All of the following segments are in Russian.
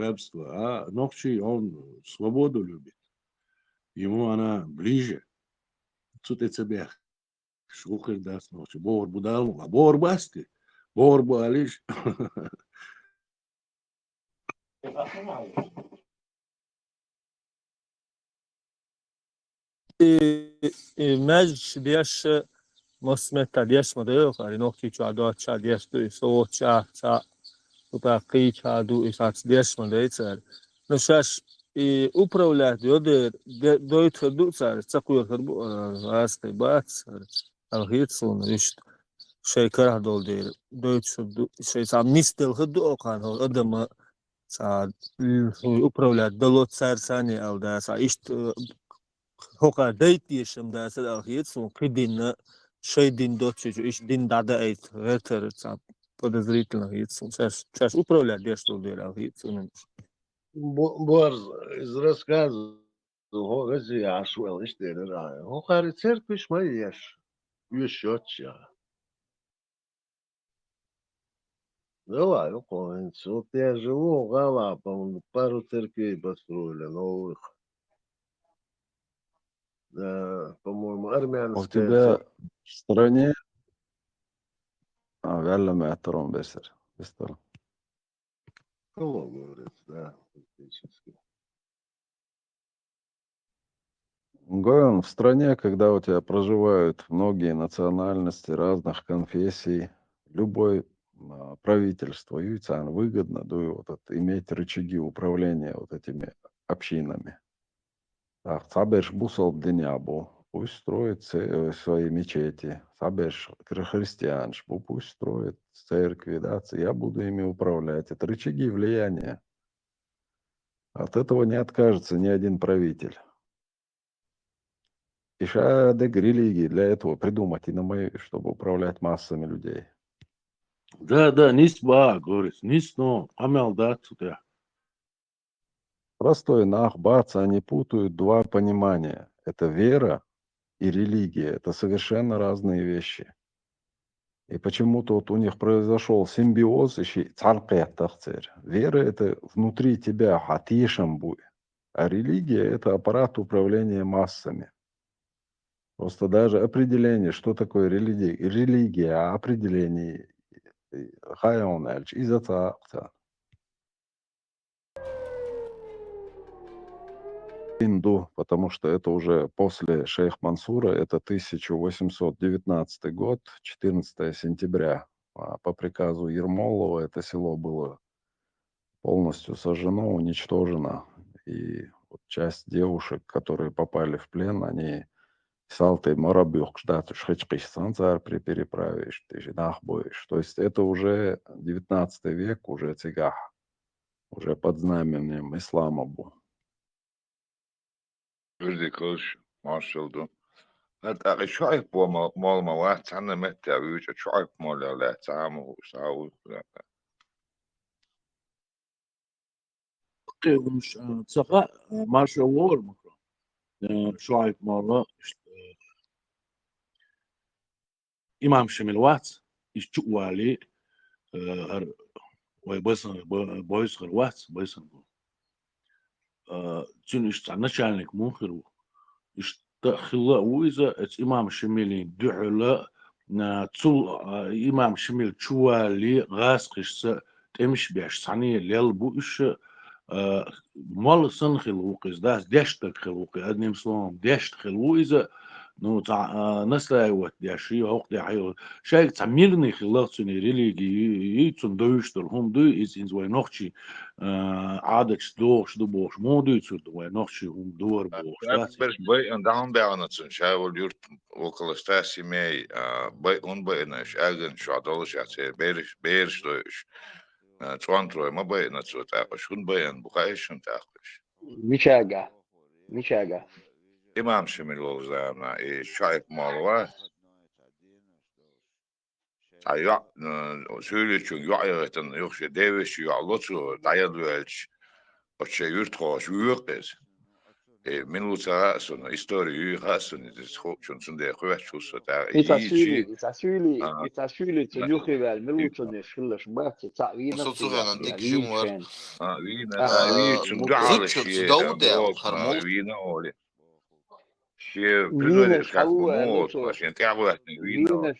рабства, а Нохчи, он свободу любит. Ему она ближе. Тут и тебе шухер даст Нохчи. Бор будал, а бор басти. Бор балиш. Meclis dias مسمتا dias مده خاری نقطی چادر چاد dias دوی سو چا چا وباقي چادو إساس dias مده إتسار نشاش upravljati ovdje dojče ducar cakuje hrbu raste bac alhitsun işte şey karar doldu dojče şey sam nistel hdu okan adamı sa upravljati dalot sarsani alda sa işte hoka dayt yaşamda sa alhitsun kidin şey din dojče iş din dada ait veter sa подозрительно alhitsun сейчас управлять деш долду alhitsun Бор из рассказа Гогази Ашвел иштер рай. Хохари церквиш маеш. Юшотча. Давай, уходим. Вот я живу, гала, пару церквей построили новых. Да, по-моему, У армянская тебя церковь. в стране jälle этрон бесер. Кого говорится, да, фактически. Говорю, в стране, когда у тебя проживают многие национальности, разных конфессий, любое правительство, юйцан, выгодно вот иметь рычаги управления вот этими общинами. Так, сабеш бусал дынябу, пусть строит свои мечети. Сабеш христианш, пусть строит церкви, да, я буду ими управлять. Это рычаги влияния. От этого не откажется ни один правитель. И шадек религии для этого придумать и чтобы управлять массами людей. Да, низ ба, говорит, низ, но амел да, тут я. Простой нахбац, они путают два понимания. Это вера и религия. Это совершенно разные вещи. И почему-то вот у них произошел симбиоз, вера это внутри тебя, хатишамбуй, а религия это аппарат управления массами. Просто даже определение, что такое религия, религия, определение, хайональч, из-за Инду, потому что это уже после шейх Мансура, это 1819 год, 14 сентября. По приказу Ермолова это село было полностью сожжено, уничтожено. И вот часть девушек, которые попали в плен, они салты марабюх, ждать шхичкишсанцар при переправе, нахбоиш. То есть это уже 19 век, уже цигах, уже под знаменем ислама был. Ridiculous, Marshall do. I try for more my last time I met there, we should try more than that time or so. مش تصقى مارشال وول مكرو شايف مرة إمام شملوات يشتوالي ويبصن بويس خلوات بويسن تين начальник مخرو يشتخلا وإذا إمام شميلين دعلا تول إمام شميل تشوالي غاسقش تمش بيش صني للبوش مال سن خلوقز داس دشت خلوقي أدنيم سلام دشت خلو إذا نو تاع نسلا وات داشي هوق دي حيو شيء تعميرني خلاص سني ريليجي يتون دوشتر هم دو إز إنز وين نوخشي عادك دوش دو بوش مو دو يتون دو وين نوخشي هم دور بوش Bers bij en dan bij het zijn. Zij wil duurt ook al statie mee. Bij onbijna is eigen schadel ja ze beers dus. Twantro maar bij het zo taak. Schoen bij en boekjes en taak. Michaga. İmam Şemil olacağına şahit mal var. Ay söylüyor ya yok şey deveş ya lotu dayalıyor. O şey yurt koş yok kız. минуца асуна историю асуна здесь хочун сунде хвачуса та Итасюли, а Итасюли, Цунюхиваль, Милуцуни, Шиллаш, Бати, Цавина, Сусурена Цигатия, дикшимуэр. Вишен, вина Зикчу цунгалыши цудоудел, мод хармул. вина оли ще Вина придвори как Шалуа, мод Луцо, машин тягла вина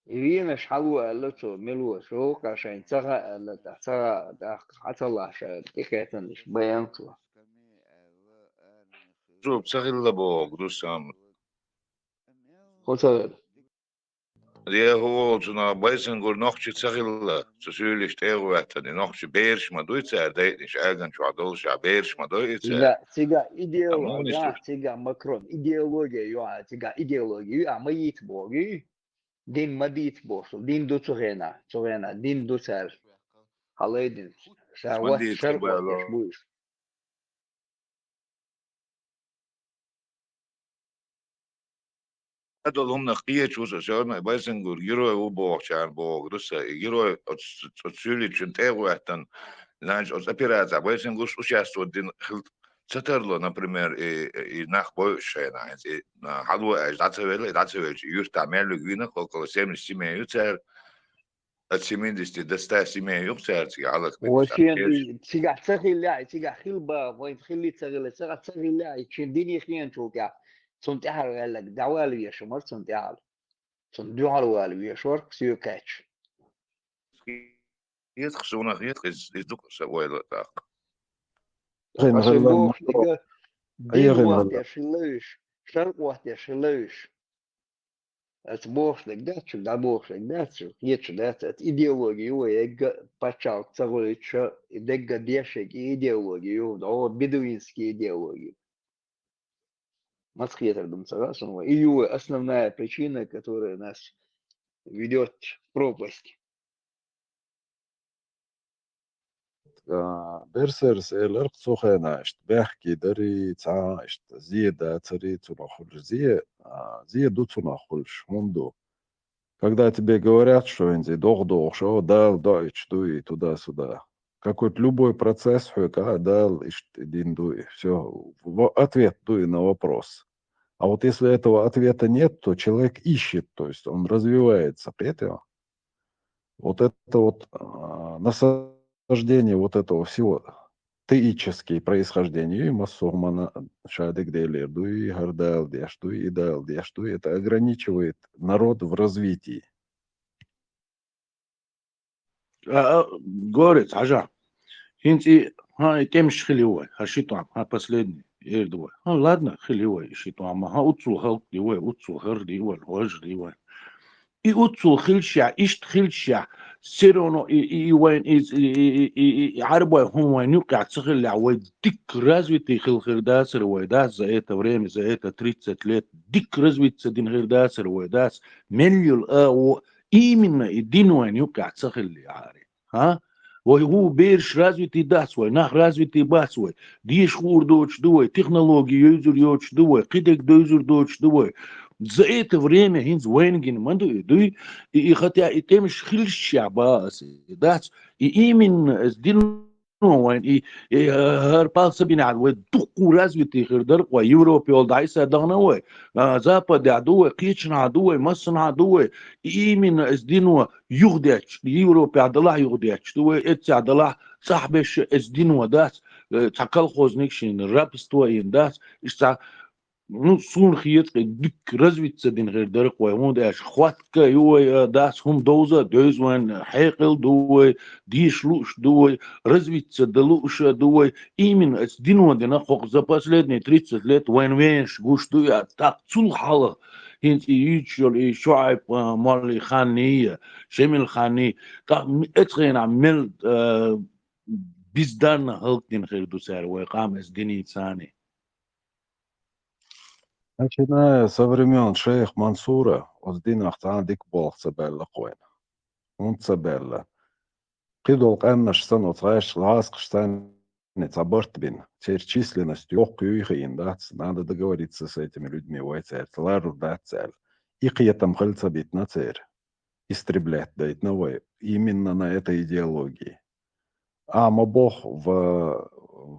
Вина Шалуа, Луцо, Милу, Шока, Шайн, Цага, Цага, Хаталаша, Тикетаниш, Баянцу. شوف سهل بوك دوسام Хотел. دي هو جنا بايزن قول نوخش سهل تسوليش تيغواتني نوخش بيرش ما دويت ساعدينش اغن شو عدولش بيرش ما دويت Тига اموني идеология, سوش тига Макрон, идеология, тига идеология, а мы итбоги, дин мадит босл, дин до цурена, дин до цар, халейдин, шарват, مندي шарват, я تبالو будешь. هدول هم نقية شو شارنا بايزن قول يروي وبوك شان بوك دوسا يروي تسولي شن تيغواتن لانج от операция بايزن قول شو شاستو دين خلط سترلو например и нах бойшена и халуа дацевел юрта мелу гвина около 70 семей юцер от 70 до 100 семей юцер алак وشين تيجا تسخيلا تيجا خلبا وين تخلي تسخيلا تيجا تسخيلا تشين ديني خيان توكا تنتحر لك دعوالي يا شمر تنتحر تندوع الوالي يا شور سيو كاتش يتخشونا يدوك سويل تاق غين أصل غلا بوخ الموضوع نيجا أي دين غين واحد غلا يشلوش شرق واحد يشلوش Het borstig dat je dat borstig dat je je dat het ideologie hoe ik почал царича дега дешек идеологию да бедуинские идеологии. Москве так думаю согласен. И основная причина, которая нас ведет в пропасть. برسرس الارق سخنا اشت بحكي دري تسعة اشت زيادة цари цунахуль зие ду цунахульш мунду. Когда тебе говорят, что инди дох, что дал, дойч, дуй, туда-сюда. Какой-то любой процесс, дал, дин, дуй, все, ответ дуй на вопрос. А вот если этого ответа нет, то человек ищет, то есть он развивается. Понимаете? Вот это вот насаждение вот этого всего, теические происхождения, и массурмана, шадик делер, дуй, гардал, деш, дуй, идал, деш, дуй, это ограничивает народ в развитии. говорит, ажа, хинти, темш хиливой, хашитуам, последний, эрдвой. Ладно, хиливой, шитуам, уцул халк дивой, уцул хар дивой, хож дивой. И уцул хилша, ишт хилша, سيرونو وين عربوا هم وين يقع تسخل عوي ديك رازويتي خل خرداسر ويداس زيتا وريمي زيتا تريتسات ليت ديك رازويت سدين خرداسر ويداس مليول او ايمن الدين وين يقع تسخل عاري ها وهو بيرش رازويتي داس وي ناخ رازويتي باس وي ديش خور دوش دوي تكنولوجي يوزر يوش دوي قيدك دوزر دوش دوي за это время хинз войнген манду и хотя и тем шхилща бас да и именно сдин وين и هربال سبين على ودقو развитый خردر و Европе олдайса дагнавы запад عدوه قيچن عدوه مصن عدوه именно сдинوا يغداч Европе عدلا يغداч دوه ات عدلا صاحبش сдинوا داس تاكل خوزنيكشن رابستوا ين داس اشتا ну сун хиет дик развиться дин гердер кой он даш хватка юй дас хум доза дозван хайкл дуй дишлуш дуй развиться далуш дуй именно с динвадина хок за последние 30 лет венвенш гуш дуй так цул хала هنت يجول شعب مالي خانية شمل خاني اتخين عمل بيزدان هلكين خير دوسار ويقام اس ديني ثاني Начиная со времен шейх Мансура, оздин ахтандик болх цабелла коин. Он цабелла. Придол каннаш сан отраеш ласк штан не цаборт бин. Теперь численность лёг юихин, да, надо договориться с этими людьми, войцер, лару да цель. И киетам хальца бит на цель. Истреблять, да, именно на этой идеологии. А мобох в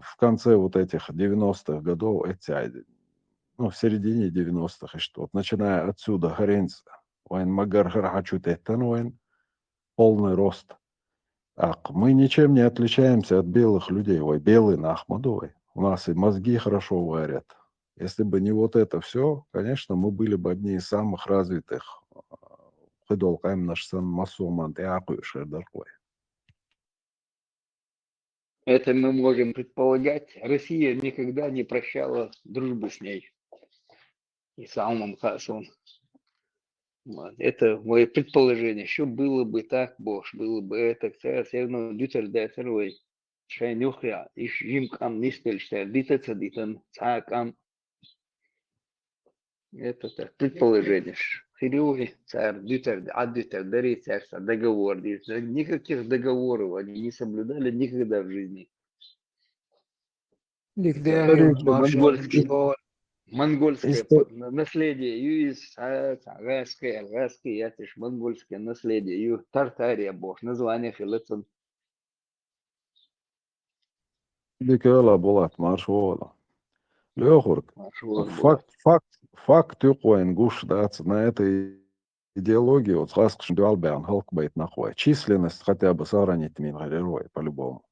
в конце вот этих 90-х годов, ну, в середине 90-х, и что, вот начиная отсюда, Харенц, вайн Магар Харахачу Теттен, вайн полный рост. Ак, мы ничем не отличаемся от белых людей, ой, белый на Ахмадовой. У нас и мозги хорошо варят. Если бы не вот это все, конечно, мы были бы одни из самых развитых. Хыдолкаем наш сан масуман такой. Это мы можем предполагать. Россия никогда не прощала дружбы с ней. И самым Хасон. Вот. Это мое предположение. Что было бы так, Бош, было бы это, все равно дютер десервей. Шайнюхя, и жимкам нистельштер, дитаца дитан, цакам. Это так, предположение. Хирюги, царь, дютер, аддютер, дари, царь, договор. Никаких договоров они не соблюдали никогда в жизни. Монгольское наследие, юис, арайское, я тиш монгольское наследие, ю Тартария, бог, название хилецон. Дикела Булат, маршвола. Лехурк, факт юкоин гуш дац на этой идеологии, вот хаскшн дуалберн халкбейт нахуй. Численность хотя бы сохранить мингалерой по-любому.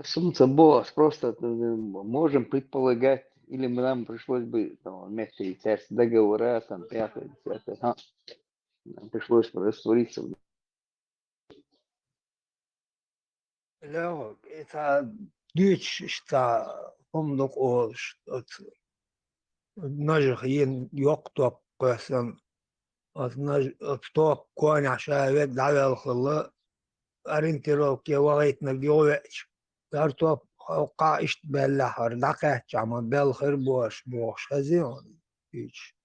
Солнце босс, просто можем предполагать, или нам пришлось бы вместе и часть договора, там, 5-й, 10-й, нам пришлось бы раствориться. لا إذا ديش إشتا فندق أو نجح ين يقطع قسم نج أطاق كون عشان يد على الخلاء أرنترو كي وغيت نجيوش دارتو أوقع إشت باللحر دقة جمع بالخير بوش هزيون ديش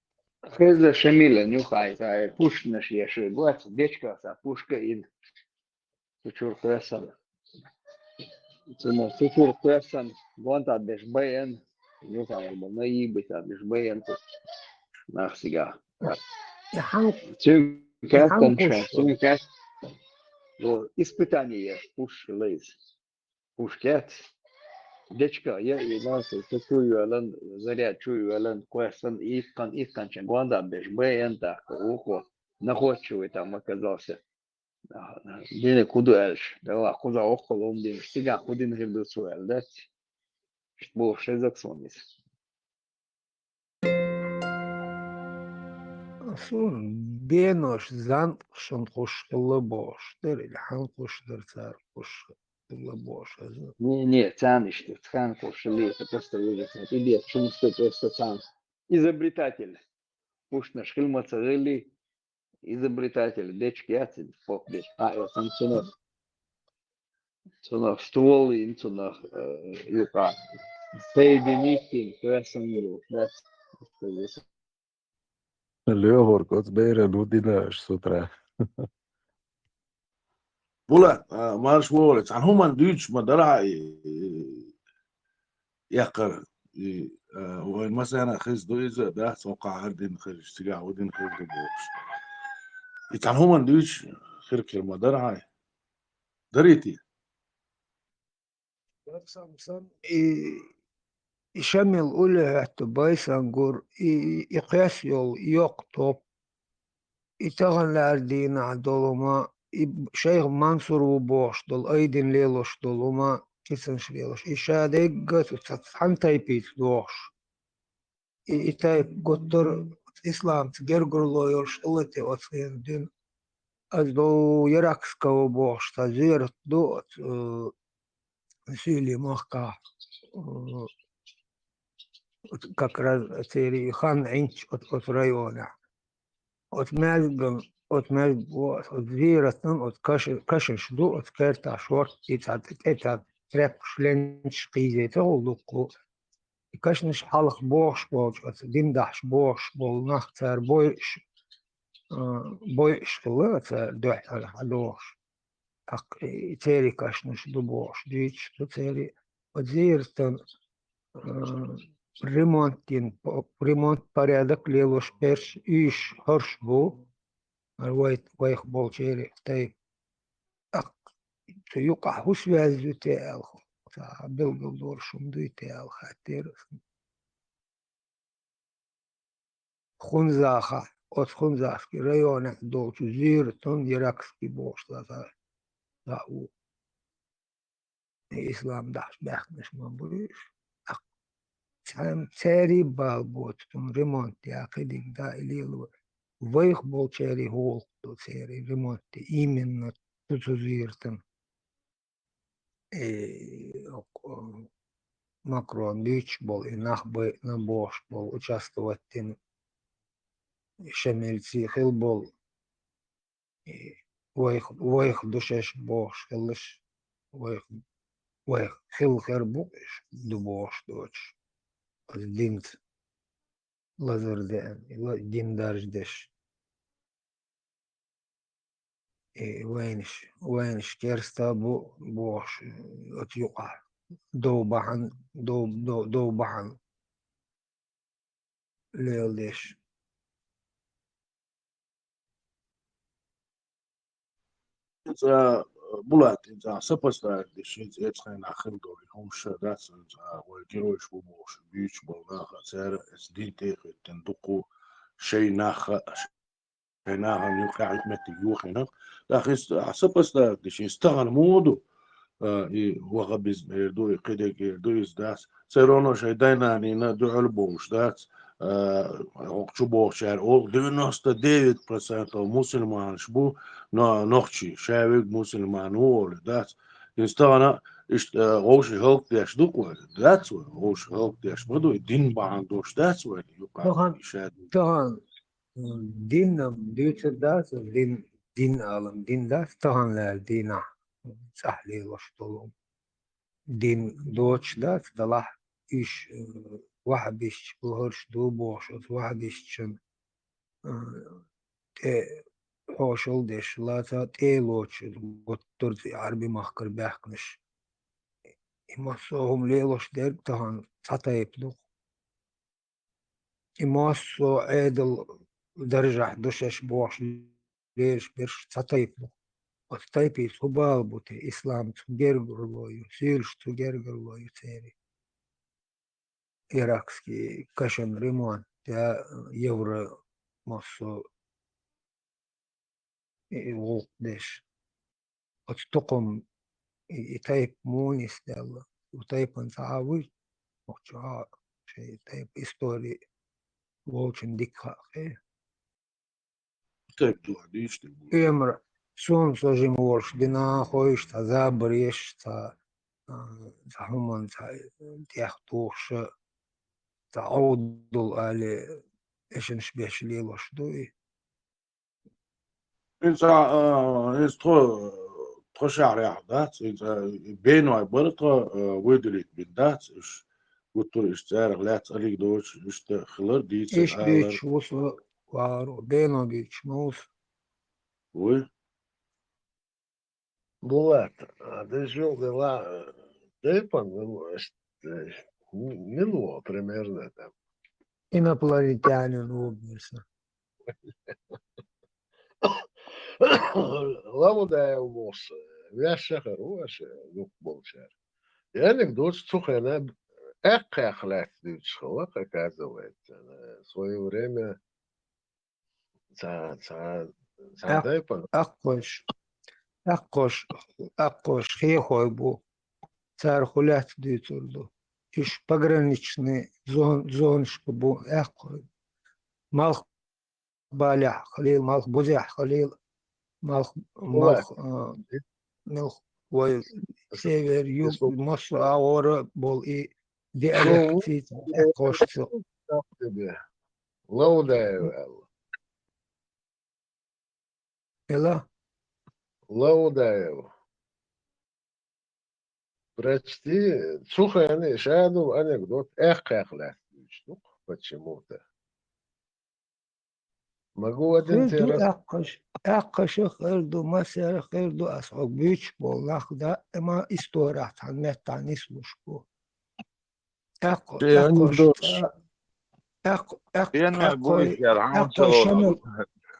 Хеза Шамиля нюхает, а пуш наш яши, гуац, дечка, пушка ин, сучур кресан. Сучур кресан, гонта беш бэйн, нюхает, наибы, беш бэйн, нах сега. Цюн кэстан ша, цюн кэст, испытание, пуш лейс, пуш кэт. Дечка, я и нас, чую алан, заряд чую алан, квесан, искан, чангванда, беш бэйн, так, ухо, находчивый там оказался. Dine kudu elş. Dela kuda okolum din. Stiga kudin hildu su eldet. Bu şezak sonis. أصلا بينوش زان شن خوش اللبوش در الحين خوش در سار خوش اللبوش هذا Не, цан işte. Цан кошели. Это просто выжить. Или почему что просто цан. Изобретатель. Пушна шхилма царели. Изобретатель. Дечки яцин. Фок деч. Я сам цунах. Цунах ствол и цунах юка. Соединить им. Красный мир. Лехурк, вот сбейра лудинаш с утра. بولا مارش وولت عن هما دوتش مدرعة يقر وين مثلا خز دويزة ده سوقع عردين خرج تقع ودين خرج دبوش يتعن هما دوتش خيرك المدرعة دريتي سامسون يشمل أولى تبايسانجور يقياس يول يقطب يتغن لاردين عدولما شيخ منصور وبوش دول أيدين ليلوش دولما كيسنش ليلوش إشادك تتحن تايبيت دوش إتايب قدر إسلام تجرجر لويرش إلتي وصين دين از دو يراكس كو بوش تزيرت دوت سيلي مخكا как раз серии хан инч от района. От мезган, от мезгос, от зиратан, от кашин шду, от керта шорт, это треп шленч қизета олдуку. И кашниш халах бош болч, от диндаш бош бол нахтар бойш шкылы, это дөхтар хадош. Так цери кашниш ду бош, дич, ду цери. От зиратан ремонт порядок лелош перш иш хорш бу вайх бол чери тай ак юка хуш вязю те بالقدور شمدويتي الخاتير خنزاخة от خنزاخي ريونة دول تزير تون يراكسكي بوش لا و إسلام داش بيخنش من بوش سام تاري بالبوت تون ريمونت يا قديك دا إليلو ويخ بول تاري هول دو تاري ريمونت إيمن تزيرتن Макрон Бич был и нахбы на бош был участвовать тем шемельци хил был и войх душеш бош хилш войх хил хербуш ду бош доч динт лазерден дин даждеш и وينش كيرستا бош от юqa دو بحن ليش Bulat, sapostāk, šeit iecēnā Hildori, humša, dāsans, vai gerojuši būs, bijuši balnāha, cēra, es dītēju, ten duku, šeināha, نقاعد متى يوخنا لكن سبستا دشين استغل مودو وغبز دو قدك دو يزداس سيرونو شيداينا نينا دو علبوش دات اوكشبو شهر او 99% مسلمان شبو نوخشي شاويق مسلمان هو دات استغنا غوش هلك داش دوكو دات غوش هلك داش بدو دين باندوش دات وين يقع طبعا دين ديوت داس دين عالم دين داس طبعا لا دين سهل وشطلهم دين دوتش داس دلح إيش واحد بيش بهرش دو بوش واحد بيش شن هوشل ديش لا تي لوتش بطرت عربي مخكر بيحكنش إمسوهم ليلوش دير طبعا تطيب إمسو عيدل درجة دوشش بوش ليش برش تطيب وتطيبي تبال بوتي إسلام تجرجر لويو سيلش تجرجر لويو تاني إيراكسكي كشن ريمون تا يورا مصو وولت ديش وتقوم يطيب مونيس دالله وطيب انتعاوي وشعار شيء طيب إستوري وولشن ديكها خير إمر سون سوجيم ورش دينا خويش تا زابريش تا همون تا تيختوش تا عودل آلي إيش نشبيش ليلوش دوي إنت تخو شعر يحدات إنت بينو عبرت ويدريك بالذات إيش قلت له إيش تعرف لا تسأليك دوش إيش تخلر ديتس إيش بيتش وصو وارو بينو بيتش موس وي Булат, ты жил дела, ты минуло примерно там. инопланетянин убийца. Лавуда я умос, вяща хорошая, ну, болчар. Я не дочь сухая, эхлять дючхова, как оказывается, в свое время Тайпан. Аккош, хейхой был, царь хулят дютурду. Иш пограничный зоншка был, аккой. Малх балях халил, малх бузях халил, малх ой, север, юг, мосу, аора был и диалект, аккошцу. Лаудаева. Ела? Лаудаев. Прочти, слушай, шаду анекдот, почему-то. Могу один тебе рассказать. خردو مسیر خردو اسحاق بیچ بول نخدا اما استورات هم متانی سوش بول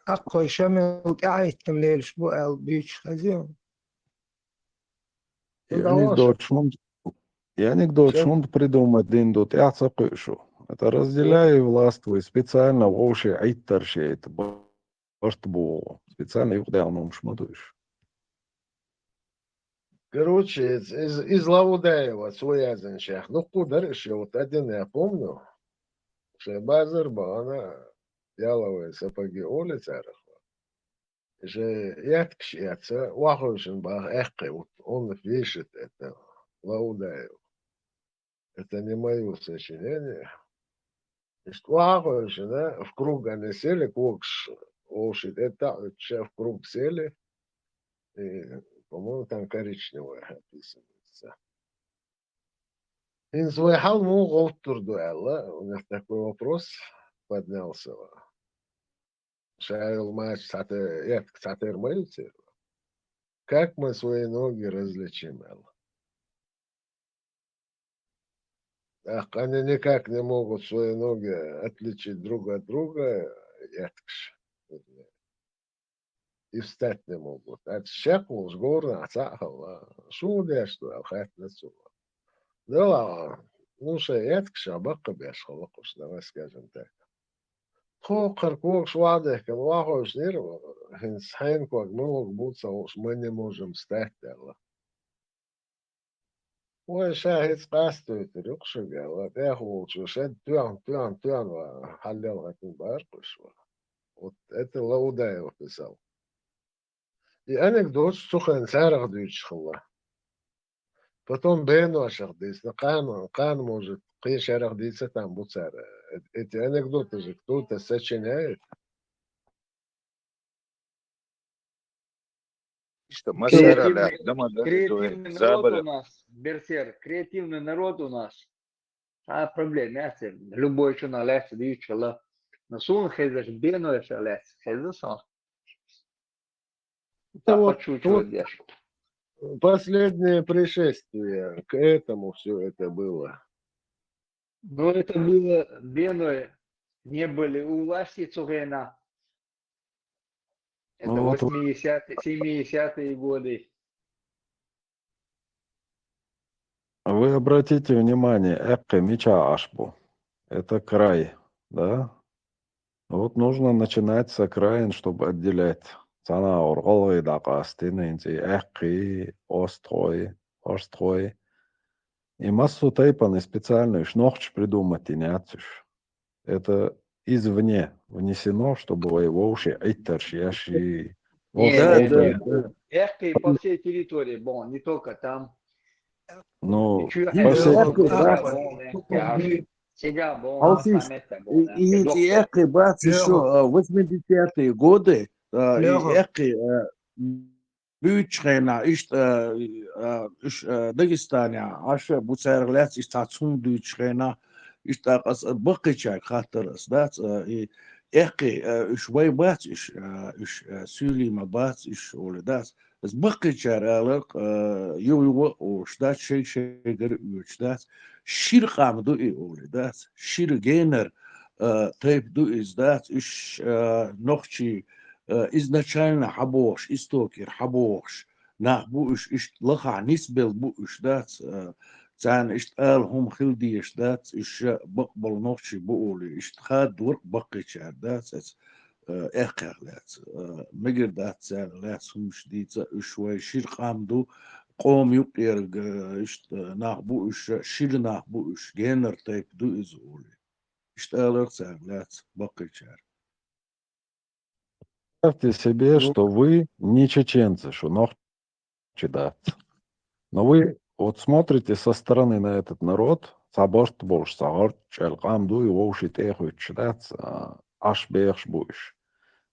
اقوی شمل قاعدتم ليش بو البيتش خزيون Я не дочь, И анекдот, Сейчас что придумать диндут, я цакышу. Это разделяй власть, вы специально вообще айтаршейт, баштбу, специально их дауном шмадуешь. короче, из Лаудеева свой языншах. Ну, куда еще? Вот один я помню, что базар она яловые сапоги улица. Же яткш яца, вахушин бах эхкы, вот он пишет это, Лаудеев. Это не мое сочинение. Значит, вахушин, да, в круг они сели, кокш, ошит, это в круг сели, и, по-моему, там коричневое описывается. Инзвайхал му голтурду, Алла, у них такой вопрос поднялся. Шайл матч, сатыр мыльцы. Как мы свои ноги различим, Алла? Ах, они никак не могут свои ноги отличить друг от друга, яткш. И встать не могут. А щекул с горна, цахал, шудя, что алхат на сува. Да ладно, ну что, яткш, а бака беш холокуш, давай скажем так. Хокер кокш вадых, кем вахош нирва, хинс хайн квак мылок буца, уж мы не можем встать, Алла. Ой, шахид спастует, рюкшига, вот я хочу, шед тюан, халил, хатин баркуш. Вот это Лаудаев писал. И анекдот, сухан сарах дючхала. Потом Бену ашахдис, на кан может, кый шарахдиса там буцара. Эти анекдоты же кто-то сочиняет. Что масара ля, Креативный, дома да, креативный народ у забыли. нас, Берсер, креативный народ у нас. А проблем, ясно. Любой что на лес, дичала. Но сон хезеш бено еще лес, хезесон. Это Так вот, почувствовать дешь. последнее пришествие, к этому все это было. Но это было бено, не были у власти Цугена. Это Ну вот 80-е, 70-е годы. вы обратите внимание, Экка Мича Ашбу. Это край, да? Вот нужно начинать с окраин, чтобы отделять. Цанаур, Голый, Дакастининти, Экки, Острой. И массу тайпаны специальную шнохч придумать и не отцешь. Это извне внесено, чтобы его уши айтарш, яши, вош Не, Да, не, да, не. олды. да. Эхо по всей территории, бон, не только там. Ну, Ничего, по И всей... Хэнкок, Эхо, Дега, брат, бон, Аш. Сега, бон, Алфиш, Асамета, бон, и Доктор. Эхи, брат, еще Леха, 80-е годы, и Леха, Эхи, Büyükçayna, işte Dagestanya, aşı bu sergilet işte tatsun Büyükçayna, işte bakıcı katırız, da, Эхи, şvay bat, iş söyleme bat, iş öyle da, bakıcı aralık, yuva o ştat şey görüyor, da, şir kamdu öyle da, şir gener, tayp du izdat, iş nokçi, изначально حبوش استوكر حبوش ناخ بوش اشت لخع نسبل بوش دات تان اشت قال هم خلدي اشت دات اش بقبل نوشي بقولي اشت خاد ورق بقي شار دات اخر لات مجر دات سال لات هم شديد شوي شير قامدو قوم يقير اشت ناخ بوش شير ناخ بوش جينر تايب دو ازولي اشت قال سال لات بقي شار Представьте себе, Ну, что вы не чеченцы, что нохчи да. Но вы вот смотрите со стороны на этот народ, саборт бош, сагор, челкам, дуй, воуши, теху, чдат, аш беш буш.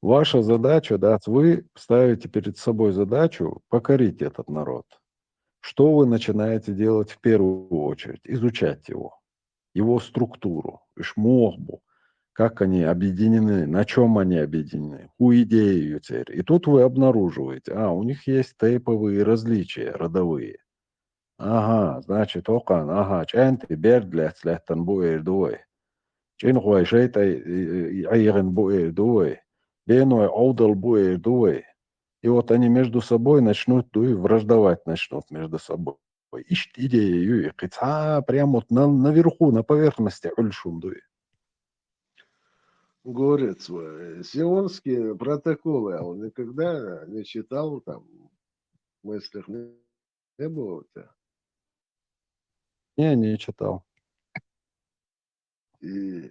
Ваша задача, да, вы ставите перед собой задачу покорить этот народ. Что вы начинаете делать в первую очередь? Изучать его структуру, шмогбу, как они объединены, на чем они объединены, у идеи теперь. И тут вы обнаруживаете, у них есть тейповые различия родовые. Ага, значит, окан, ага, ченти, бердлец, леттан буэр дуэй. Чинхуай шейтай, айрен буэр дуэй. Беной аудал буэр дуэй. И вот они между собой начнут, враждовать начнут между собой. ищет идею, и прямо вот наверху, на поверхности ульшум дует. Горец, сионские протоколы, а он никогда не читал там, в мыслях не было у тебя. Не читал. И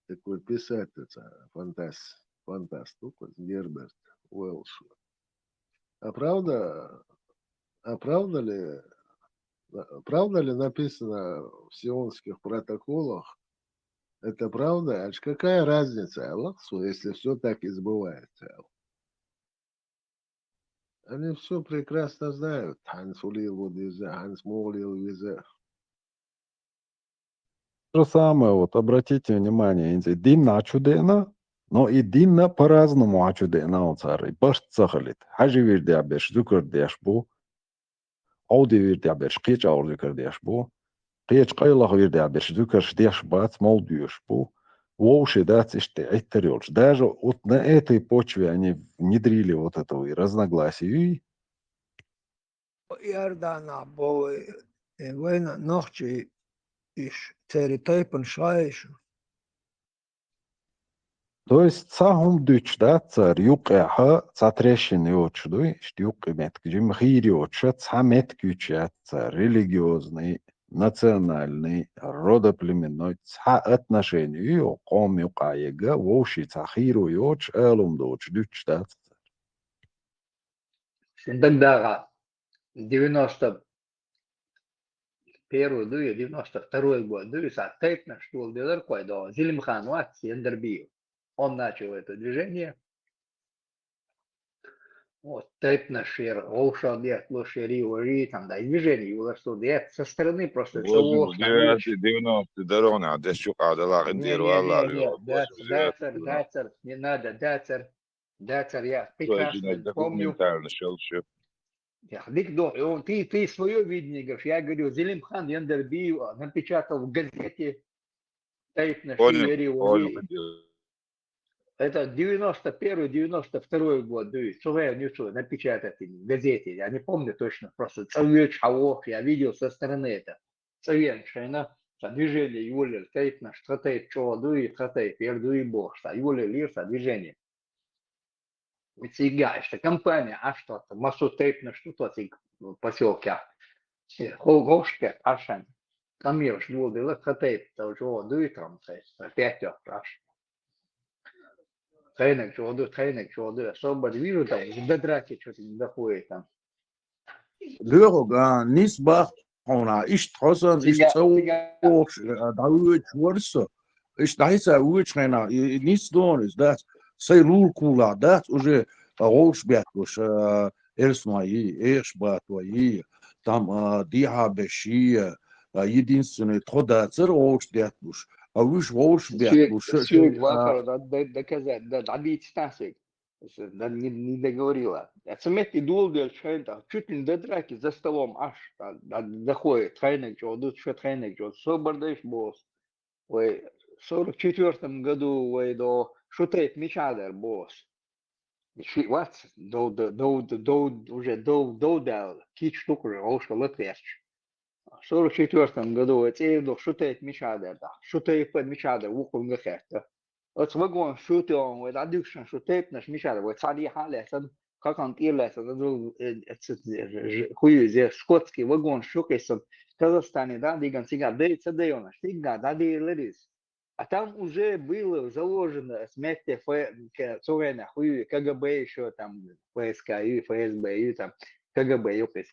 такой писатель, фантаст, Герберт Уэлш. А правда ли написано в сионских протоколах? Это правда? А какая разница, Аллаху, если все так и сбывается? Они все прекрасно знают. Ханс улил вот Ханс молил везе. То же самое, вот обратите внимание, дин ачудена, но и дин по-разному ачудена царь. Баш цахалит. Хажи вирди абеш зукр дешбу, ауди вирди абеш кич аур зукр дешбу, кич кайлах вирди абеш зукр дешбат молдюшбу. Воуши дать иште айтерёлш. Даже вот на этой почве они внедрили вот эту и разногласие. Jordānā bija viena nakti, цери тайпан шайшу. То есть сахум дыч, да, царь юкэха, цатрещин йочдуй, штюк имет, джим хириоча, цамет кюча, царь религиозный, национальный, родоплеменной, ца отношению, ком юкаега, воши цахиру йоч, элум доч, дыч, да, Тогда 91-й, 92-й год, тайпна, что делал койдо, Зилимхан Ватс, Ендербию. Он начал это движение. Вот, тайпна шер, Оушал Дет, Лошери, Ори, там, да, движение, его что Дет, со стороны просто Возьму целого, 90 дорона, а здесь что дала рендиру Аллах. Дацер, не надо, Дацер, я прекрасно помню. Документально шел. Ты свое видение говоришь. Я говорю, Зелимхан Яндербию напечатал в газете «Тайп на Понял. Это 91-92 год, напечатать в газете. Я не помню точно, просто целый чавок я видел со стороны это. Совершенно движение Юлия, тайп на что тайп чего тайп пердуй бог, Юлия лирса движение. Сега, это компания, а что-то, массу тейп на что-то в поселке. Холгошке, ашен. Там я жду, да, тейп, то уже дует там, опять аж. Тренинг, что особо вижу там, до драки что-то не доходит там. Дörga, nisbach, ona, ich trossen, ich so, da чворса, ich дайса учена, nis дон is that, say rule kula, that уже Ролшбятуш, Эльсмаи, Эшбатваи, там Диабеши, единственный Тодацер Ролшбятуш, а уж Ролшбятуш. Все, надо доказать, да, добить Стасик. Не договорила. Заметьте, долго чуть ли до драки за столом аж доходит. Тройник, что тройник, собордыш босс. В 44 году до шутейт Мичадер босс. Вот, уже до кич штук уже, ошкал трещ. В 44 году это до шутейт Мичадер, да. Шутейт под Мичадер, вукол гахета. Het we gewoon shooten met addiction shooten naar Michel wat zal je halen dan kan eerlijk dat het goeie ze skotski we gewoon shooten zo Казахстане да диgan сега дейца дейона стига да дейлерис а там уже было заложено смерти ЦРУ хуй КГБ еще там ФСК и ФСБ и там КГБ юпис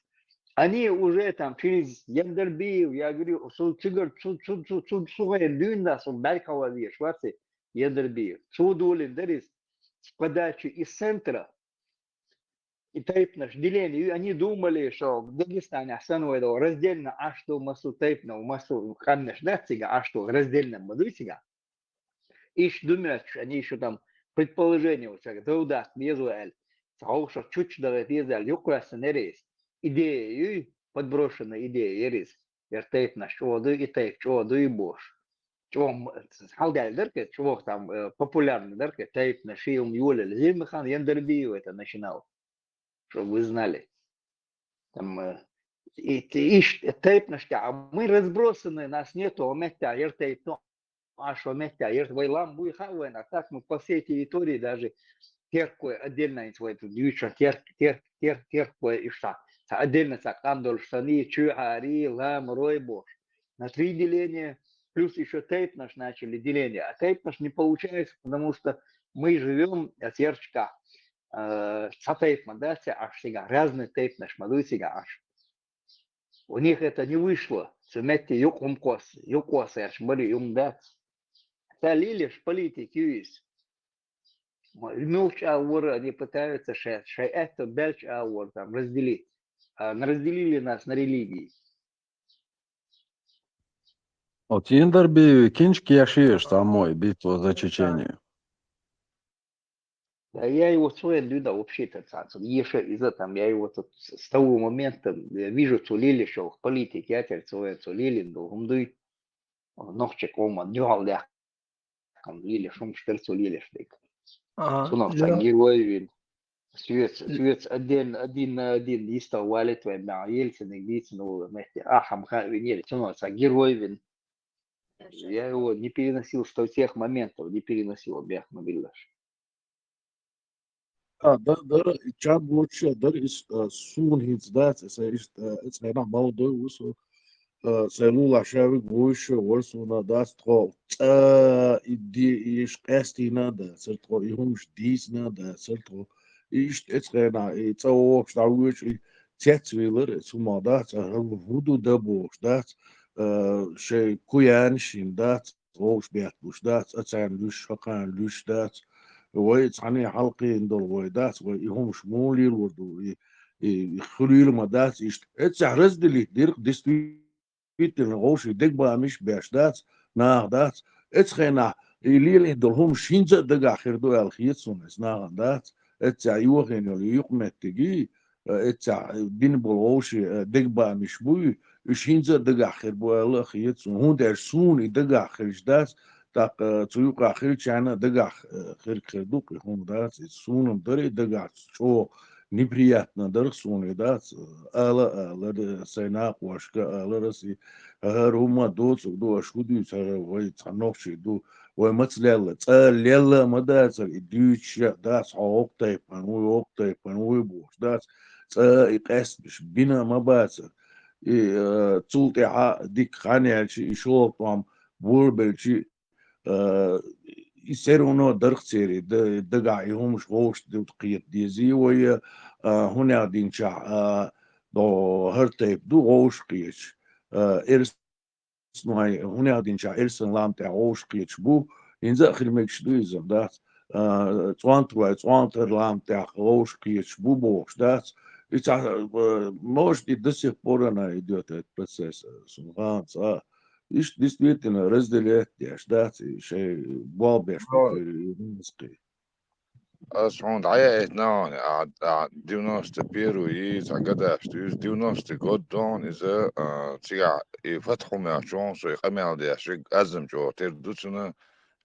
они уже там через Яндербиев я говорю чигар сухая дюнда со Баркова Шварцы Яндербиев. Судулин, с подачи из центра, и тайпно деление, они думали, что в Дагестане остановится раздельно, а что массу тайпно, массу хамнеш датсига, а что раздельно мадусига. Ищ думают, они еще там предположение, вот так, да удас, безуэль, что чуть давай безуэль, юкрасен эрис, идея, подброшенная идея эрис, тайпно, что и тайп, что и бош. Халдаль дерке, чего там популярный дерке, тайп на шиум Юля, Зимхан Яндербию это начинал, чтобы вы знали. Там мы разбросаны, нас нету, вайлам будет хавен, а так мы по всей территории даже теркое отдельно теркое и штат. Отдельно Кандол, Штаны, Чуари, Лам, Ройбо. На 3 деления, плюс еще тейп наш начали деление. А тейп наш не получается, потому что мы живем от ярчка. Тейп мандация аж сега, разный тейп наш, маду сега аж. У них это не вышло. Цеметти юкомкос, аж были юмдат. Лишь политики есть. Мелч аур они пытаются это бельч аур там разделить. Разделили нас на религии. Вот Индерби кинчки яшиеш самой битву за Чечению. Да, я его своя люда вообще-то цацу. Еще из-за там, я его тут с того момента вижу, что Лили шел в политике, я теперь свой Лили, думаю, ногчик ома, дюал я, там Лили, шум штерцу Лили штык. Сунавца герой, свет один на один, листа валит, твой бя, Ельцин, Ельцин, вместе, ахам, венели, сунавца герой, вин. Я его не переносил, что тех моментов не переносил, бях, мобильдаш. Dar chatbotcha, dar is soon hits that. It's not about those. Celula shavik voice wordsuna das tro. Is estina da certo ihums disna da certo. It's it's all which Tetswiller, it's that voodoo double that she kuyan shin that roos beatbush that it's an lush hakan lush that. ويت عني حلقي اندول ويدات ويهم شمولي الودو يخليل مدات اتسعرز دي ديرك ديستويت الغوش دقبا مش باشدات ناغ دات اتخينا يليل اندولهم شينزا دقا خيردو الخيتسون اسناغ دات اتسع يوغين يقمت تجي اتسع دين بالغوش دقبا مش بوي شينزا دقا خيربو الخيتسون هون در سوني دقا خيرجدات так цуюка хирчана дагах хирдук хом да сунам дари дагах что неприятно дар суны да ала сайна квашка ала раси рума доц до ашуду вай цанокши ду вай мацлела цалела мадаса идуч да соктай пануй буш да иqas бина мабаса и цултя дик ханиачи ишоктам бурбелчи يصيروا درختيري دقع يهم شغوش قيت ديزي ويا هنا دين شع دو هرتيب دو غوش قيش إرس نوعي هنا دين شع إرسن لام تاع غوش قيش بو ينزل آخر ميكش دويزم دات توانتر لام تاع غوش قيش بو بوش دات موش دي دسي بورنا идет этот процесс сумган са действительно разделять ждать شيء واضح في المسقي. Asmund عيقت ناني عاد 91 يز عقدا شتوز 90 قدون إذا تيجا يفتحوا مع شونسو يقمع دي عشق أزم جو تردوتنا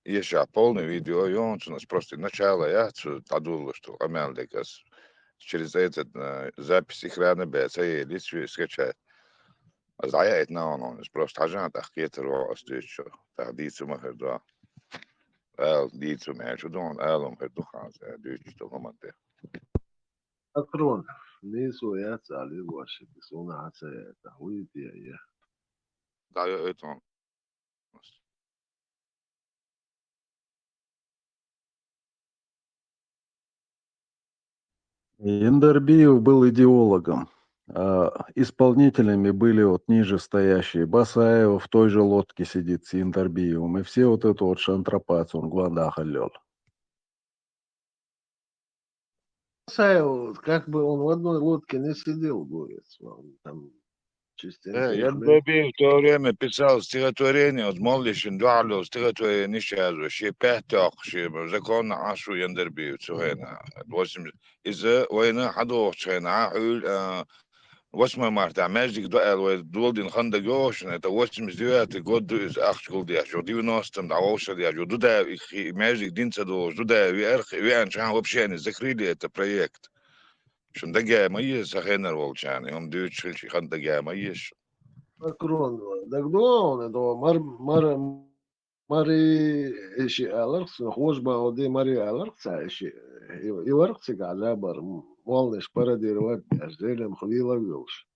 يشع полный видео يونسو нас просто начало я тадуло что قمع دي كاس через этот запись экрана бэцэй лицо скачать. Az عيقت ناني нас просто حاجة تحكيت الرؤى استيشو تحديث مهر دوا ديتو ماشي دون ألم هدو خاصة ديتو كمان أكرون نيسو يا تعليل واشي بسونا عسى تهوي بيا دايو إيتون Индербиев был идеологом. Исполнителями были вот ниже стоящие. Басаева в той же лодке сидит с Индербиевым. И все вот эту вот шантропацию он глада халел. Как бы он в одной лодке не сидел, говорит, там частенько. Я в то время писал стихотворение от Моллишин Дуалу, стихотворение Нишазу, Шипяток, закон Ашу Яндербиев, Цуэна, 80, из-за войны Хадох, Цуэна, 8 марта ماجيك دول دين خندا جوش это 89 год из ахчул дия что 90 дауша дия что туда мاجيك динца до туда вверх и вообще не закрыли этот проект شن دقيقة ميز أخينا الولشان يوم دوتش شي خن دقيقة ميز Macron, dagdon, do mari ishi alarks, خوش باودي mari alarks ishi يورقسك على بر والنش парадир ват ажделем хвила вилш.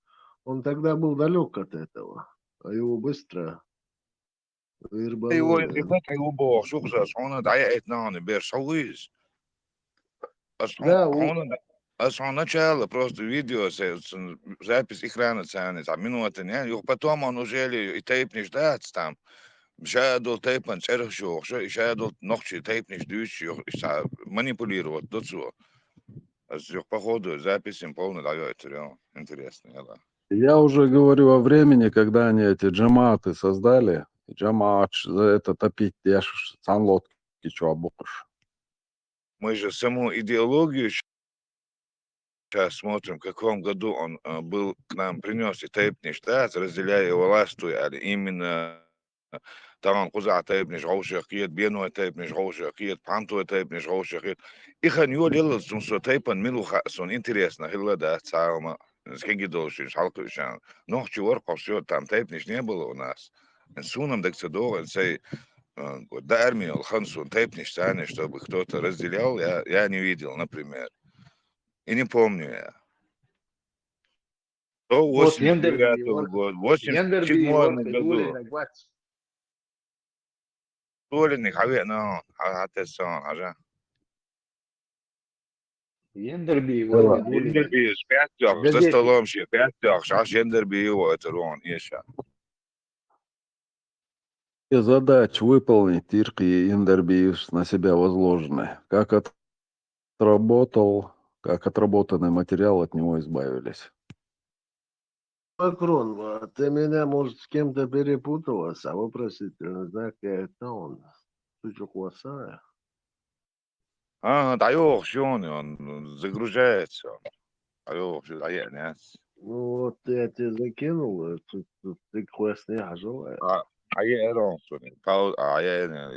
Он тогда был далек от этого, а его быстро أيوة вербанули. يفتح يوبو شوخ صونا دعيت ناني بير سويس Да, أصلا начало просто видео запись экрана тянет, а минуты не, и потом он уже и тейп не ждать там. Шадол тейпан церх шох, шадол ночи тейп не ждущий, манипулировать до чего. Походу запись им полный дает, реально интересно, да. Я уже говорю о времени, когда они эти джаматы создали. Джамат, за это топить, я ж сам лодки, что обухаешь. Мы же саму идеологию сейчас смотрим, в каком году он был к нам принес и тейп не ждать, разделяя его властью, а именно طبعا قزع تايب نش غوش قيد بينو تايب نش غوش قيد بانتو تايب نش غوش قيد إخن يول يلا سو تايبن ميلو خاصون انتريسنا هلا ده تساوما سكينجي دوش حلقة شان نوخ ورق وشو تام تايب نش نيبلو ناس نسونم دك تدو نسي да армия الخمسون тайп не станет, чтобы кто-то разделял, я не видел, например. И не помню я. До Вот Ендерби 89 года, в Ендерби 87 ورقة دولة году. نجوات طول حبيبنا حتى السنة عشان Ендерби ورقة دولة Ендерби спятях, за газеты. столом ще пятях, шаш Ендерби его это рон, еще. И задач выполнить Тирки и Индербиевс на себя возложены. Как отработал, как отработанный материал от него избавились. Макрон, ты меня, может, с кем-то перепуталась, а вопросительный знак это он. Сучок квасая. Даёк, он загружается. Даёк, дает, нет. Ну вот я тебе закинул, ты квестный хожу. Рон, Пау,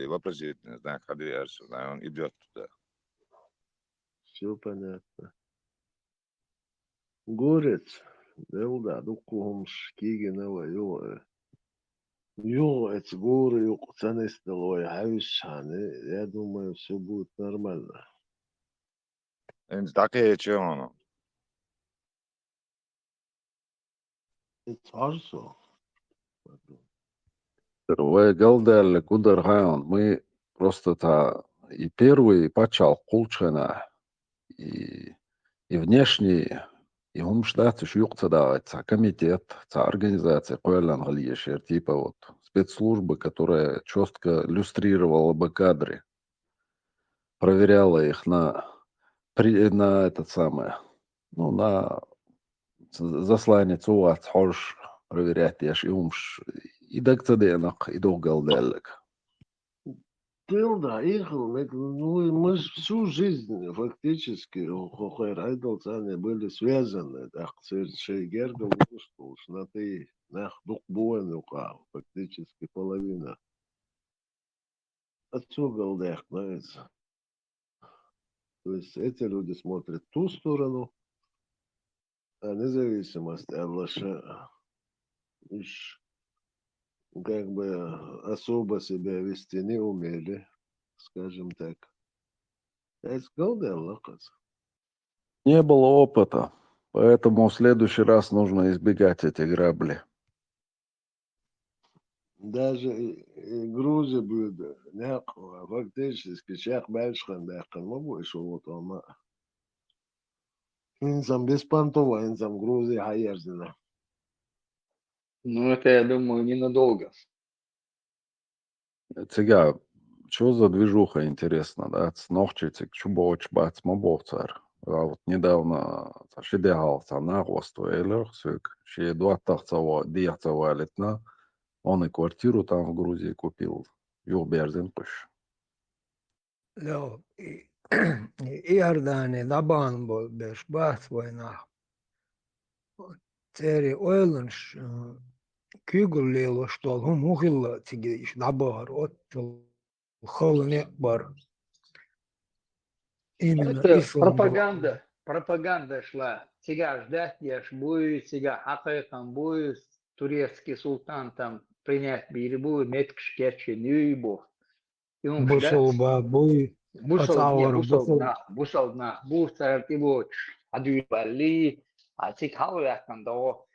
вопросительный знак, он идет туда. Все понятно. Горец, да, дукугум шкигенова, эти горы, ценистелой, хавишаны, я думаю, все будет нормально. Инт такие чего? Это хорошо. Галдали, куда мы просто-то и первый и почал кулчена, и внешний, и он штат еще юкта давать, комитет, организация, коэлан галиешер, типа вот спецслужбы, которая четко иллюстрировала бы кадры, проверяла их на этот самый, ну, на засланец у вас, хож проверять, я ж и умш, и так цаденок, и долго далек. Да, ехал, ну, мы ж всю жизнь фактически, Райдалцаны были связаны, так, Шейгерга вышел, на ты, нах, дух фактически половина. Отсюда дэх, знаете. То есть эти люди смотрят ту сторону, а независимость Аллаша как бы особо себя вести не умели, скажем так. Это голда Аллаха. Не было опыта, поэтому в следующий раз нужно избегать эти грабли. Даже Грузия будет, фактически, шах Бальшхан, могу еще вот он. Инсам беспонтово, инсам Грузия хаярзина. Ну, это, я думаю, ненадолго. Сега, что за движуха интересно, да? Снохчите, чубоч, бац, мобовцар. А вот недавно шидехал на росту элер, сюк, ще 20 диахцава летна, он и квартиру там в Грузии купил. Юрберзин куш. لو إيرداني دبان بول بيش باث وينا تيري أويلنش كيقول لي وشتول هم مخلا تيجيش دبار أوتل خول نكبر إمنا Это إسلام пропаганда. пропаганда шла. Сега ждать, будет, сега хакайкан будет, турецкий султан там принять бирбу, метк шкерчи, нюйбу. И он Бусул ждать. бабуй. Отауэр Бусал на, бусар его, адуй бали, а цик хауякан до,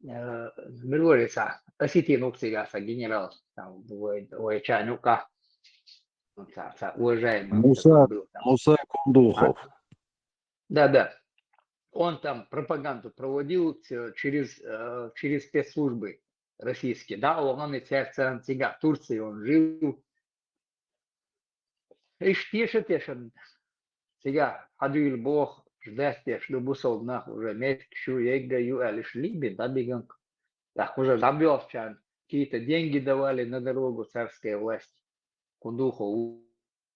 мирворица, осетинук сега са генерал, там, ой, чанюка. Уважаемый он такой был там. Муса Кундухов. Да. Он там пропаганду проводил через спецслужбы российские. Да, он и царь Антига, в Турции он жил. И тише, сега, адуил бог, ждать, что бусол нах уже метк, шу, ега, ю, лишь либин, да, беган. Так, уже добьёвчан, какие-то деньги давали на дорогу царская власть. Кундуху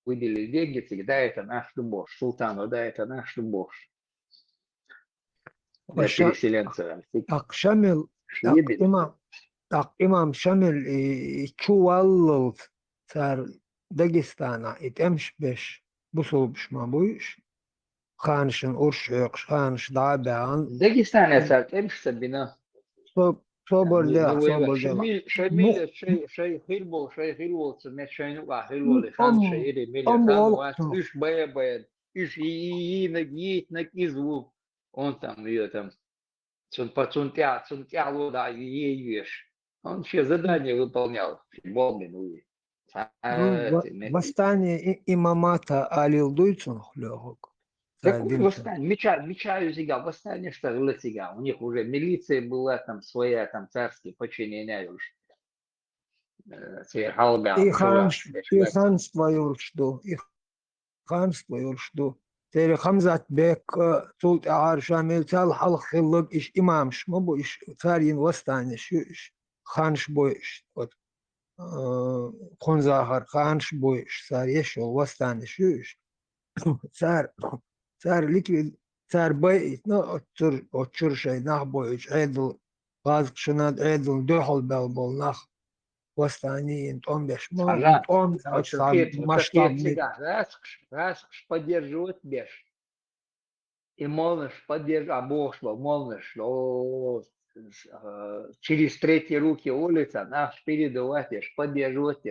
выделили деньги, да, это наш дубош. Султану, да, это наш дубош. Для переселенцев. Так Шамил, так имам Шамил и чувал цар Дагестана, и темш беш бусулбш мабуиш, ханшин уршук, ханш дабян. Дагестан, цар, темш сабина. Соболдя. Шей хилбол, цемет шейнука, хилбол, хан шейри, мили, хан вас, иш бая, иш и нак изву. Он там ее там, цунтя, лода, и ешь. Он все задания выполнял, футбол минует. Восстание имамата Алил Дуйцун хлёгок. Какое восстание? Мечаю сега, восстание что было сега. У них уже милиция была там своя, там царские подчинения уж. И ханство юршду. Тери Хамзат бек тулт Шамил цал хал хиллог иш имамш, мобу иш царин восстание, иш ханш бойш. Хонзахар ханш бойш, цар ешел восстание, иш. Цар ликвид, цар бой, ну, отчур шей нах бойч, эдл, газк шинад эдл, дохол бел нах восстание, он беш, он масштабный. Раз поддерживать беш. И молнаш поддерживать, молнаш, через третьи руки улица, наш передавать, поддерживать,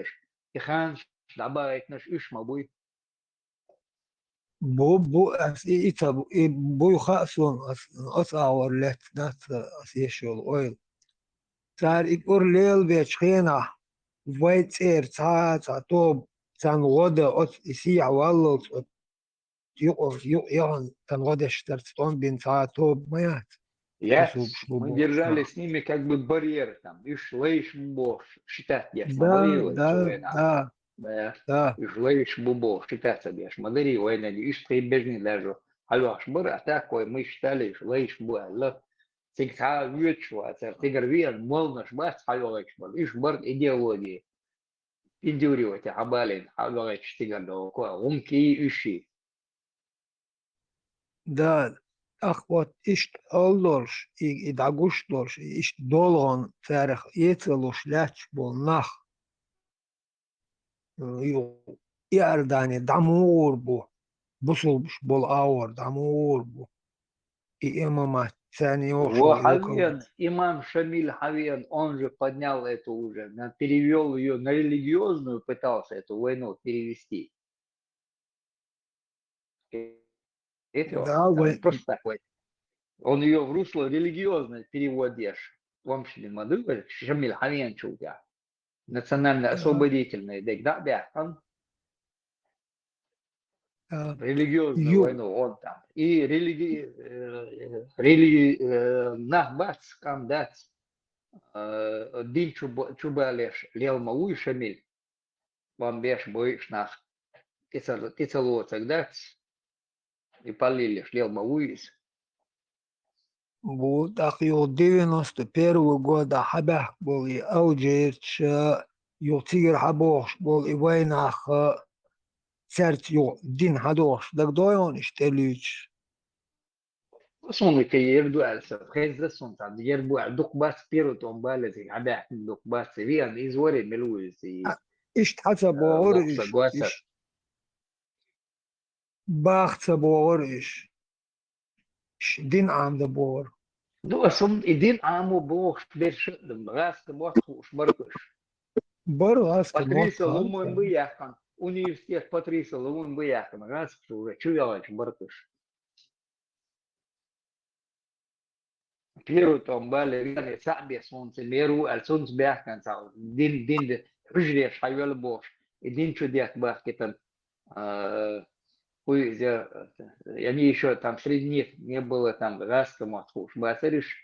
и хан добавить наш ишма будет. بو يخاصون أصور لت نات أسيشول أويل صار يقول ليل بيشخينا ويت إير توب تان غدا أت يسيع والله يقف يقن تان غدا شترتون بين توب ميات. Мы держали с ними как бы барьер там, и шлейш бог, считать я Да. Шлейш бубо, считать себе, смотри, ой, иш прибежный даже. Алло, шбыр, такой, мы считали, шлейш бубо, всегда вычуваться, тигр вен, молнаш, бас, алло, иш бар идеологии. Индюрировать, абалин, алло, тигр, умки иши. Да. Ах вот ist allors I dagustors ist dolon ferch etzelos lech bol nach Iordani damur bu busul bol awor damur bu и имамат цани Хавиан, имам Шамиль Хавиан, он же поднял эту уже, перевел ее на религиозную, пытался эту войну перевести. Это просто такой. Он ее в русло религиозное переводишь. Вам Мадуга, Шамиль Хавиан Чулга. Национально-освободительный дек, да, он религиозную войну, он там. И нахбац, камдац, дин чубалеш, лел мауи Шамиль. Вам беш боишь нах. Ты целуя тогда и полилишь, лел мауис. Вот, ах, его 91 года хабах был и аудич, يطير حبوش بول ويناخ سرت دين حدوش دك دويون اشتليش Son que yerdu al sabkheza son ta yerbu al dukbas piroton balati abah dukbas rian izwari meluisi ايش حسب ايش باخت بورش Din aan de boor. Ну, сум идин аму бог берш раз мот хуш баркуш. Барас ke mot Патриса лумун бияхан. Университет Патриса лумун бияхан. Раз уже чуялач баркуш. Pieru tombale riane sabia sonse meru al sons bияхан сау. Din de рыжре шайвел бош. Идин чудят бахкетан. Они еще там среди них не было там раском отхуш. Басариш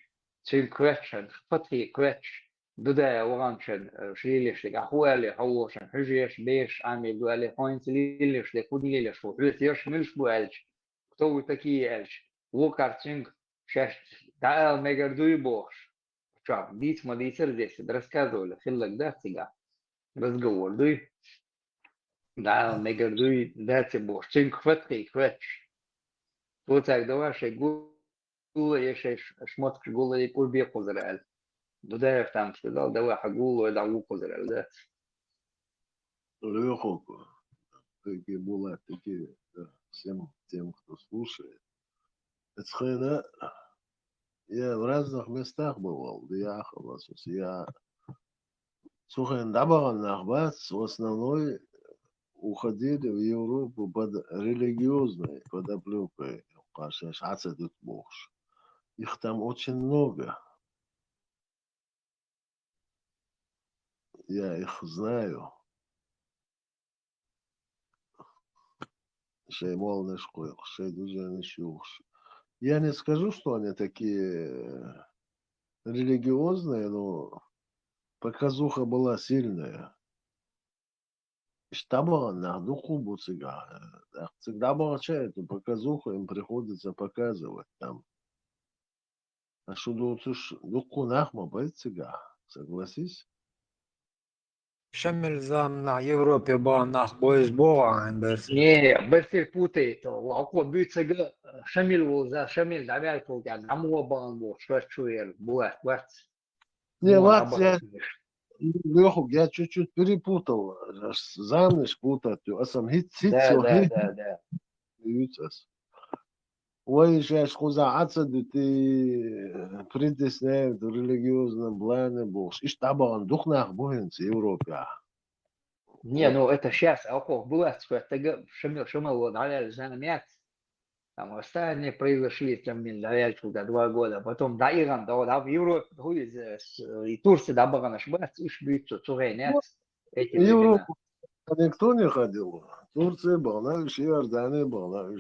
цим квечен, фатхи квеч. Дудая уранчен шилиш, ахуали, хаушен, хижеш, беш, ами, дуали, хойнц лилиш, кудилиш, рюсеш, мильш буэльч. Кто вы такие эльч? Лукарцинг, шесть, да, мегардуй бош. Ча, дить мадицер здесь, рассказывали, хиллак, да, цига. Разговор, дуй. Да, мегардуй, да, цибош. Цинг фатхи, квеч. Вот так, давай, гула, я шмотк гула и курбе кузрал. Дудаев там сказал, давай хагулу, да луку зрал, да. Лехоку, такие бывают, такие, да, всем тем, кто слушает. Это я в разных местах бывал, доехал, я слушай, добавил нахбац, в основной уходили в Европу под религиозной подоплекой, их там очень много. Я их знаю. Я не скажу, что они такие религиозные, но показуха была сильная. Штаба на духу буцига. Всегда молчает, показуха им приходится показывать там. А что духу нахма бойцига, согласись? Шамил зам на Европе ба нах боис бога бес. Не, быстро путает. Лако бюцега, шамил воза, шамил давай толка, намуа банбо, что чуер, буат, бац. Не, Мон вот я, абахтиш. Леху, я чуть-чуть перепутал. Замнешь путать, а сам Да. Ой, сейчас хузааться, да ты притесняют в религиозном плане Бог. И штабан дух нах бугенцы Европе. Не, ну это сейчас, алко, буат, что это шамил, вот, давай, занамят. Там восстания произошли, там, давяльку, да, 2 года. Потом, да, Иран, да, в Европе, и Турция, да, баганаш, бац, иш бьются, цурейнец, эти времена. Европу никто не ходил. Турция была, Иордания была,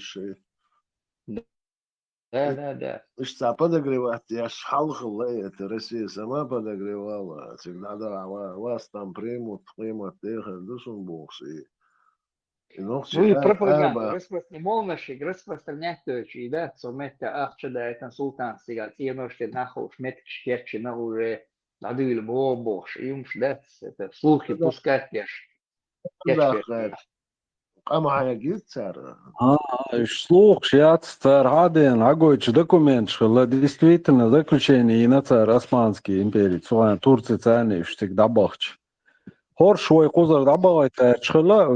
Да. Что подогревать, я шалхал, это Россия сама подогревала. Всегда, да, вас там примут, тихо, да что Бог. И ночи, Ну и пропаганду, распространять точки, да, сометта ахчада, это султан сигат, и ночи нахуй, шмет кшкетчина уже, надыл бобош, и да, это слухи пускать пеш. قام يجيب سعر Слух, царь Аден, Агойч, документ, что действительно заключение и на царь Османской империи, своя Турция царь, всегда бахч. Хоршой кузов добавить,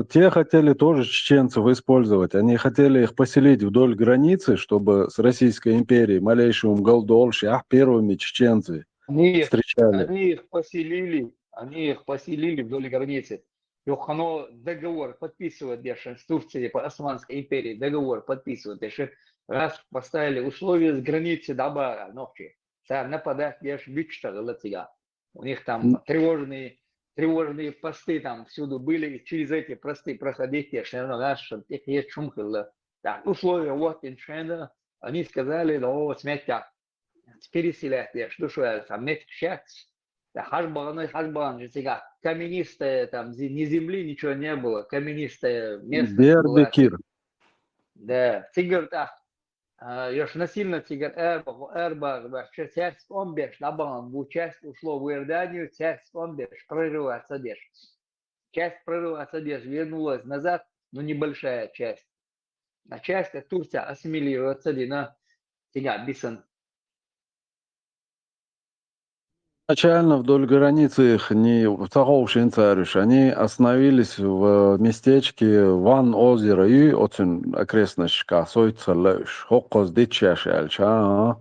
те хотели тоже чеченцев использовать. Они хотели их поселить вдоль границы, чтобы с Российской империей малейшим голдолш, первыми чеченцы встречали. Они их поселили вдоль границы. Йохано договор подписывает, держи, с Турцией по Османской империи, договор подписывает, держи, раз поставили условия с границы Дабара, ночи. Царь нападает, держи, бичта, у них там тревожные посты там всюду были, через эти посты проходить, их есть шумкало. Так, условия, вот, иншена, они сказали, ну, смятя, переселять, что там нет счастья. Хашбан, каменистая, там ни земли, ничего не было, каменистая местность была. Бербекир. Да, цигар, još насильно цигар эрба, частьомбеш, набалом, часть ушло в Иорданию, частьомбеш, прорываться деш. Часть прорываться деш, вернулась назад, но небольшая часть. А часть Турция ассимилируется, на цигар, бисан. изначально вдоль границы их не в Таховшин цариш, они остановились в местечке Ван озеро и очень окрестность Касой Цалеш. Хоккос дитчаш альча,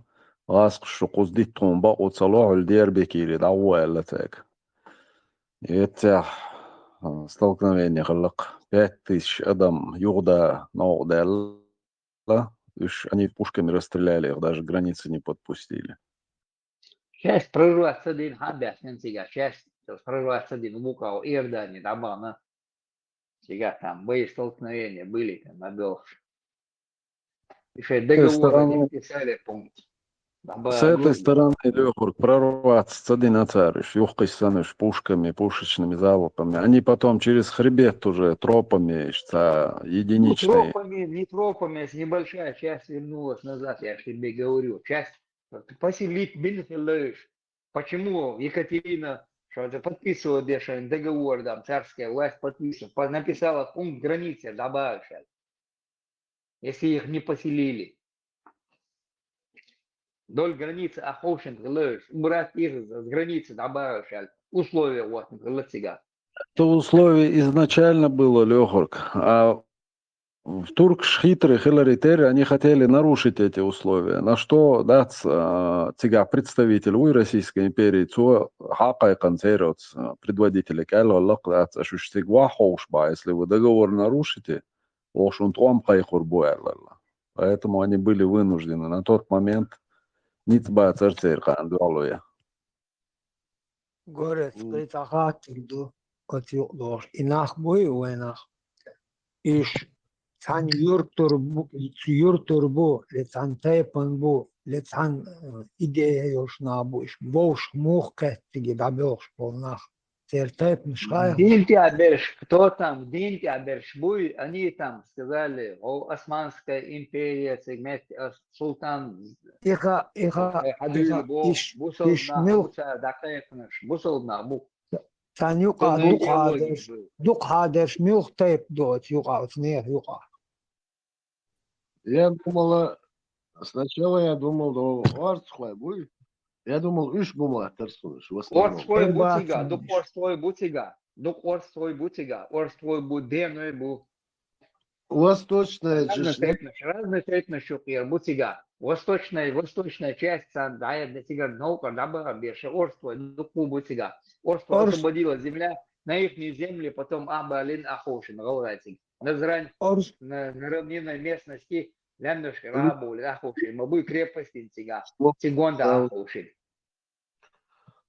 ласк шукус диттумба оцалух дербекири дауэллатек. И это столкновение хлак 5000 адам югда ногделла. Они пушками расстреляли их, даже границы не подпустили. Часть прорваться один хабя, часть прорваться один Лукау и Иордания, Дабана. Сега там боестолкновения были там на Белше. Еще договоры не писали пункт. С этой стороны, Лехур, прорваться с один цариш, юхкайсаныш, пушками, пушечными залпами. Они потом через хребет уже тропами, единичные. Не тропами, небольшая часть вернулась назад, я тебе говорю. Часть поселить Бенфилеш. Почему Екатерина что-то подписывала бешеный договор, там, царская власть подписывала, написала пункт границы, добавишь, если их не поселили. Вдоль границы Ахошин, убрать их с границы, добавишь, условия вот, например, Это условие изначально было, Лехурк, а в Туркш хитрый Хиллари Терри, они хотели нарушить эти условия. На что тига представитель у Российской империи, хака и концерт предводителя Кэллаллах, если вы договор нарушите, поэтому они были вынуждены на тот момент ницба церцерхан дуалуя. Горец, притахат, иду, от юдош, инах бой, уэнах, иш, цан юртурбу, лецан тайпанбу, лецан идея ёшнабу, иш, бош мух кэттиги, дабёш, полнах. Динти Аберш, кто там? Динти Аберш буй, они там сказали, Османская империя, сегмент, султан, Иха, цан юка, дук хадеш, мюх тайп дот, юка, цнех, юка. Сначала я думал, Орцхой будет. Я думал, üç бума терсунуш в основном. Орствой бутига, дук орствой бутига, орствой буденой бу. Восточная Разные цветности бутига. Восточная часть, да, для тига наука, да, была больше, орствой, дуку бутига. Орство освободила земля, на их земли, потом Абалин Ахошин, Гаурайтик. На равнинной местности, Лендушки, Рабули, Ахошин, Мабы крепости, тига, Тигонда Ахошин.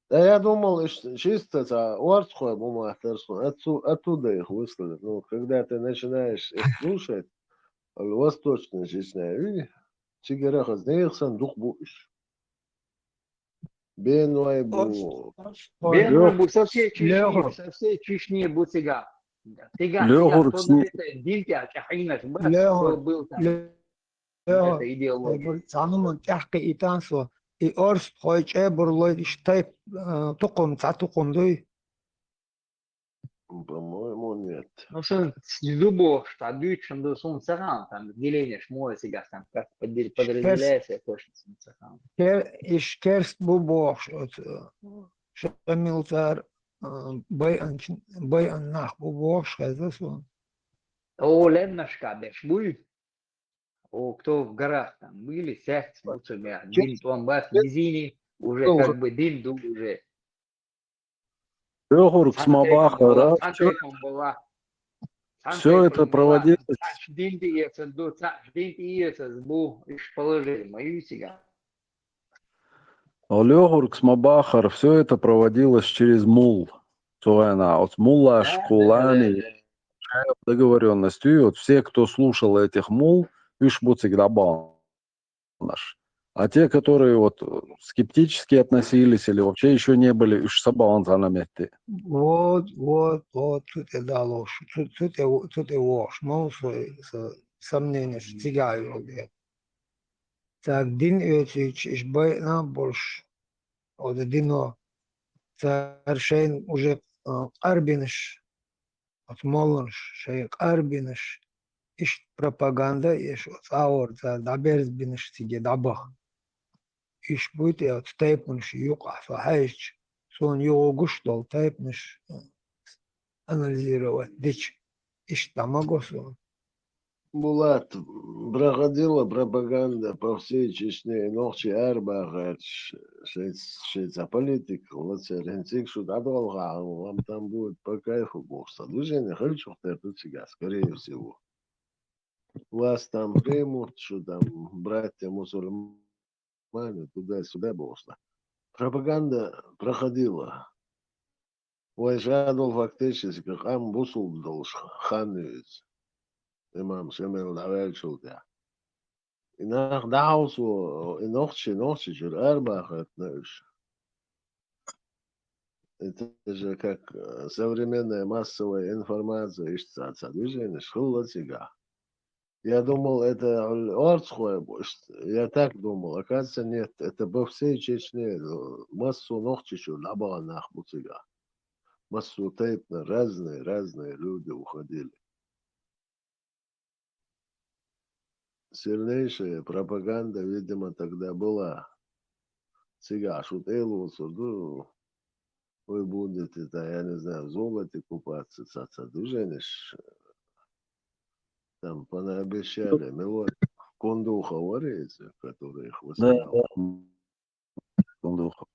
Да я думал, чисто Орцхой бума терсун, оттуда их выслали. Ну, когда ты начинаешь их слушать, восточная чечня, Чигераха знеихсан дух буш. Бенуай бу. Бенуай бу со всей Чечни бутига. Тига, Динтя, Чахинаш, был там. Это идеология. Сануман тяжкий итансо. И орс хойче бурлой штайп тукум, цатукум дуй. По-моему, нет. Ну что, с любого штабы, чем до Сумцаран, там деление шмоя сега, там как подразделяется, точно Сумцаран. Иш керст бубох, шамилцар бай аннах бубох, шазасун. О, Леннашка, бешбуй. О, кто в горах там были, сядь с муцами, Дин Туамбас, Низини, уже как бы Дин Ду уже. Лехурк Смабаха, все это проводилось. Лехурк Смабахар, все это проводилось через мул. От мула, шкулани, договоренностью. Вот все, кто слушал этих мул, наш. А те, которые вот скептически относились или вообще еще не были, уж сабан за намети. Вот, тут и да ложь, тут и ложь, мол, сомнения, что тягаю. Так, дин ötüç, iş bayna больше. Вот дино, царшейн уже арбиныш, от молнш, шейк арбиныш, иш пропаганда, иш аур, да берзбиныш, тиге дабах. Иш будет от стейпунш, юка, фахайч, что он его гуштол, тайпнешь анализировать, дичь, иштамагосу. Булат, проходила пропаганда по всей Чечне, ночи Арбага, шейца политика, вот Ренцик Шудадолга, вам там будет по кайфу бокса. Движение хочу тут сега, скорее всего. Вас там примут, что там братья мусульмане, туда-сюда бокса. Пропаганда проходила. Уайшадол фактически, хам бусул долж, ханвиц. Имам Шемел Давель Шултя. И nach Dausу, и ночи, чур Арбах отношь. Это же как современная массовая информация, ищется движение, школа тяга. Я думал, это Орцхуя будет. Я так думал. Оказывается, нет. Это по всей Чечне. Массу ночи, чур Лабанах Буцига. Массу тейпно, разные люди уходили. Сильнейшая пропаганда, видимо, тогда была. Сега, шутейлу, суду, вы будете, я не знаю, в золоте купаться, движение, там понаобещали, мелодию. Кондуха варится, который их Да, высылал. Дундухов.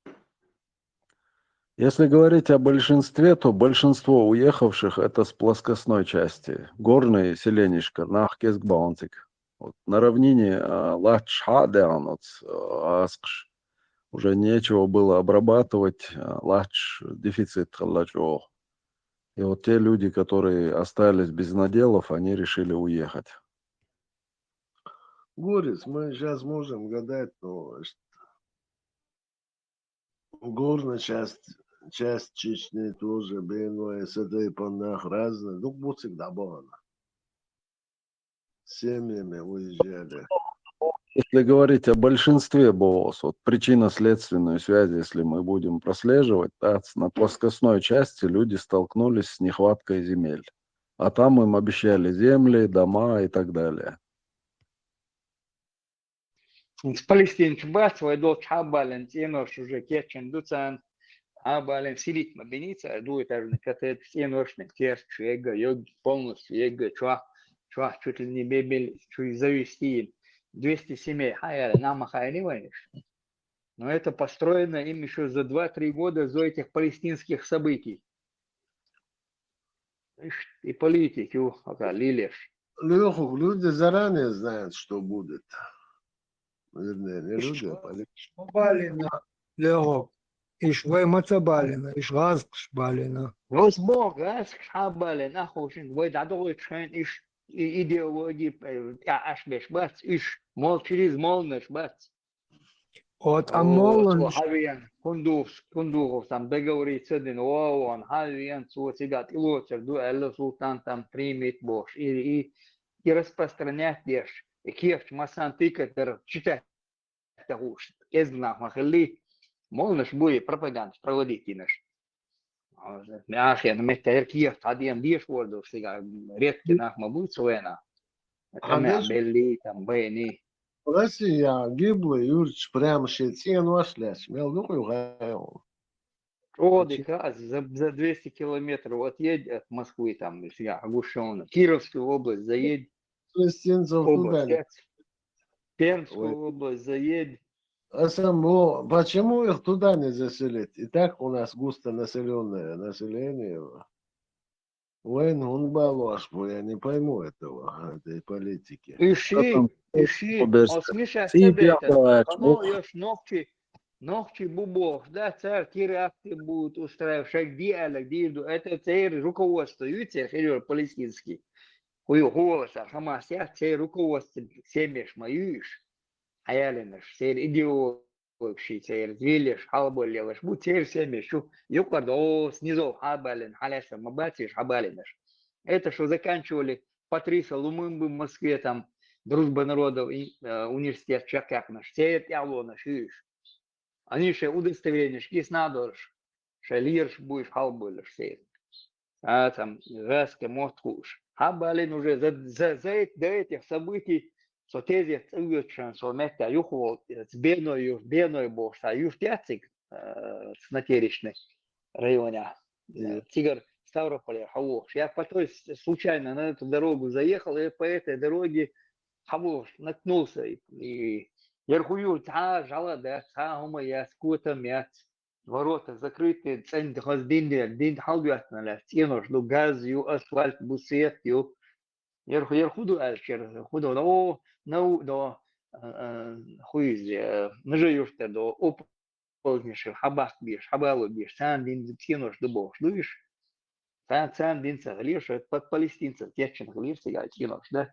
Если говорить о большинстве, то большинство уехавших это с плоскостной части. Горные селенишка, Нахкеск-Баунтик. Вот на равнине Лачхадеан, Аскш, уже нечего было обрабатывать, Лач дефицит Халачо. И вот те люди, которые остались без наделов, они решили уехать. Горец, мы сейчас можем гадать, но горная часть Чечни тоже, Бейной, с этой панах разные. Ну, будет всегда было. Семьями уезжали. Если говорить о большинстве БОС, вот причинно-следственную связь, если мы будем прослеживать, да, на плоскостной части люди столкнулись с нехваткой земель. А там им обещали земли, дома и так далее. С Палестин чбас, войдол чабален, тенош уже кетчен дуцан, абален силит мабеница, дует арны катет, теношный тес, чуега, йог, полностью, ега, чуа, чуть ли не бебель, чуть завести 200 семей, хаяли, нам хаяли, войнишь. Но это построено им еще за 2-3 года до этих палестинских событий. И политики, лилеш. Леху, люди заранее знают, что будет. Вернее, не люди, а политики. Балина, Лео, иш ваймаца балина, иш газкш балина. Возбог, шабали, нахушин, вы дадой шен, иш идеологии, аш беш бац, иш мол через молнеш бац. От амолан, Хавиан, кундув, там договориться один, он хавиан, цуцигат, и лоцер, ду элло султан там примет бош, и распространять деш, и кефч масан тыкатер, читать тагуш, эзгнах махали, молнеш будет пропаганду проводить инеш. Мяхи, на метр кефт, один деш ворду, сега, редки нах мабуть суена. Это мя белли, там, бэни. Россия гиблый, Юрич, прямо щетин вошлясь. Мел духу гайл. Как за 200 километров отъедь от Москвы, там, я оглушенно. Кировскую область заедь, Палестинцев туда не. Пермскую область заедь. А само, почему их туда не заселить? И так у нас густонаселенное население. Войн он балошку, я не пойму этой политики. Иши, осмиша себета. Оно ешь ногти бубов, да, царь теракты будут устраивать, диалог, это царь руководство, видите, херер палестинский. Хуй голоса, Хамас, я царь руководство, семеш моюш, а я ленаш, царь идеолог, царь звелеш, халболеваш, будь царь семешу, юкадо, снизу хабален, халяса, мабатиш, хабаленаш. Это что заканчивали Патриса Лумымбы в Москве, там, Дружба народов, университет Чакакнаш, царь Ялонаш, иш. Они ще удостоверение, шкис надорш, ше лирш будешь халболеш сейт. А там газка моткуш. Хабалин уже за этих событий, со тези цуючен, со метта юхвол, с беной бош, а юш тяцик, Цнатеричный районе. И Тигр Ставрополя, Хавош. Я по той случайно на эту дорогу заехал, и по этой дороге Хавош наткнулся. И Ярхую, жала, да, хума, я скутом, я ворота закрыты, центр хоздин, дин халгуатна, ля, стену, жду газ, ю, асфальт, бусет, ю. Ярхуду, ярхуду, до хуиз, наживешь-то, до ползнейший хабах бишь, хабалу бишь, сам дин стену, жду бог, ждуешь. Сам дин саглишь, это под палестинцев, течен глишь, сега, стену, да.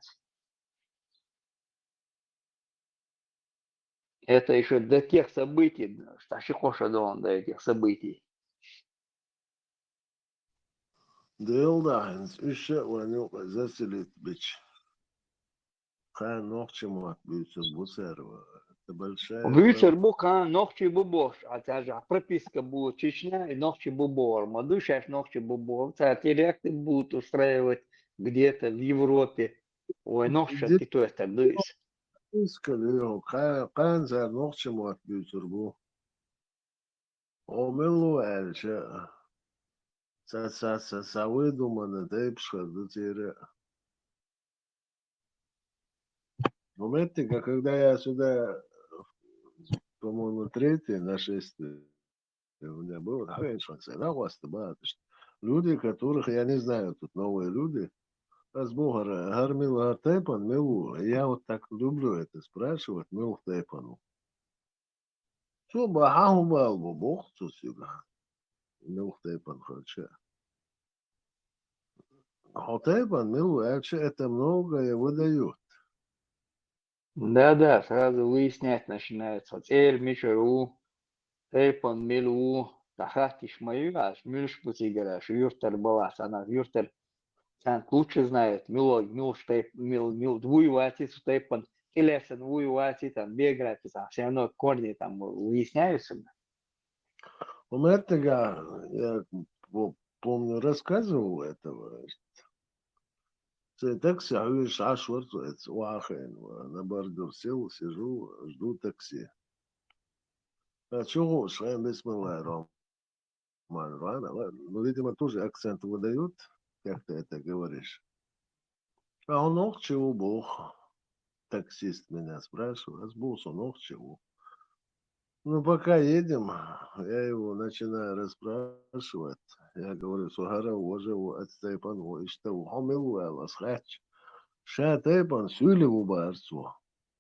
Это еще до тех событий, Сташихоша до этих событий. Дылдахинс, еще ваню заселит бич. Хан ногчему бьются бусерва. Это большая Бюсер бука, ногчи бубош, а та же прописка будет Чечня и ногчи бубор. Мадушаш ногчи бубор. Теракты будут устраивать где-то в Европе. Ой, ногчи ты то это дыс. проблема. Хан за ногчему бьются бу. Омелу эльча. Са выдумано, да и пшхаду тире. В моменте, когда я сюда, по-моему, третье нашествие у меня было, люди, которых я не знаю, тут новые люди, Азбугар, Гармил Гартепан, Милу. Я вот так люблю это спрашивать, Мил Тепану. Что бахаху балбу, бог сюда. Мил Тепан хоча. Хотепан, Милу, это многое выдают. Да-да, сразу выяснять начинается. Эль, Мишеру, Эйпон, Милу, Тахатиш мою, аж Мюльш Путигераш, Юртер Балас, она Юртер Сам лучше знает, двую ватицу Тейпон, Келесен, двую ватицу, бегает, все равно корни там выясняются. У меня я помню, рассказывал этого. Такси, а видишь, Ашвард, это Уахен, на борду сел, сижу, жду такси. А чего, шаем бисмилlah, ну, видимо, тоже акцент выдают, как ты это говоришь. А он ох чего бог. Таксист меня спрашивает, а сбус он ох чего. Ну, пока едем, я его начинаю расспрашивать. Я говорю, Сухара, уже от Степана, и что, ухомил, схач. Ша Степан, сюлеву барцу.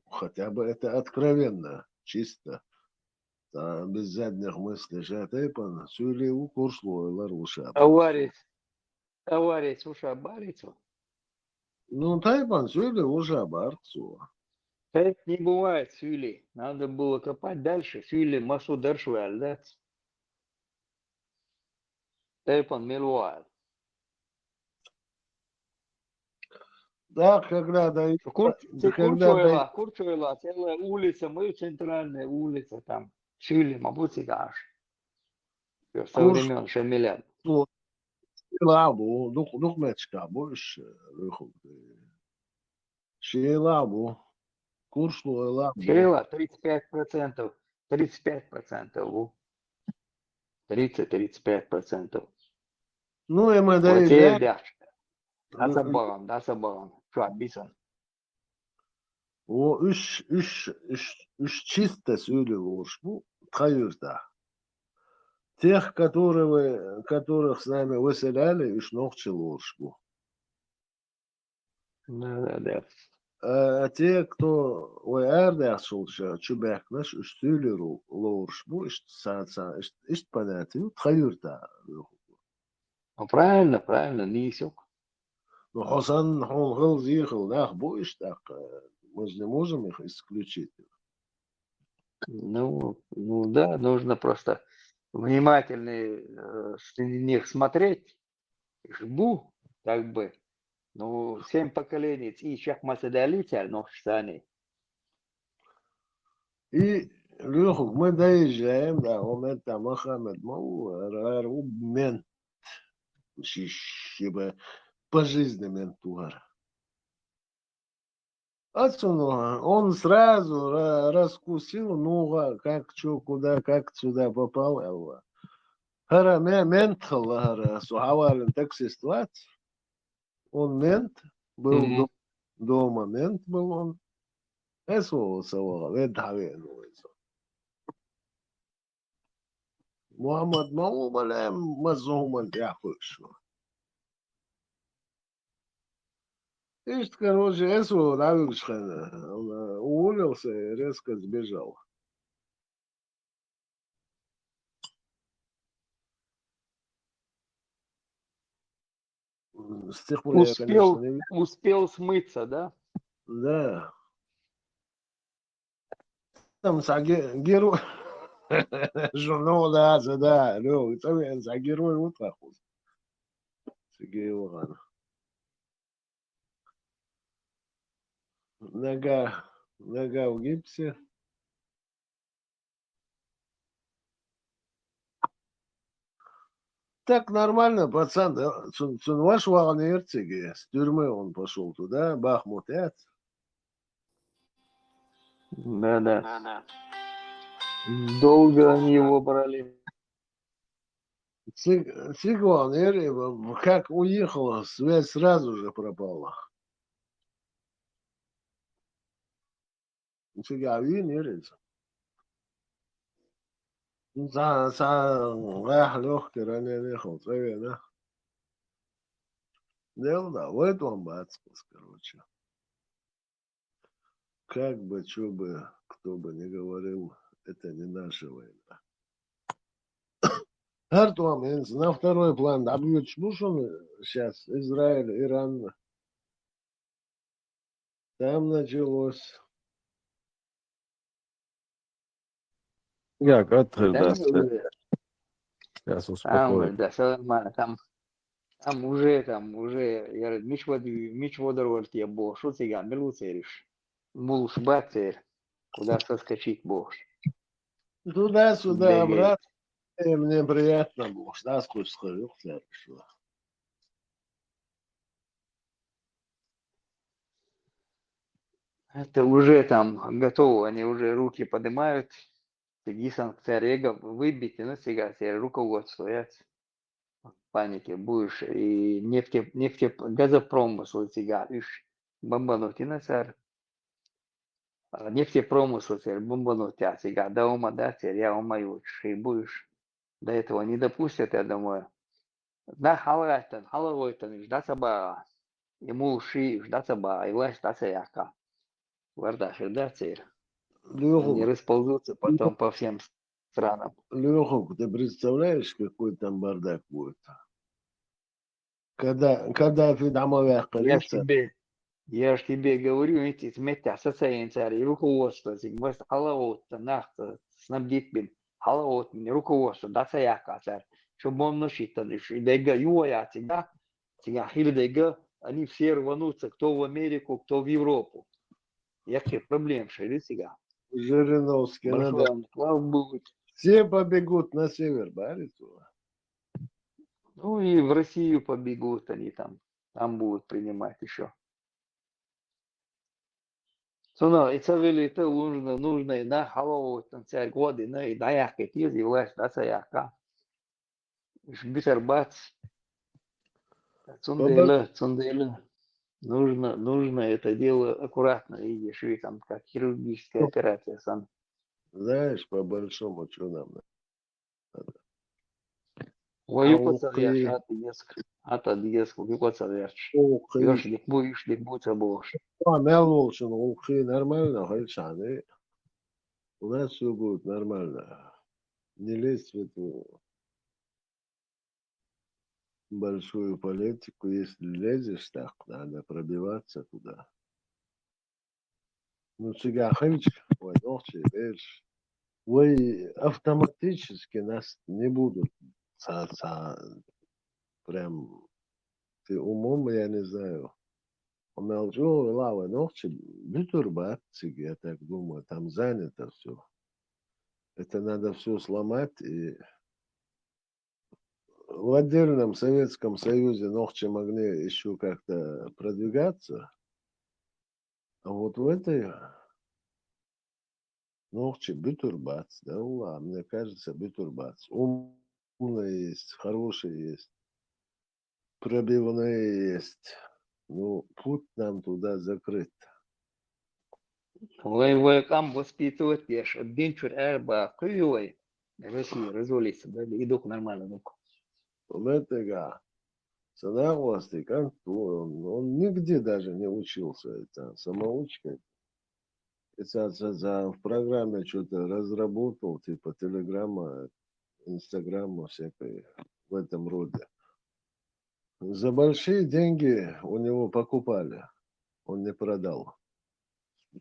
Хотя бы это откровенно, чисто. Без задних мыслей. Ша Степан, сюлеву курслу, ларуша барцу. Аварец, уша барицу. Ну, Тайпан сюлеву уже барцу. Это не бывает сюли. Надо было копать дальше. Сюли массу дершвель, да? Тейпон милуал. Да, когда дают... Курчуэла, целая улица, мы центральная улица там. Сюли, мабутигаш. Со времен Шамилян. Лабу, дух мечка, больше. Шейлабу. Куршлу лабу. Шейла 35%. 35%. 30-35%. Ну, и мы Вот доезжаем. Да собором. Что, описан? O üç чисто söylüyor bu hayırda. Тех, которых с нами выселяли, üç ногчилор bu. Да. А те, кто уярда açılışa çübekmiş, üç söylüyor bu, işte понятие, hayırda. Ну, правильно, нисек. Но Хосан Хонгыл зихал, bu işte, мы же не можем их исключить. Ну да, нужно просто внимательно среди них смотреть. Жбу, как бы, 7 поколений, и сейчас Масадалитя, но штаны. И, Леху, мы доезжаем, да, момент там Мохаммед Мау, мент, по жизни ментуар. Он сразу раскусил, ну, как, что, куда, как сюда попал. Хара мент хара сухавален так ситуация. Он мент был дома, мент был он. Это сова, это хавену. Мухаммад Маумалем мазуман яхушу. Ишь, короче, это Равишхана. Он уволился и резко сбежал. С тех пор я, конечно, не видел. Успел смыться, да? Да. Там герой. Журнал, да, ну, это за герой утра. Сергей Иванович. Нога в гипсе. Так нормально, пацан, да? Ваш Вагнерцеге, с тюрьмы он пошел туда, Бахмут, Да. Долго они его брали. Цигванер, как уехала, связь сразу же пропала. Цигавин, нерец. Раях легкий, ранее ехал, да? Дело, да, в этом бацкус, короче. Как бы, что бы, кто бы ни говорил, это не наша война. Артуам, на второй план, добьют Шмушин сейчас, Израиль, Иран. Там началось. Как открыл, Да, да, уже. сейчас Там, успокоит. да, все нормально. Там уже, я говорю, мич водорвальд я бог, что тебя, милуцеришь. Мул шбацер, куда соскочить бог. Туда-сюда, Бегает. обратно. Мне приятно было. Да, сколько сходил, хорошо. Это уже там готово, они уже руки поднимают. Сиги санкция выбить, ну, сега, себе руководство, я в панике будешь, и газопромысл сега, ишь, бомбануть, и на царь. Нефтепромысл теперь бомбануть, а сега, да ума, да, теперь я умою, и будешь. До этого не допустят, я думаю. Да, халавайтан, ждаться ба, ему уши, ждаться ба, и лась, ждаться яка. Вардаш, да, теперь. Они расползутся потом по всем странам. Леху, ты представляешь, какой там бардак будет? Когда Фидамовя Я ж колется, тебе, я ж тебе говорю, эти смети ассоциация и руководство, зигмас халавотта, нахта, снабдить бин, халавот, мне руководство, да саяка, царь, чтобы он носит, и дега юая, тебя хилдега, они все рванутся, кто в Америку, кто в Европу. Яких проблем, шери сега. Жириновский, надо. Большой анклав будет. Все побегут на север, Барицу. Ну и в Россию побегут они там будут принимать еще. Соно, и цавели это нужно и на халаву там царь годы, на и даяк и тиз, и власть, да саяка. Бисер бац, цундела. Нужно это дело аккуратно, видишь, и там как хирургическая операция сам. Знаешь, по большому, что нам надо? Вою цавяш, ата деск, вою цавяш. Ёш лик будь забош. Мелволшин, ухи, нормально, хальшаны. У нас все будет нормально. Не лезть в эту большую политику. Если лезешь так, надо пробиваться туда. Ну, сега хэнч, ой, ночи, видишь, вы автоматически нас не будут прям ты умом, я не знаю. Мелджо, лава, ночи, битурбатцик, я так думаю, там занято все. Это надо все сломать и в отдельном Советском Союзе ногти могли еще как-то продвигаться, А вот в этой ногче бютурбац, да, мне кажется, бютурбац. Умные есть, хорошие есть, пробивные есть. Ну, путь нам туда закрыт. Вы там воспитывать пеш, один чур эрба, кривой. Россия развалится, да, идут нормально, ну. Летега, согласен, как он нигде даже не учился, это самоучка. Это в программе что-то разработал, типа телеграмма, инстаграма всякой в этом роде. За большие деньги у него покупали, он не продал.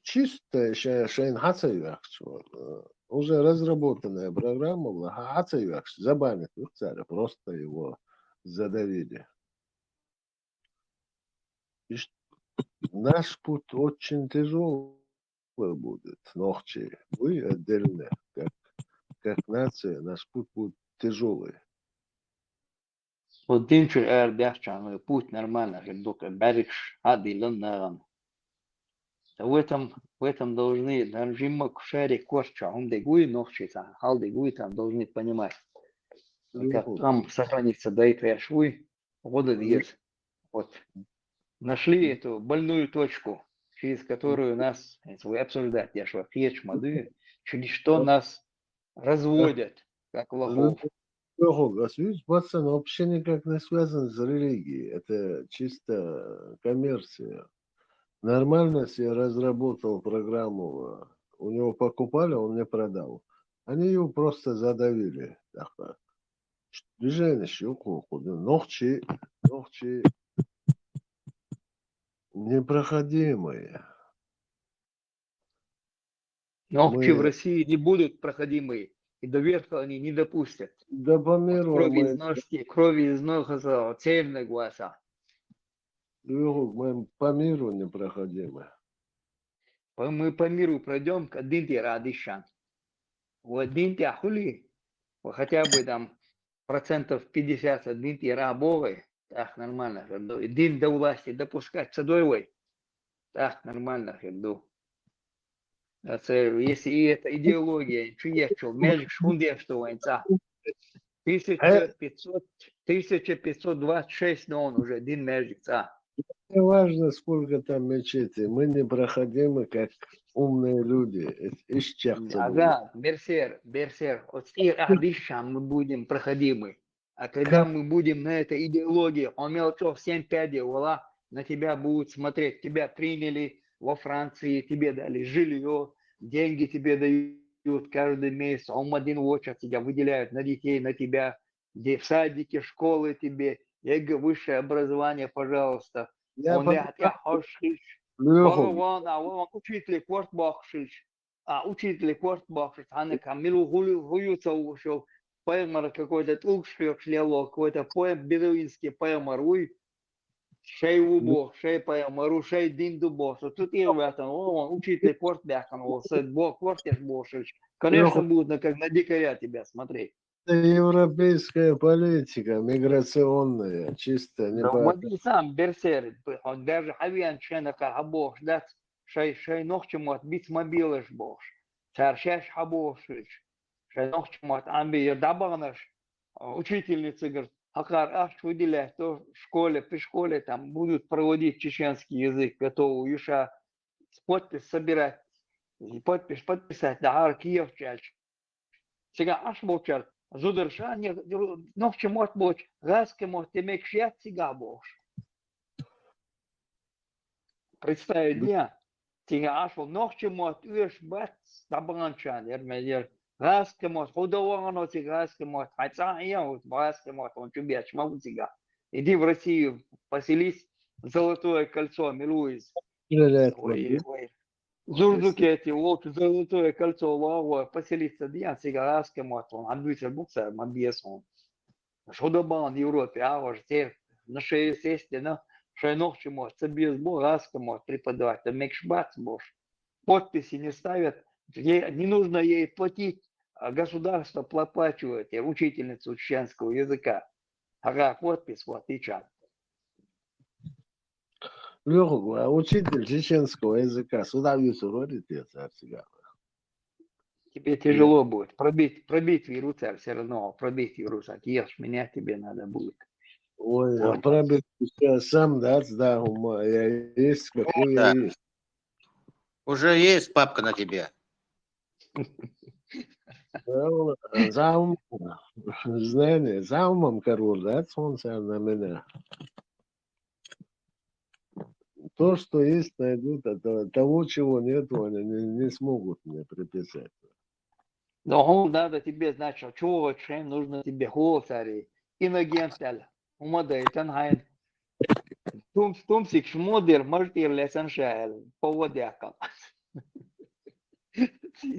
Чисто Шейн уже разработанная программа была, забанит их царя, просто его задавили. И наш путь очень тяжелый будет, ногчи. Вы отдельно, как нация, наш путь будет тяжелый. Один чур эр бяхчан, путь нормально, дука бариш, ади ланнаган. В этом должны, нажима кушари корча, он дегуй ногчица, хал дегуй там должны понимать. Как там сохранится дай швуй, года диез. Вот. Нашли эту больную точку, через которую нас, вы обсуждать, я что, речь моды, через что нас разводят, как лохов. Пацан вообще никак не связан с религией. Это чисто коммерция. Нормально себе разработал программу. У него покупали, он не продал. Они его просто задавили. Движение щеку, ногчи непроходимые. Ногти в России не будут проходимые, и до верха они не допустят. Да по миру Крови из носа, темные глаза. мы по миру непроходимы. Мы по миру пройдем, один ты радишан. У один ты ахули, хотя бы там 50% один ты рабовый, так нормально. Один до власти допускать садовой, так нормально. Если это идеология, чуечу, меж шундештуется. 1526, но он уже один межица. Не важно, сколько там мечетей, мы непроходимы, как умные люди. Ага, берсер. Вот и Адишан мы будем проходимы. А когда мы будем на этой идеологии, он мелочев 7 пядей, вала, на тебя будут смотреть. Тебя приняли во Франции, тебе дали жилье, деньги тебе дают каждый месяц. Он один очередь тебя выделяют на детей, на тебя, где в садике, школы тебе, высшее образование, пожалуйста. Он учитель квартбахшиш. Учитель квартбахшиш. Они камилу гуются ушел. Поймар какой-то толкшек шлело, какой-то поем бедуинский поймар. Уй, шей убо, шей поймару, шей динду босу. Тут и в этом, он учитель квартбахшиш. Бог квартеш бошиш. Конечно, будут как на дикаря тебя смотреть. Это европейская политика, миграционная, чисто не по... Вот и сам берсер, он даже авиан ченака абош, да, шей нохчемот бит мобилыш бош, царшаш абошиш, шей нохчемот амби дабанаш, учительница говорит, акар аш выделять, то в школе, при школе там будут проводить чеченский язык, готовы юша подпись собирать, подписать, да, Киев чальч. Сега аш бочар, Зудершание, ногче мот боч, газке мот, темек шьят сега бош. Представить дня, сега ашел ногче мот, уеш бат, табанчан, ермедер, газке мот, худовано сега газке мот, хотя я вот газке мот, он чубяч, могу сега. Иди в Россию, поселись, Золотое кольцо, милуйся. Зурдукети, вот Золотое кольцо, лава, поселиться дня, сега газке мот, он отбился букса, мобьесон. Шудобан Европе, а вот те на шее сесть, на шее ногче может, без богатства может преподавать, а мекшбац бош. Подписи не ставят, не нужно ей платить, а государство проплачивает, учительницу чеченского языка. Ага, подпись, вот и чат. Лёха, учитель чеченского языка сюда вроде царь. Тебе тяжело будет. Пробить вируса все равно. Пробить вируса. Ешь меня тебе надо будет. Ой, Вот. пробить сейчас сам, да, ума. Я есть, какой я Да. есть. Уже есть папка на тебе. За умом, знание, за умом король, да, солнце на меня. То, что есть, найдут, а того, чего нету, они не смогут мне приписать. Но надо тебе, значит, чего чем нужно тебе голосари. Иногентель. Умадайтан хайн. Тумсик шмодер, мартир лесен шаэл. Поводякам.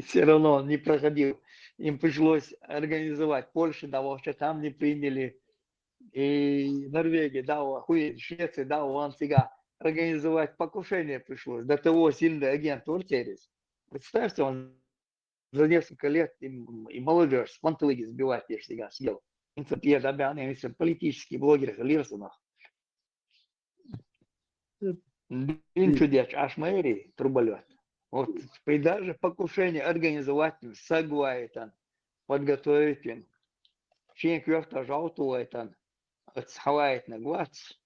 Все равно он не проходил. Им пришлось организовать Польшу, да, что там не приняли. И Норвегия, да, Швеция, да, он сега организовать покушение пришлось. До того сильный агент Ортерис. Представьте, он за несколько лет и молодежь с пантелыги сбивать я сега съел. Я добавил, политический блогер Лирсонов. Инчудяч Ашмаэри, труболет. Вот при даже покушение организовать сагуайтан, подготовить шенквёрта жаутуайтан, отсхавает на глаз,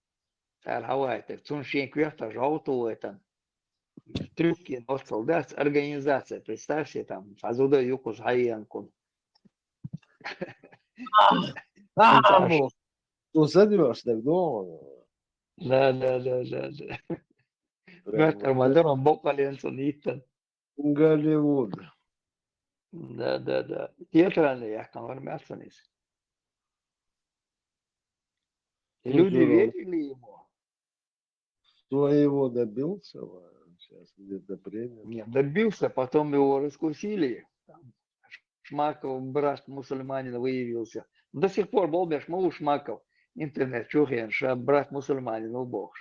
архавает, цун шенквёрта жаутуайтан, трюки, но солдат, организация, представьте, там, азуда юкус хаянкун. Ну, садишь так дома. Да. Мертвым малером бокаленцон иттен. Голливуд. Да. Театральный, я конформация. И люди верили ему. Своего добился, сейчас где-то принят. Нет, добился, потом его раскусили. Там Шмаков, брат мусульманин, выявился. До сих пор болбеш мол Шмаков. Интернет чухен, что брат мусульманин, ну бог.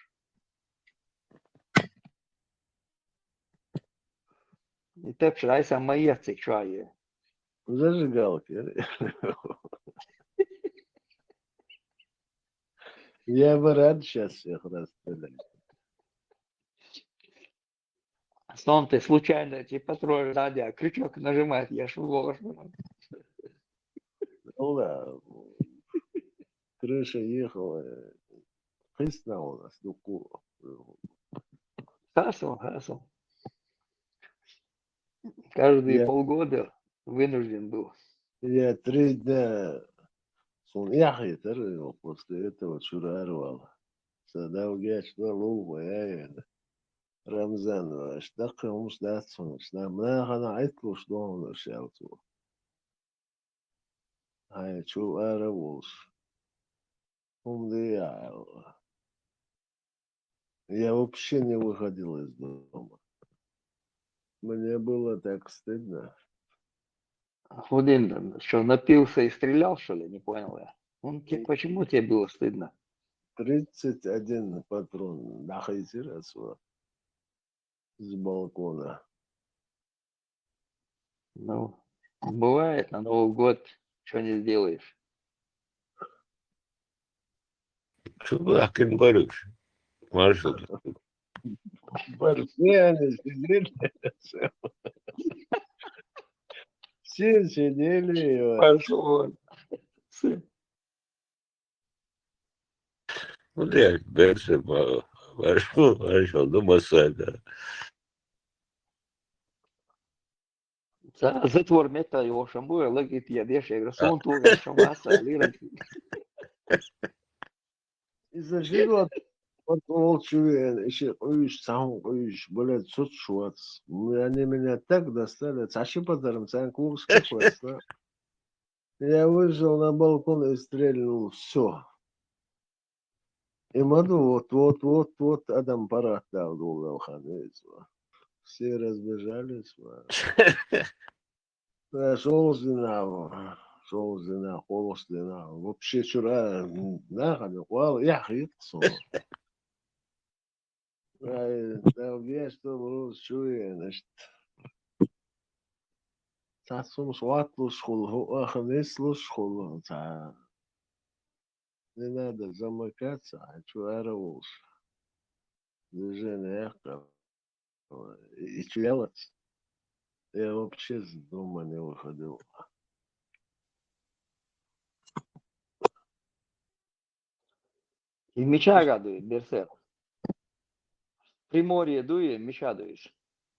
И так что айса маяцы чае. Зажигалки. Я бы рад сейчас всех расстрелять. Сон ты случайно, типа трое радио, крючок нажимает, я ж в Ну да, крыша ехала. Хрена у нас, Хасл. Каждые Я, полгода вынужден был. я 3 дня ехать после этого чурарвал. Садал геч на лугу, я Рамзан, что кому сдаться, что много айтку, что он шелту. А я чурарвал. Я вообще не выходил из дома. Мне было так стыдно. Худин, что, напился и стрелял, что ли? Не понял я. Почему тебе было стыдно? 31 патрон находится с балкона. Ну, бывает, на Новый год что не сделаешь. Чувак, им говоришь, маршал. Все они сидели. Все сидели. Пошел. Ну, я берся, маршал, ну, масада. Затвор мета его шамбуя, лагит ядеш, я говорю, сон туга шамаса, лиран. Из-за чего молчу, еще сам, блядь, соцшвац. Они меня так достали. Саши подаром, сам курс какой-то. Я вышел на балкон и стрельнул. Все. И моду вот Адам Парат дал долго ходить. Все разбежались. Шел зина, холос зина. Вообще вчера находил, я хитцу. Да, я что был чуя, значит. Сасум сватлу школу, ахнеслу школу. Не надо замыкаться, а чуя движение и делать. Я вообще с дома не выходил. И меча гадует, берсер. Приморье дует, меча дуешь.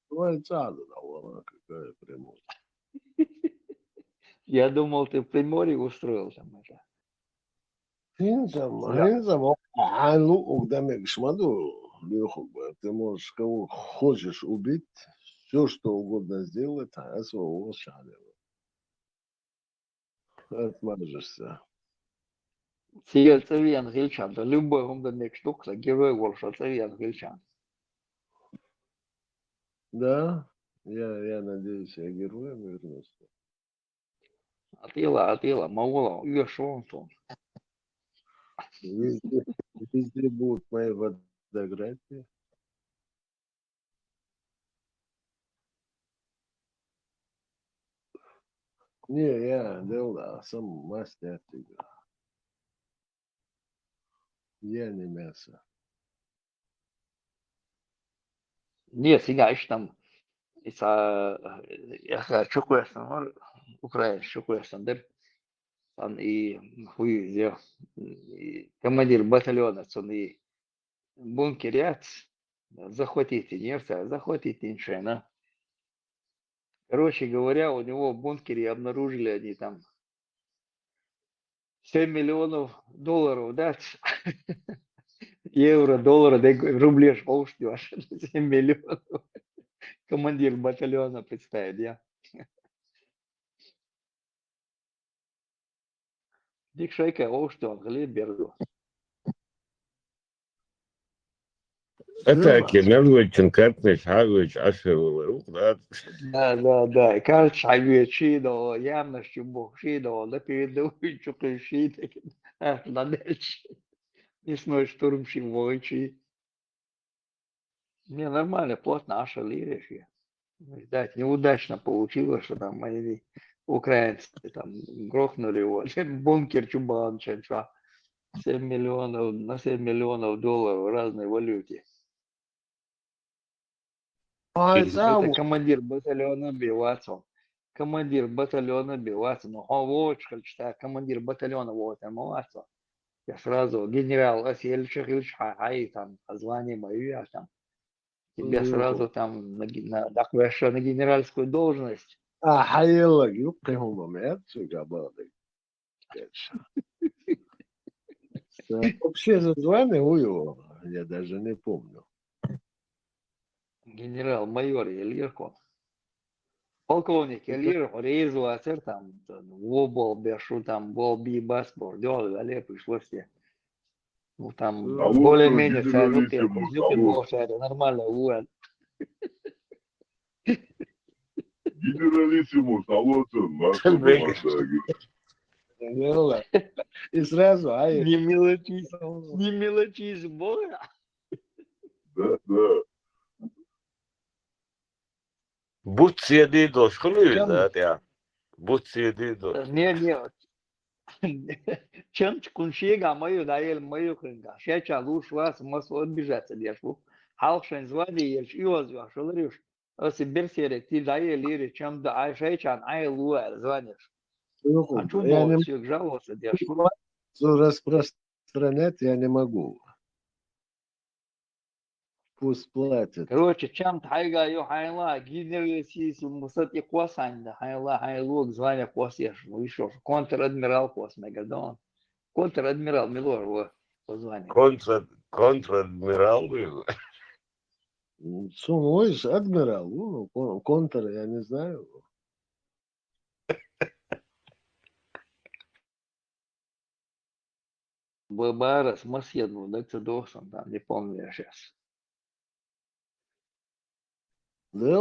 Твоя цада давала, какая прямая. Я думал, ты в Приморье устроился. Маша. Хинзам, ну, قدامك шмаду, ты можешь кого хочешь убить, все что угодно сделать, а своего шалева. Отмажешься. Сигел цавиан гильчан, да любой умный штук, герой волша цавиан гильчан. Да, я надеюсь, я героем вернусь. Атила, маула, юшонтон. Везде, везде будут мои фотографии. Не, я делал, сам мастер тебя. Я не мясо. Нет, сега иш там, иса, я чукуясан, Украина чукуясан, дыр. Там и хуй, я, командир батальона, он и бункерят, захватите немца, захватите иншена. Короче говоря, у него в бункере обнаружили они там 7 миллионов долларов, да, евро, доллара, да, рублей, что 7 миллионов. Командир батальона представит, я. Дик шайка, что берду. Это Кемерович, Картный, Шагович, Ашевый, да. Да. Кажется, шайвечи, да, явно, что бог ши, да, да, передовый, чукай ши, на дальше. Мясной штурмщик, войчи. Не, нормально, плотно, аша лиришь. Видать, неудачно получилось, что там мои украинцы там грохнули его. Бункер Чубан, 7 миллионов, на 7 миллионов долларов в разной валюте. А Это командир батальона Белацов. Командир батальона Белацов. Ну, вот, что командир батальона вот, Белацов. Я сразу генерал Асиль Шахильевич Хай, там, звание мое, там. Тебя сразу там такое, что на генеральскую должность. حيلا يبقي هم مات جابادي. Вообще зазваниваю его, я даже не помню. Генерал-майор Елирко. Полковник Елирко, резу ацер там, вобол, бешу там, бол би басбор, дёл, але пришлось тебе. Ну там более-менее царюпин, это нормально, уэн. Генералиссимус, а вот он, И сразу, Не мелочись, бога. Да. Будь едидо, шхлюй, да, я. Будь едидо. Не. Чем куншига мою даел мою хренга. Шеча луш вас мас отбежаться дешу. Халшен звали еш иозва, шолрюш. Оси берсерек ти даел лири, чем да ай шечан ай луэр званишь. А чумо всех жаловался дешу. распространять я не могу. Пусть платят. Короче, чем тайга ю хайла, генералиссис мусат и косанда, хайла хайлук звание косеш. Ну и что, контр-адмирал кос мегадон. Контр-адмирал Милор его по званию. Контр-адмирал был. Мой же адмирал, ну, контр, я не знаю. Бабарас, Масьеду, доктор Дорсон, там, не помню я сейчас. Да,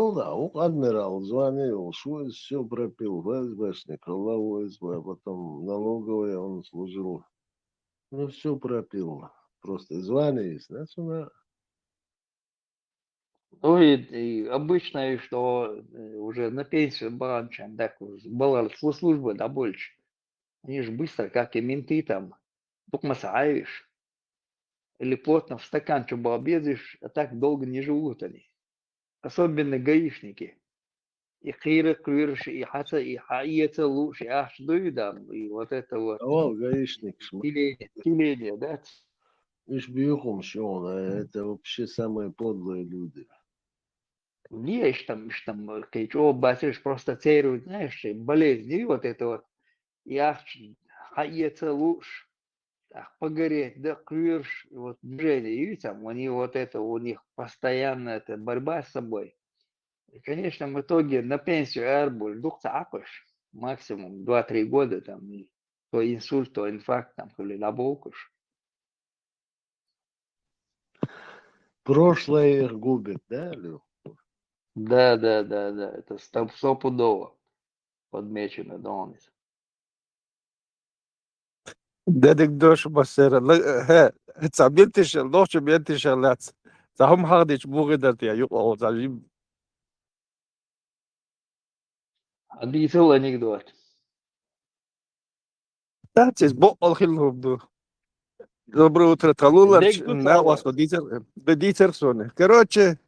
адмирал звонил, все пропил, ФСБшник, главу СБ, потом налоговый он служил. Ну, все пропил. Просто звание, знаешь, Ну и обычно, что уже на пенсию баранчан, так была служба, да, больше. Они же быстро, как и менты там, только масаешь. или плотно в стакан, чтобы объездишь, а так долго не живут они. Особенно гаишники. И хиры, крырши, и хата, и хаица, лучше, аж дуидам. И вот это вот Авал гаишник, теление, да? иш бьюхом шон, это вообще самые подлые люди. Не, что что басишь просто церируют, знаешь, болезни, вот это вот. И аж хаица, лучше. Ах, погореть, да, крырш, вот движение, и там, они вот это, у них постоянно это борьба с собой. И, конечно, в итоге на пенсию Эрбуль дух акуш, максимум 2-3 года, там, и то инсульт, то инфаркт, там, или наболкуш. Прошлое их губит, да, Лю? Да, это стопудово подмечено, Донис. Dedik dosh basera. He, tzabirtish, loch biertish lats. Zahum hardich bugidat ya yuq o zalim. Объяснил анекдот. That's is bo al khilhum do. Доброе утро, Талуларч. Дек На вас Дитер. Короче,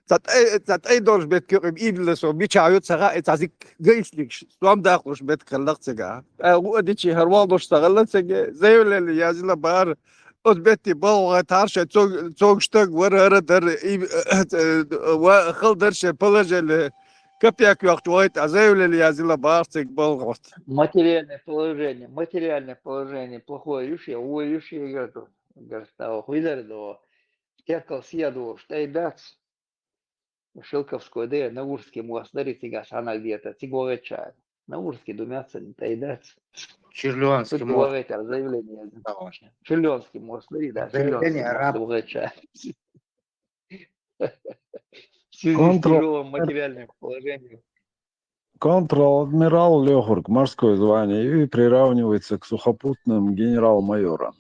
цат ай дольш бет кюрим иблесо бичают сага цазик гейслик. Суам дахуш бет каллак сега. Удичи харвал اشتغلت сега. زي اللي يازلا بار os beti bal tarşa çok ştak var aradır ve khilderşe palajele kapyak yok çoğayt azevle yazıla bağırsak bal Материальное положение плохое, видишь, я уволюсь, я говорю, того хуйдер, теркал съеду, что и дац, Шелковскую, да, на Урский мост, да, тигаш, она где-то, тиговеча, на Урский думятся, не тайдац. Черлюанский Тут мост. говорит, заявление, Домашний. Шильонский мост, да, Шильонский Заявление мост, раб. дугача. В связи с Контр тяжелым материальным положением. Контр-адмирал Лехург, морское звание, и приравнивается к сухопутным генерал-майорам.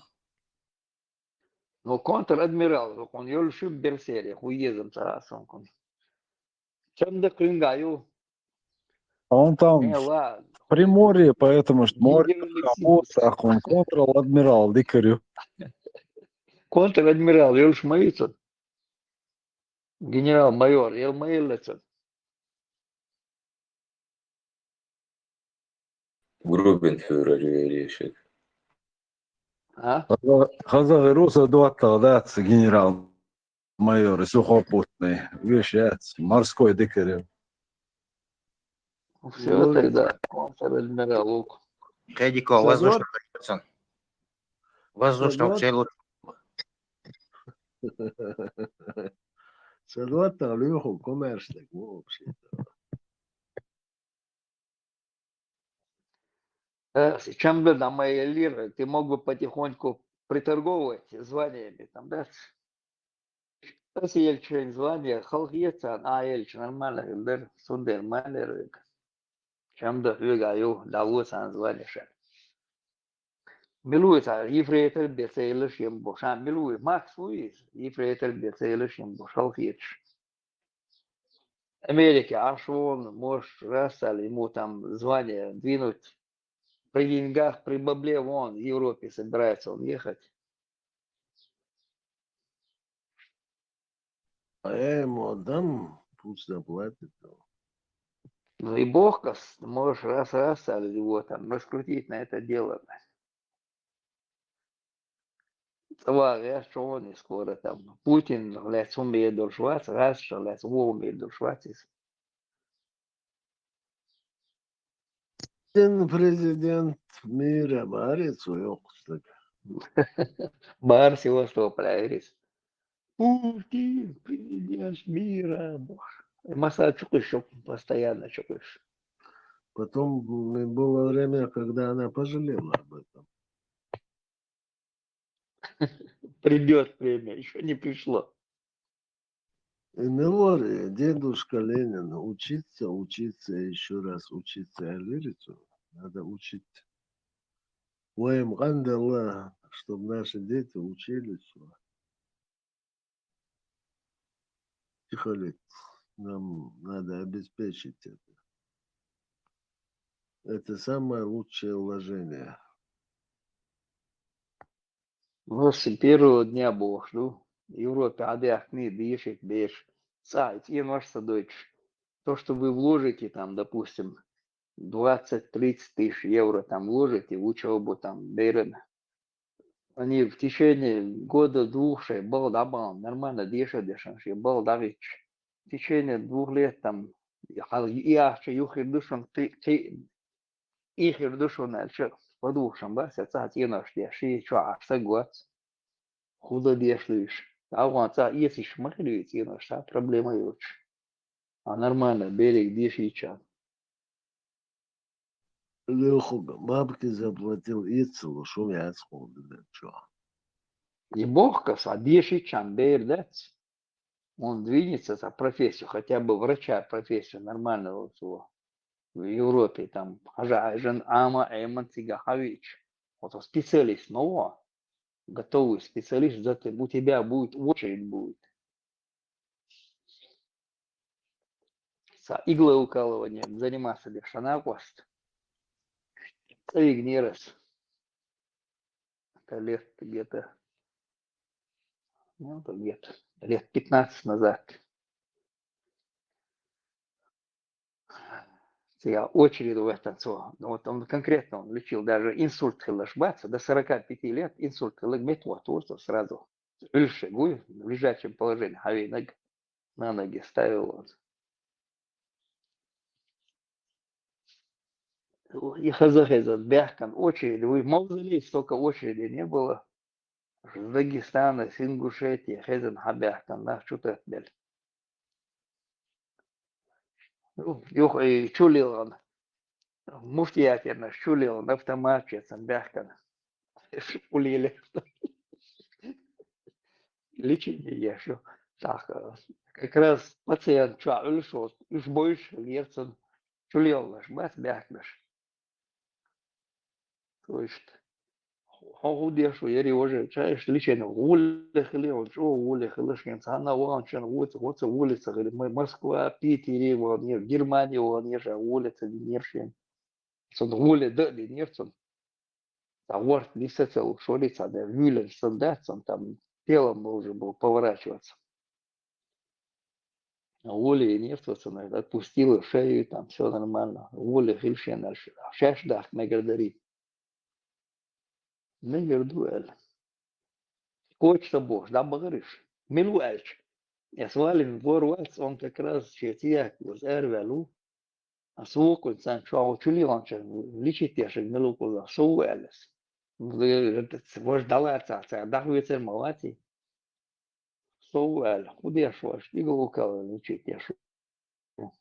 Но контр-адмирал, он ёлши берсерия, хуезом царасом. Чем да крынгаю, А он там не в ла, Приморье, поэтому что море генералиссимус. Хабурсах, он контр-адмирал Дикарю. Контр-адмирал, ёлш моится, генерал-майор, ел моилется. Группенфюрер решит. А? Хазах и Руса дуаттагдат генерал-майор, сухопутный, вещец, морской Дикарю. Все тогда, контр-адмирал Лук. Кедико, воздушный Херсон. Воздушного целого. Садвата Леху коммерчник, вообще. Чем бы на мои лиры, ты мог бы потихоньку приторговывать званиями, там, да? Если ельчин звание, халхиется, ельчин нормально, да, сундер, малер, чем да, вигаю, давусан звание, ше. Милуется, ефрейтер бецейлыш ем боша, милуй, Макс Луис, ефрейтер бецейлыш ем бош, халхиется. Америке, аж он, может, рассали ему там звание двинуть при деньгах, при бабле, вон, в Европе собирается он ехать. А я ему отдам, пусть заплатит. Ну и бог, можешь раз его там раскрутить на это дело. Товар, что он и скоро там. Путин, лес умеет дуршваться, раз, что лес умеет дуршваться. Один президент мира, барец, уёкстак. Бар Севастополя, Путин, президент мира. Масса чукаешь, постоянно чукаешь. Потом было время, когда она пожалела об этом. Придет время, еще не пришло. И Милория, дедушка Ленин, учиться, еще раз учиться алирицу, надо учить. Воем гандала, чтобы наши дети учились. Тихо, нам надо обеспечить это. Это самое лучшее вложение. С первого дня был, что в Европе отдохни, дышит, бежишь. Сайт, и ваш садочек. То, что вы вложите там, допустим, 20-30 тысяч евро там вложите в учебу, там, берем. Они в течение года-двух, был добавлен, нормально дышит, был давич. В течение 2 лет там, я еще юхи душон, их душон, подушен, да, сейчас я ши, что, год. Худо дешлыш. А вот если шмахлюет, и наша проблема лучше. А нормально, берег дешича. Леху бабки заплатил Ицелу, шум я отсходил. Что? И бог коса, дешичан, бердец. Он двинется за профессию, хотя бы врача профессию нормального всего. В Европе там, ажен ама эйман цигахавич. Вот специалист нового, готовый специалист, затем у тебя будет очередь будет. С иглоукалыванием заниматься дешанакост. Игнерес. Это лет где-то, ну, это где-то лет 15 назад. Я очередь в этом все. Вот он конкретно он лечил даже инсульт хилашбаца до 45 лет, инсульт хилашбаца сразу. Ильше гуй в лежачем положении, на ноги ставил он. И хазахезан, бяхкан, очередь, вы мавзолей, столько очереди не было. С Дагестана, с Ингушетии, хезен хабяхкан, на что-то отбель. Юх и чулил он. Муфтиятерна, чулил он автоматче, бяхкан. Улили. Лечение я еще. Так, как раз пациент чуал, что уж больше лерцен чулил наш, бац бяхнаш. То есть, худеш, я уже чаешь лечение. Улехали, он что улехали, шкенцана, он что вот улица, Москва, Питер, вон, Германия, вон, же улица, нершин. Сон уле, да, нерцен. А вот лисицел, шолица, да, вюлен, сандацем, там телом уже был поворачиваться. А Оля и нефтовца отпустила шею, там все нормально. Оля хильшен дальше. Шашдах мегардари. Мегардуэль. Кочта бож, да багариш. Милуэльч. Я с валим ворвац, он как раз четияк was эрвелу. А свокуль сан чуау чулиланча, личит яшек милукуза, соуэлес. Вож далаца, дахуется малати. Соуэль, худеш вож, иголукал личит яшек.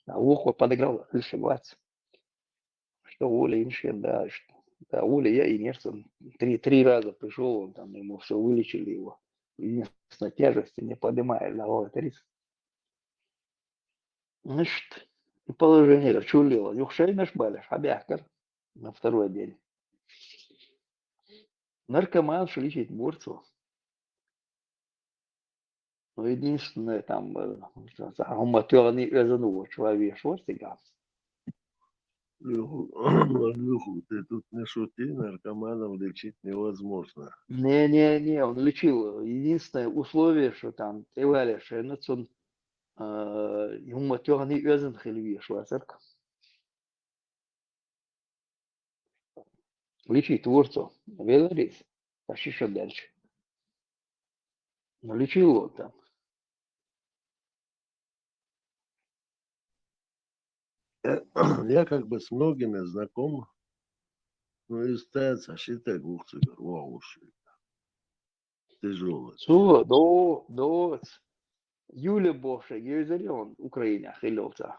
А ухо подыграл лишеваться. Что Оля иншен, да, да, Оля, я и Нерсон 3 раза пришел, он там ему все вылечили его. Единственное, тяжести не поднимает, давал это риск. Значит, и положение чулило. Юхшей наш балиш, абяхкар на 2-й день. Наркоман лечить бурцу. Но единственное, там, аматерный эзану человек, что сега. Леху, ты тут не шути, наркоманов лечить невозможно. Не, он лечил. Единственное условие, что там, ты валишь, он юматёрный өзен хельви швацерк. Лечить творцу. Велорис. Почти что дальше. Но лечил он там. Я как бы с многими знаком, но и остается, считай, гурцигар, вау, тяжело. Сува, до. Юля Боша, Юзарион, Украина, хиловца.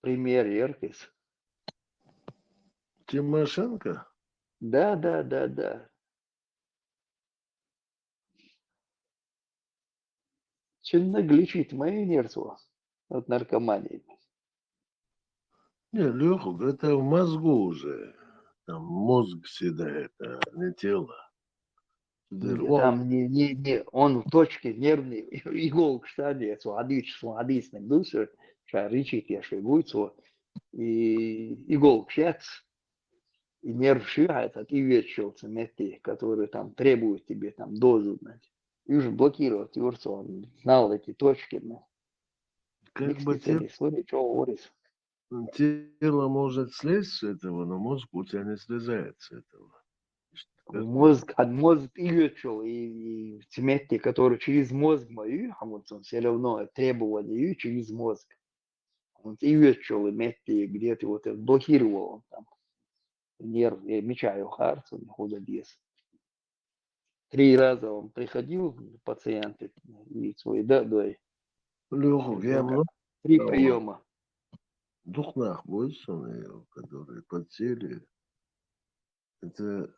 Пример Еркис. Тимошенко? Да. Чинно гличит мою нерву от наркомании. Не, Леху, это в мозгу уже. Там мозг седает, а не тело. Там не, он в точке нервный, иголка стадия, адич, не душа, ша ричит, я шегуйцу, и иголка шец, и нерв ширается, и вечерцы мети, которые там требуют тебе там дозу, знаете. И уже блокировать Юрцу, он знал эти точки, Как их бы специалист, что говорит. тело может слезть с этого, но мозг у тебя не слезает с этого. Мозг, от мозг и вечер, и мети, которые через мозг мою, а вот он все равно требования через мозг. Вот и вечер, мети, где ты вот блокировал он там. Нерв, я мечаю харц, он ходит без. 3 раза он приходил, пациент, и свой, да, Леху, я много 3 приема. духнах бойся, которые подсели. Это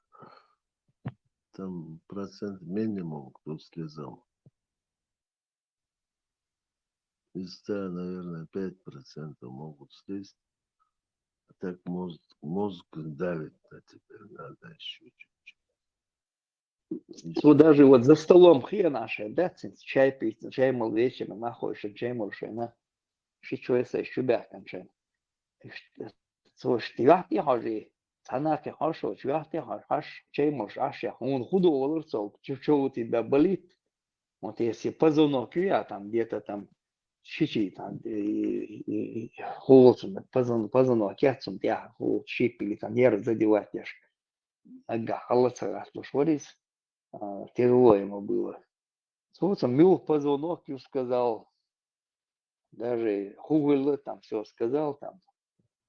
там процент минимум, кто слезал. Из 100, наверное, 5% могут слезть. А так мозг давит на тебя, надо еще чуть-чуть. Что даже вот за столом хрен наши, да, чай пить, чай мол вечером, находишь, чай можешь, на шичуэса, щубя кончай. So штиахти хажи, цанаки хашо, штиахти хаш, чай можешь, ашя, он худо олурцол, что у тебя болит. Вот если позвонок, я там где-то там щичи там холодно, позвонок, я там я холод щип или там нерв задевать, я ж ага, холодца раз пошворись, тяжело ему было. Вот он мил позвонок, и сказал, даже хугулы там все сказал, там,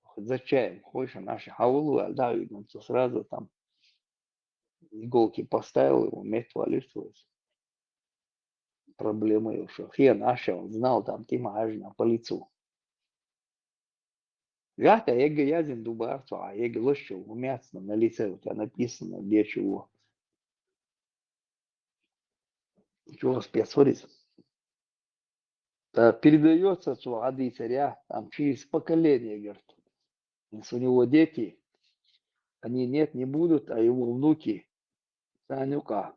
хоть за чаем, хочешь, наши хаулу, да, и он сразу там иголки поставил, ему медь валишь, проблемы уже. Хер наша, он знал там, ты мажна по лицу. Я-то язин дубарцу, а я лощу, умяться на лице у тебя написано, где чего. Чего спецсорис? Передается, что ады царя там через поколение, говорит. Если у него дети, они нет, не будут, а его внуки, Санюка,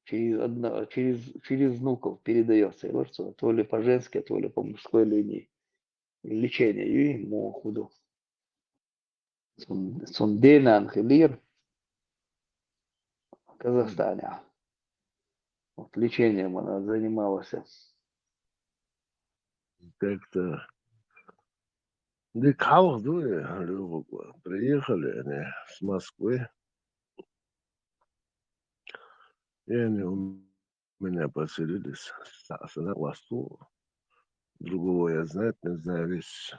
через внуков передается. И вот что, то ли по женской, то ли по мужской линии. И лечение и ему худу. Сундена Анхелир в Казахстане. Вот лечением она занималась. Как-то дикал, приехали они с Москвы. И они у меня поселились на пласту. Другого я знать не знаю весь.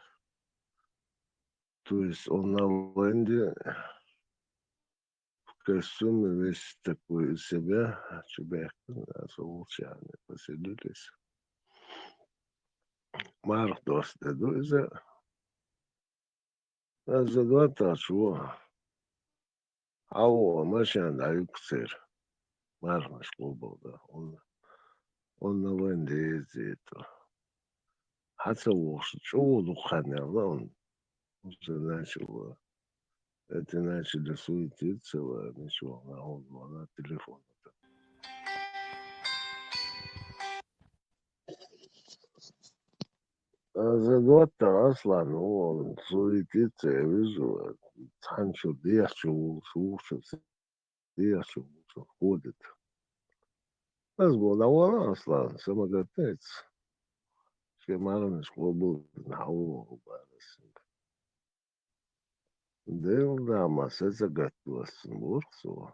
То есть он на ленде в костюме весь такой из себя, чебяка, они поселились. Марк досте дуйзе, а за 2 чего. А машина да юксер. Марк школ да. Он на ленде ездит. Хотя лошадь, чего духаня, да, он уже начал. Эти начали суетиться, ничего, на телефон. А за 2 Аслан, он суетится, я вижу, Санчо дешево, слушается, дешево, ходит. Разболовал Аслан, самоготец. Шемарный школу на голову барасы. Дел дама, это готовился, бурцу.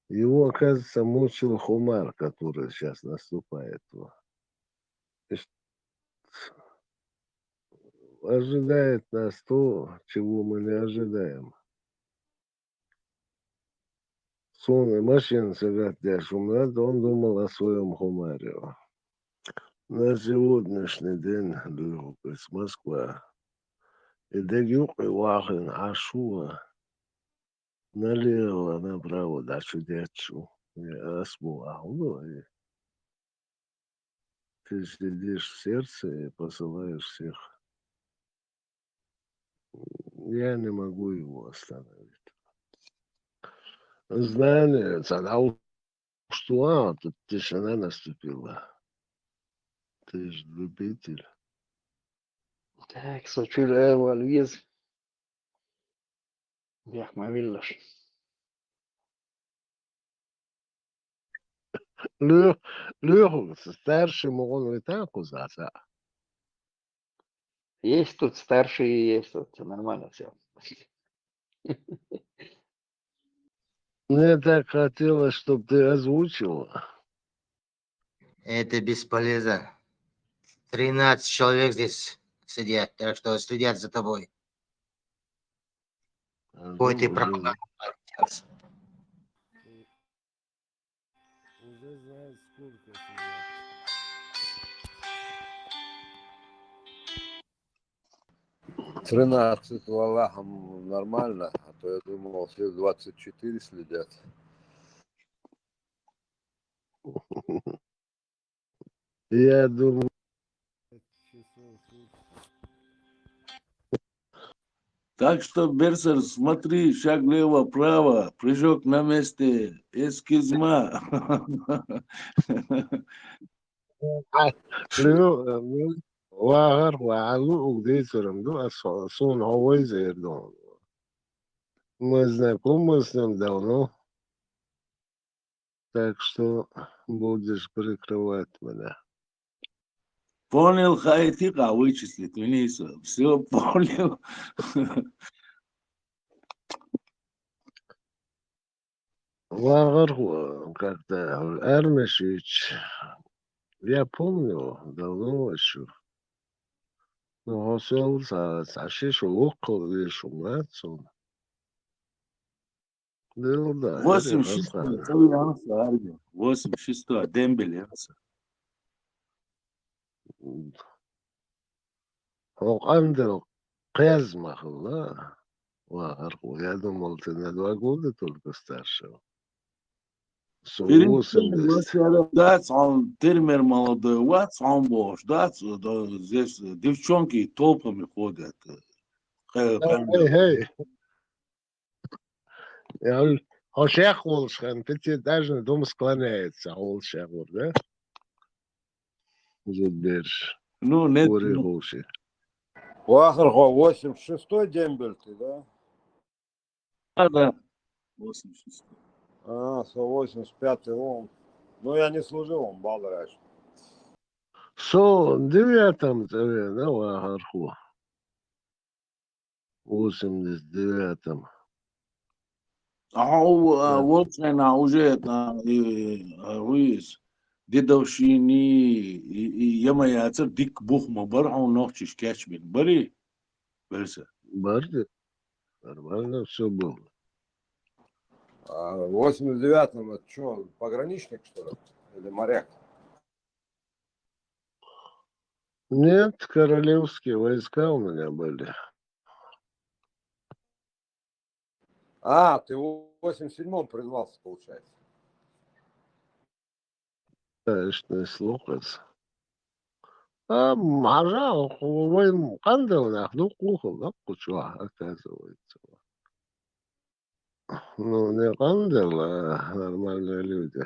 Его, оказывается, мучил хумар, который сейчас наступает. Ожидает нас то, чего мы не ожидаем. Сонный машин сагатя шумят, он думал о своем хумаре. На сегодняшний день с Москва. И дегюк и вахин ашуа налево, направо, да чудячу. Я асму и ты сидишь в сердце и посылаешь всех. Я не могу его остановить. Знание, тогда что, тут тишина наступила. Ты ж любитель. Так, случилось, Альвез. Бях ما виллаш. Леху, старший могон и так узаса. Есть тут старшие, есть тут всё нормально все. Мне так хотелось, чтобы ты озвучила. Это бесполезно. 13 человек здесь сидят, так что следят за тобой. Какой ты пропаганда. Уже знает, сколько сидят. 13 валахом нормально, а то я думал, все 24 следят. Я думаю, Так что, Берсер, смотри, шаг влево-право, прыжок на месте, эскизма. واغر وعلو وقديترم دو أصون هواي زيردون Мы знакомы с ним давно, так что будешь прикрывать меня. Понял, Хайтика вычислит, Вениса. Все понял. Вагар как-то Эрмешич, я помню, давно еще. Но он сашиш локал и шумацу. Да, это 86 хасан. 86 Дембель. هو عنده قزمة الله وأرقو я думал, ты на 2 года только старше. Перед 80. That's on термер молодой, what's on bosh, that's здесь девчонки толпами ходят. Эй, я говорю, Хошех Волшхан, ты даже дом склоняется, Волшехур, да? Зубдерш, Ну, нет, Кури Хоши. Вахархо, 86-й дембель ты, да? да. 86. А, 185-й он. Ну, я не служил, он бал раньше. Со 9-м тебе, да, Вахарху? 89-м. Вот она уже Руис. Дедовщини яма яцер дик бух мабар он ночиш качбин. Бери, Берса. Барди, нормально все было. А в 89-м это что, пограничник, что ли? Или моряк? Нет, королевские войска у меня были. А, ты в 87-м призвался, получается. Конечно, слухаться. А мажа, войн кандал, ну кухал, да, куча, оказывается. Ну, не кандал, а нормальные люди.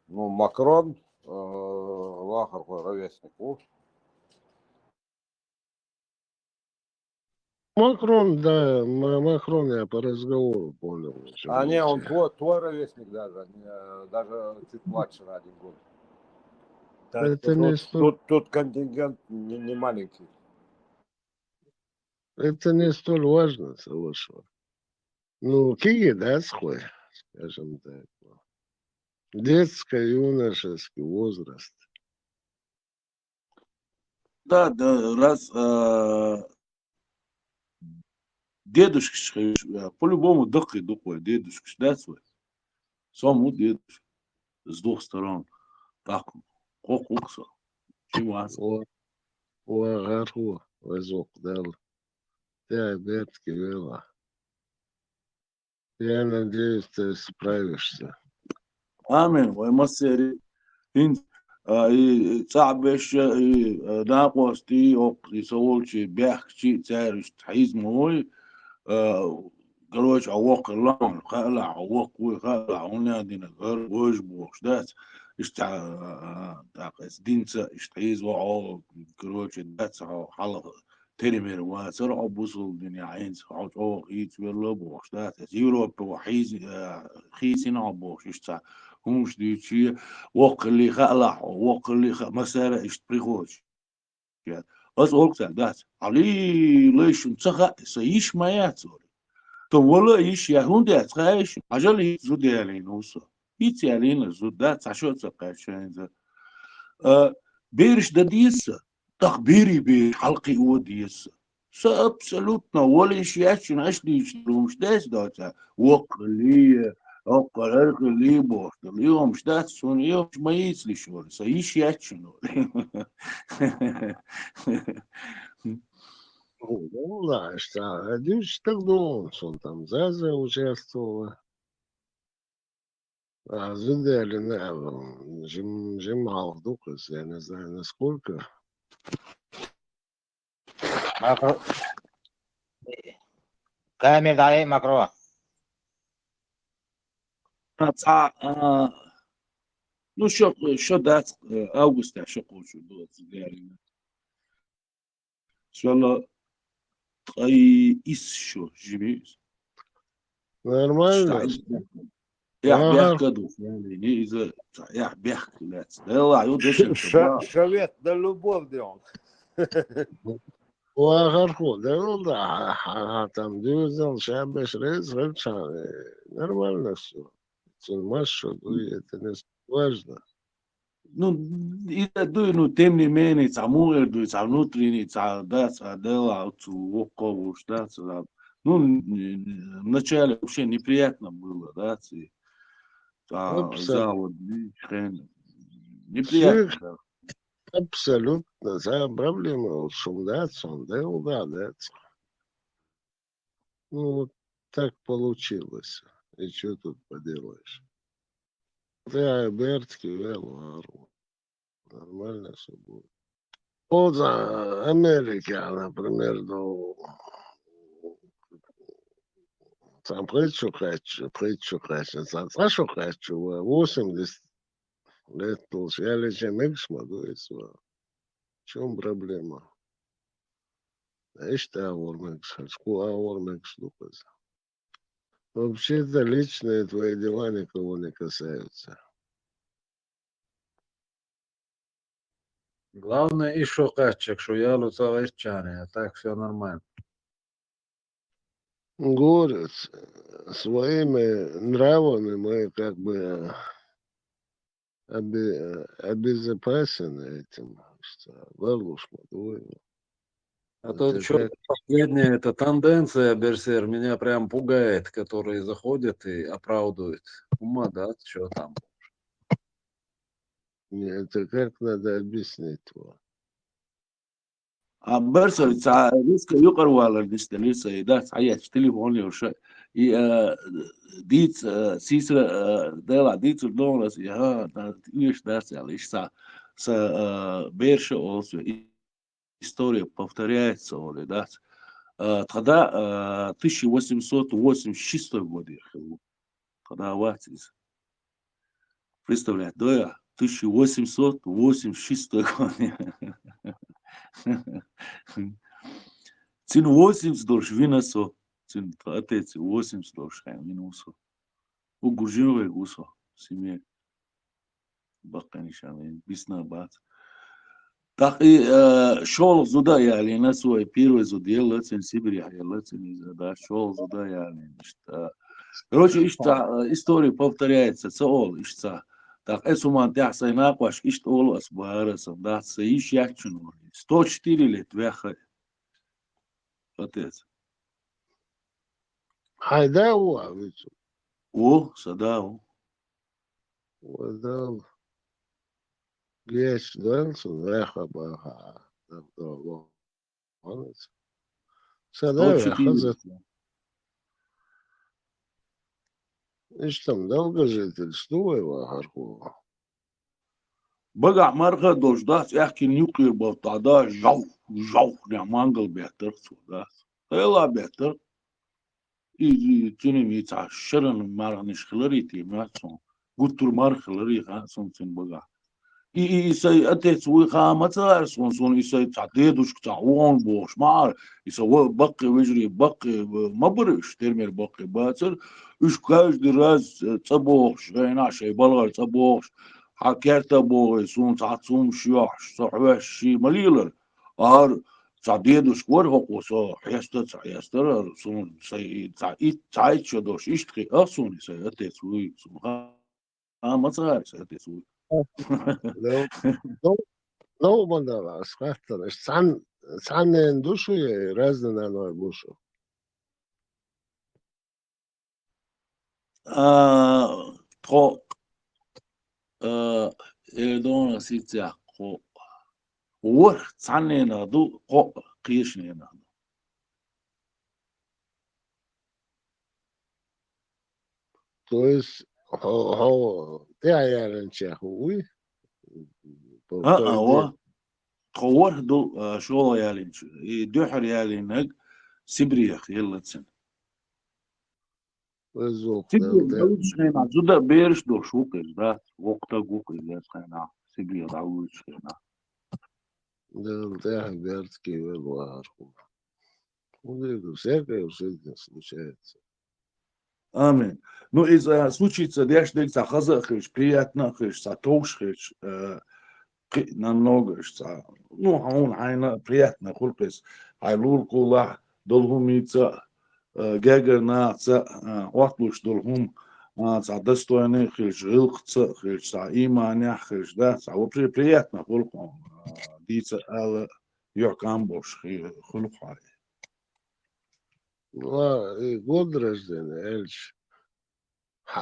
Ну, Макрон, Вахархо, ровесник. О, Макрон, да, Макрон я по разговору понял. А не, он Почему. твой ровесник даже, даже чуть младше на 1 год. Так Это что не столь, тут контингент не маленький. это не столь важно, соглашусь. Ну, какие, да, схой, скажем так. Детско-юношеский возраст. Да, раз дедушка, по-любому духи духой, дедушка, да, свой. Саму дедушка. С 2 сторон. Так, кокса. Чимас. Уагару, возок дал. Ты обедки вела. Я надеюсь, ты справишься. Амин, ومصيري انت صعبش ناقوستي او يسولشي بيحكي تعرف تحيز موي قالوش عوق اللون خلع عوق وخلع ونادينا غير وجبوش دات اشتع تاقس دينسا اشتعيز وعو قالوش دات حلق ترمير واسر عبوصل الدنيا عين عو خيت ولا بوش ذات يوروبا وحيز خيسين عبوش يشتع همش دي شيء وق اللي خلع وق اللي مسارة اشتريخوش يعني بس أقولك ذات علي ليش انتخى سيش ما يعتور تو ولا إيش يهون ده تخايش عجل يزود يعني نوصل يتيالين زود ذات عشو تقاش يعني بيرش ده ديسة تخبيري بحلقي هو ديسة سأبسلوتنا ولا شيء عش لي يشتروا مش داس دوتا وقلي وقلي بوش اليوم مش داس سون يوم مش ما يسلي شغل سيش ياتشنو والله اشتغل يشتغلون там Заза участвовала. А Зудель, Жим Алдукас, я не знаю насколько. ماكرو كامل عليه ماكرو. Ну, що дать августа, що хочу до згарення. Що ай іс що живіш. Нормально. Я бехкаду, не из-за я бехкалец. Да لا يودش شويت ده любовь ديون. وآخر ده والله там дюзел шабеш рез нормально все. Машу, это не важно. Ну, إذا دوينو تمني ماني تعمور دو تعمنوتريني تعدات عدلا وقو وشتات. Ну, вначале вообще неприятно было, да, завод, неприятно. Абсолютно, за проблема, да. Ну, вот так получилось. И что тут поделаешь? Да, Бертки, Велуару. Нормально все будет. Вот за Америка, например, там притчу хочу, Сашу хочу, 80 лет получали, чем Иксмадуется. В чем проблема? Эшта Аормекс, Хачку Аормекс, Лукас. Вообще-то личные твои дела никого не касаются. Главное, еще качек, что я луцавайчане, а так все нормально. Город своими нравами мы как бы обезопасены этим, что Валушма, А то что последняя эта тенденция, Берсер, меня прям пугает, которые заходят и оправдывают. Ума, да, что там. Это как надо объяснить его? برسل ريسك يقروا على الديستنيس ده صحيح تليفون وش ديت سيسر ده ديت الدولار يا ايش ده يعني ايش سا بيرش also история повторяется или да тогда 1886 год ехал когда Ватис представляет да 1886 год Цин 80 долж винасо, цин отец 80 долж винусо. У Гуржиновой гусо, семье Баканишан, бисна бат. Так и шел зуда яли на свой первый зудел, цин Сибири яли, цин да шел зуда яли. Короче, история повторяется, цаол ишца. Так, эсуман тяхсай накваш ишт ол асбарасам, да, саиш яхчуну. 104 лет вяха. Отец. Хайдау, ведь. О, садау. Водал. Геш, дальше, вяха, баха. Садау, вяха, зато. И что там, долгожительство его, Харкова? بقع مرغة دوش داس احكي نيوكلير بوتا دا جو نعمانجل بيهتر سوداس يلا بيهتر يجي تنمي تعشرن مرغ نشخلري تيماتسون قلتر مرغ خلري خاصون تن بقع isai atets ui khamatsar sun isai tadedush tawon bosh mar isa wo bakke vejri bakke mabrish termer bakke batsar ush каждый раз цабош гайна шей балгар цабош хакерта бой сун цацум шьош сохвеш ши малилер ар цадедуш кор хокосо ястер сун сай цай чодош иштри асун isai atets ui sun khamatsar isai atets ui No mandava skrattare. San en dušu je razdana bušu. tro eldona sitja ko war tsanena du ko qishnena To jest te ayaren ui. wa qawar du shola yalin duhar yalin sibriyakh yallatsen sibriyakh dawushena zuda berish do shukes da waqta gukes da khana sibriyakh dawushena Да, Бердский варку. Всякое в жизни случается. Амин. Ну, из случится, дяш дельца хазахиш, приятно хиш, сатошхиш, намного шца. Ну, он айна приятно хулпес. Айлур кула, долгумица, гегернаца, ватлуш долгум, ца достойный хиш, илкца хиш, ца иманя хиш, да, ца вообще приятно хулпом. Дица ала йокамбош хулпай. И год рождения, Эльч.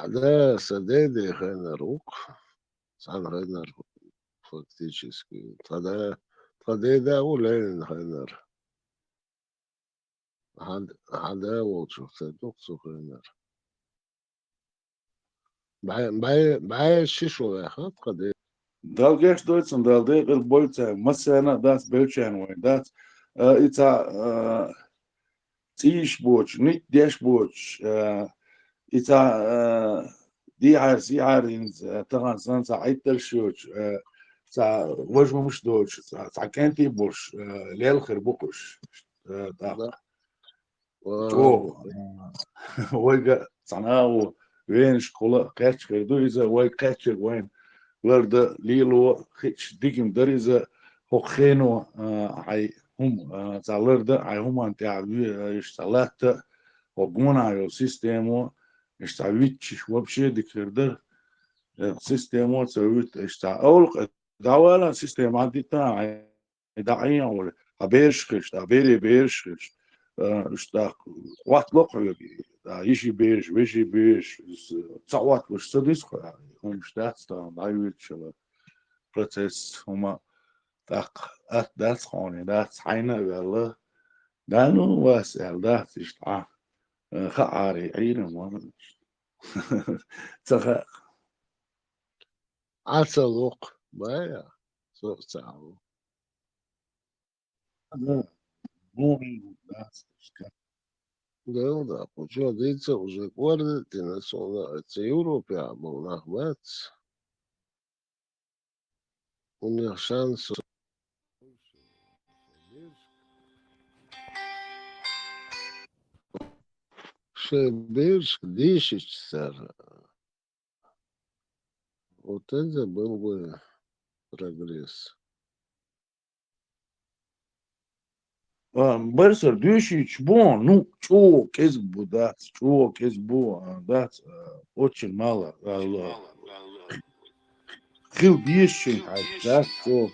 Да, садеди хенерук. Сан хенер фактически. Тогда у Ленин хенер. Хада волчу, цедук хенер. Бай шишу яхат, каде. Dal gesh doitsen dal de el boltsa masana das belchan way dat it's a tish boch nit desh boch it's a دي عارين طبعا سا عيتل شوش سا وجه مش دوش سا كانتي بوش ليل خربوكش دا تو ويجا صناو وين شكولا كاتش كردو إذا وي كاتش وين ورد ليلو خيش ديكم دريزا هوخينو عي هم زالرد عي هم أنت عبي اشتغلت وقونا يو سيستمو اشتغلتش وبشي ديكردر سيستمو سويت اشتغل داولا سيستم عندي تاع داعية ولا أبيرشخش أبيرشخش اشتغل وقت لقى يجي بيش تصوت وش صديق هم شتات دايوت شو процесс هما تاق دات خاني دات عينا والله دانو واسع دات اشتع خعاري عينا ما تخ عسلوق بايا سوق ساعو. مو دات Да, получается, уже годы ты национальная Европе, а был нахват. У них шанс. Шебирск, 10 часов. Вот это был бы прогресс. برسر دوشيش بون نو شو كذب دات شو كذبو دات очень мало خيل بيشين دات شو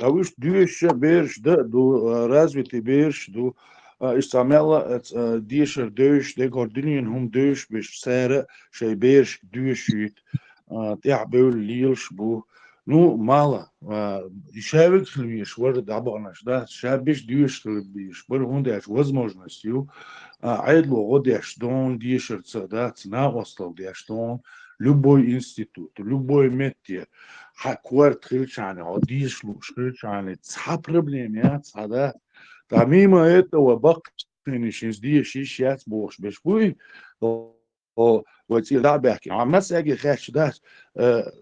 Авиш дюша берш да до развитый берш до истамела дишер дюш де гординин хум дюш биш сера шей берш дюшит تعبوا ليلش بو نو مالا يشابك خلويش ورد عبانش да шабиш дюш خلويش بر هوندش возможностью айдло годеш дон дишерца да цна остал деш дон любой институт любой метье حكورت خلشاني عديش لوش خلشاني تصح проблемя صدا да мимо этого бак финишинс дишиш яц бош беш буй او وتي دا بحكي عم مساجي خاش داس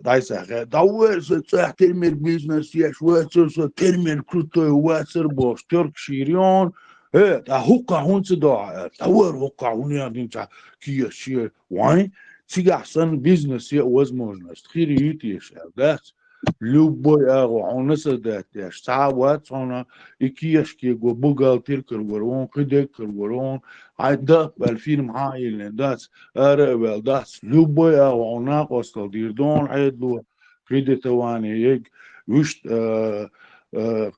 دايسا دور صح ترمي بيزنس يا شو ترمي كرتو واتر بوش ترك شيريون ايه دا هوكا هون صداع دور هوكا هون يعني انت كي شي وين تيجي احسن بيزنس يا وزموجنس تخيري يتيش داس любой агонеса датяш сават сона икияш ки го бугалтир кыргорон кыдек кыргорон айда الفيلم هاي اللي داس اربل داس любой агона костал дирдон айдлу кредитование يك وش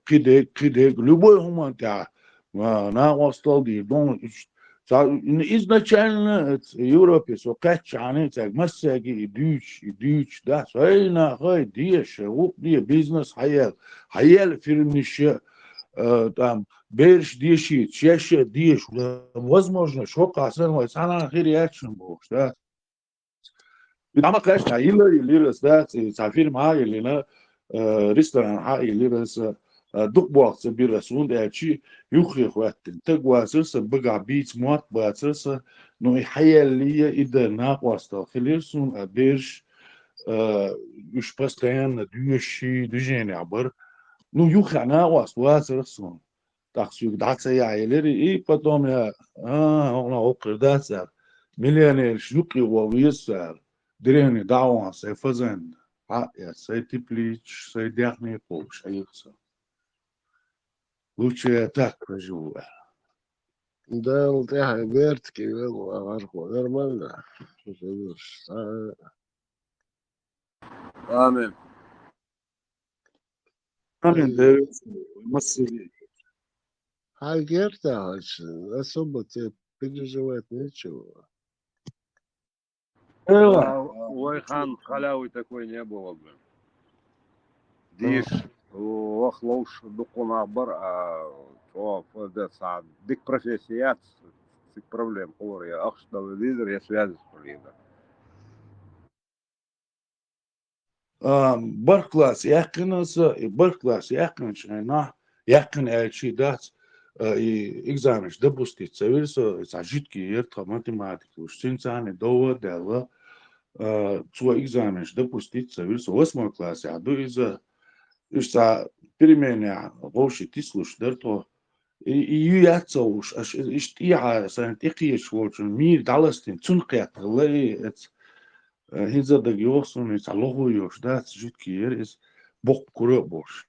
кыдек любой humanta на костал дирдон изначально Европе со качаны так массаги идуч да сайна хай диеш уп ди бизнес hayal фирмище там берш диши чеше диш возможно что касано сана реакшн бокс да Ama kaç tane lirası da safir mahalline restoran hailirası duk boğazı bir resun derçi yukarı kuvvetin tek vasırsa bıga bit muat basırsa no hayalliye idena vasta filirsun abiş üç pastayan düğüşü düzeni haber no yukarı vasırsun taksiyuk datsa yayları iyi potom ya ona okurdasa milyoner şuki vaviyasar دريني دعوة سيفزن يا سيتبليش سيديعني قوش أيقصا وشي تاك جوا ده التيها بيرت كي يلا غرقو نرمالنا آمين أمين ديرس مصري هاي جيرتا هاش أصبت بيجي جوات نيتشو Ой, хан халявы такой не было бы. Диш, вахлош дукуна бар, то да сад. Дик профессият, дик проблем. Хор я ахштал лидер, я связи с лидер. بركلاس يقنص بركلاس يقنش أنا يقن أشي دات إكزامش دبوستي تسويرسو ساجيت كي يرتقى ماتيماتيك وشتين ساني دوا دوا سوا إكزامش دبوستي تسويرسو восьмой класс я до из إشتا переменя غوشي تسلوش درتو ياتسوش إشتيعة سنة إقيش وشن مير دالستين تنقيت الله هنزا да ги осуни са логојош да жуткиер is бок куребош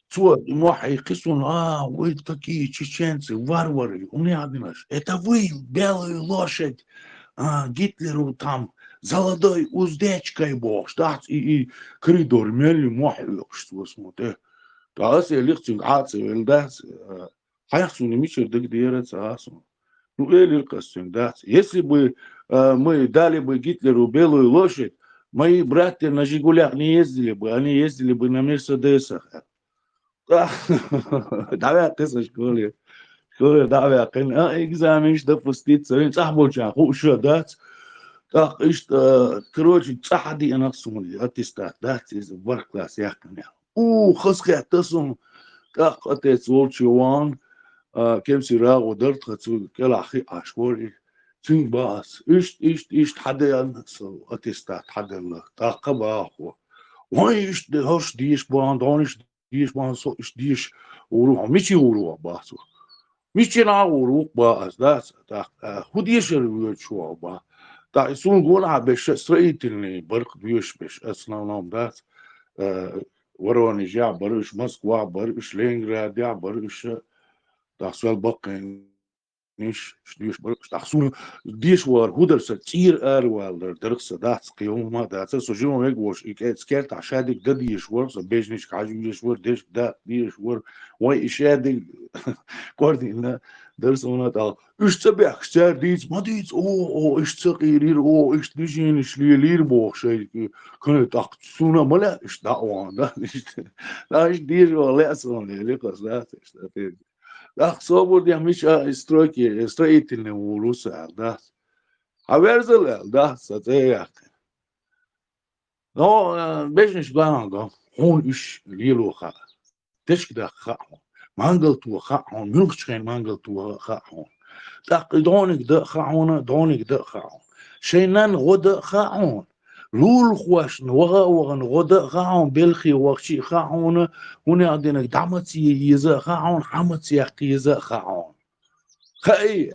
цуа мохай кисун вы такие чеченцы варвары у меня однаш это вы белую лошадь Гитлеру там золотой уздечкой бош да и коридор мели мохай что смотри да се лихтинг аце велдас хайсуни мичер дэг диерца асун Ну, или да. Если бы мы дали бы Гитлеру белую лошадь, мои братья на «Жигулях» не ездили бы, они ездили бы на «Мерседесах». Давай ты со школы. Школы, давай, экзамен, что пуститься, он сахбоча, хуша, да. Так, короче, цахади я насунули, аттестат, да, из варкласс, я коня. Хасхи, тасун, так, отец Волчеван, كم سيرا ودرت خطو كلا أخي عشوري تين باس إيش حدا ينسو أتيستا حدا الله تاقبا أخو وين إيش هش ديش بان دانش ديش بان سو إيش ديش وروح ميشي وروح باسو ميشي نا وروح باس داس تا خوديش الويت شو با تا يسون قولها بش سريتني برق بيش بش أصلا نام داس وروني جا برش موسكوا برش لينغراد يا برش تحصل بقى نيش شديش برش تحصل ديش وار هودر ستير والر درس داس قيوم ما داس سجيم ميغوش إكسكرت عشادك ده ديش ور سبيجنيش كاجو ديش ور ديش ده ديش ور واي إشادك كوردين درس هنا تا إيش تبيع شتر ديش ما ديش إيش تغيير إيش تجين إيش لير بوخ شيء كنت تحصلنا ملا إيش دعوان ده إيش ديش ولا أصلا ليقص ده إيش Да, свободно миша строительный уруса, да. А верзел, да, сатеяк. Но бежнеш главного, он иш лилуха. Тешк да хаон. Мангал ту хаон, мюхчен мангал ту хаон. تق دونك ده خاون دونك ده خاون شينان غدا خاون لول خوش وغن غدا خاون بالخي وخشي خاون هنا عندنا دعمتي يزا خاون حمتي يزا خاون خاي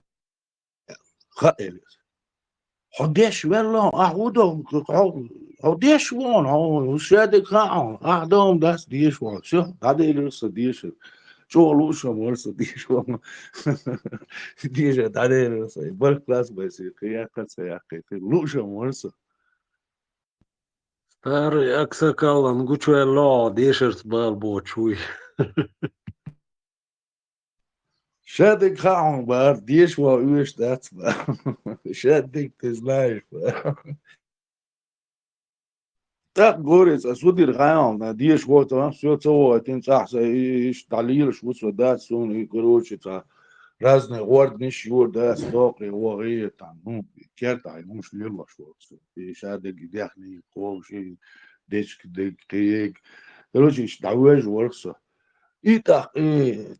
خاي حديش والله أعودهم حديش وون هو شادك خاون أعدهم داس ديش وون شو هذا اللي رص ديش شو لوش مرس ديش وون ديش هذا اللي رص بر كلاس بس يا كلاس يا أخي لوش مرس Старый аксакал, ангучуя ло, дешерт балбочуй. شادك خاون بار ديش وإيش داتس بار شادك تزلايش بار Так говорится, судир гаям, на диш вот, все цело, один цах, и шталир, швуцо, да, сон, и, короче, разные ордниш, юр, да, сток, и ори, там, ну, керта, и муж лило, швуцо, и шады гидяхни, ковши, дечки, дек, короче, штауэж ворксо. И так, и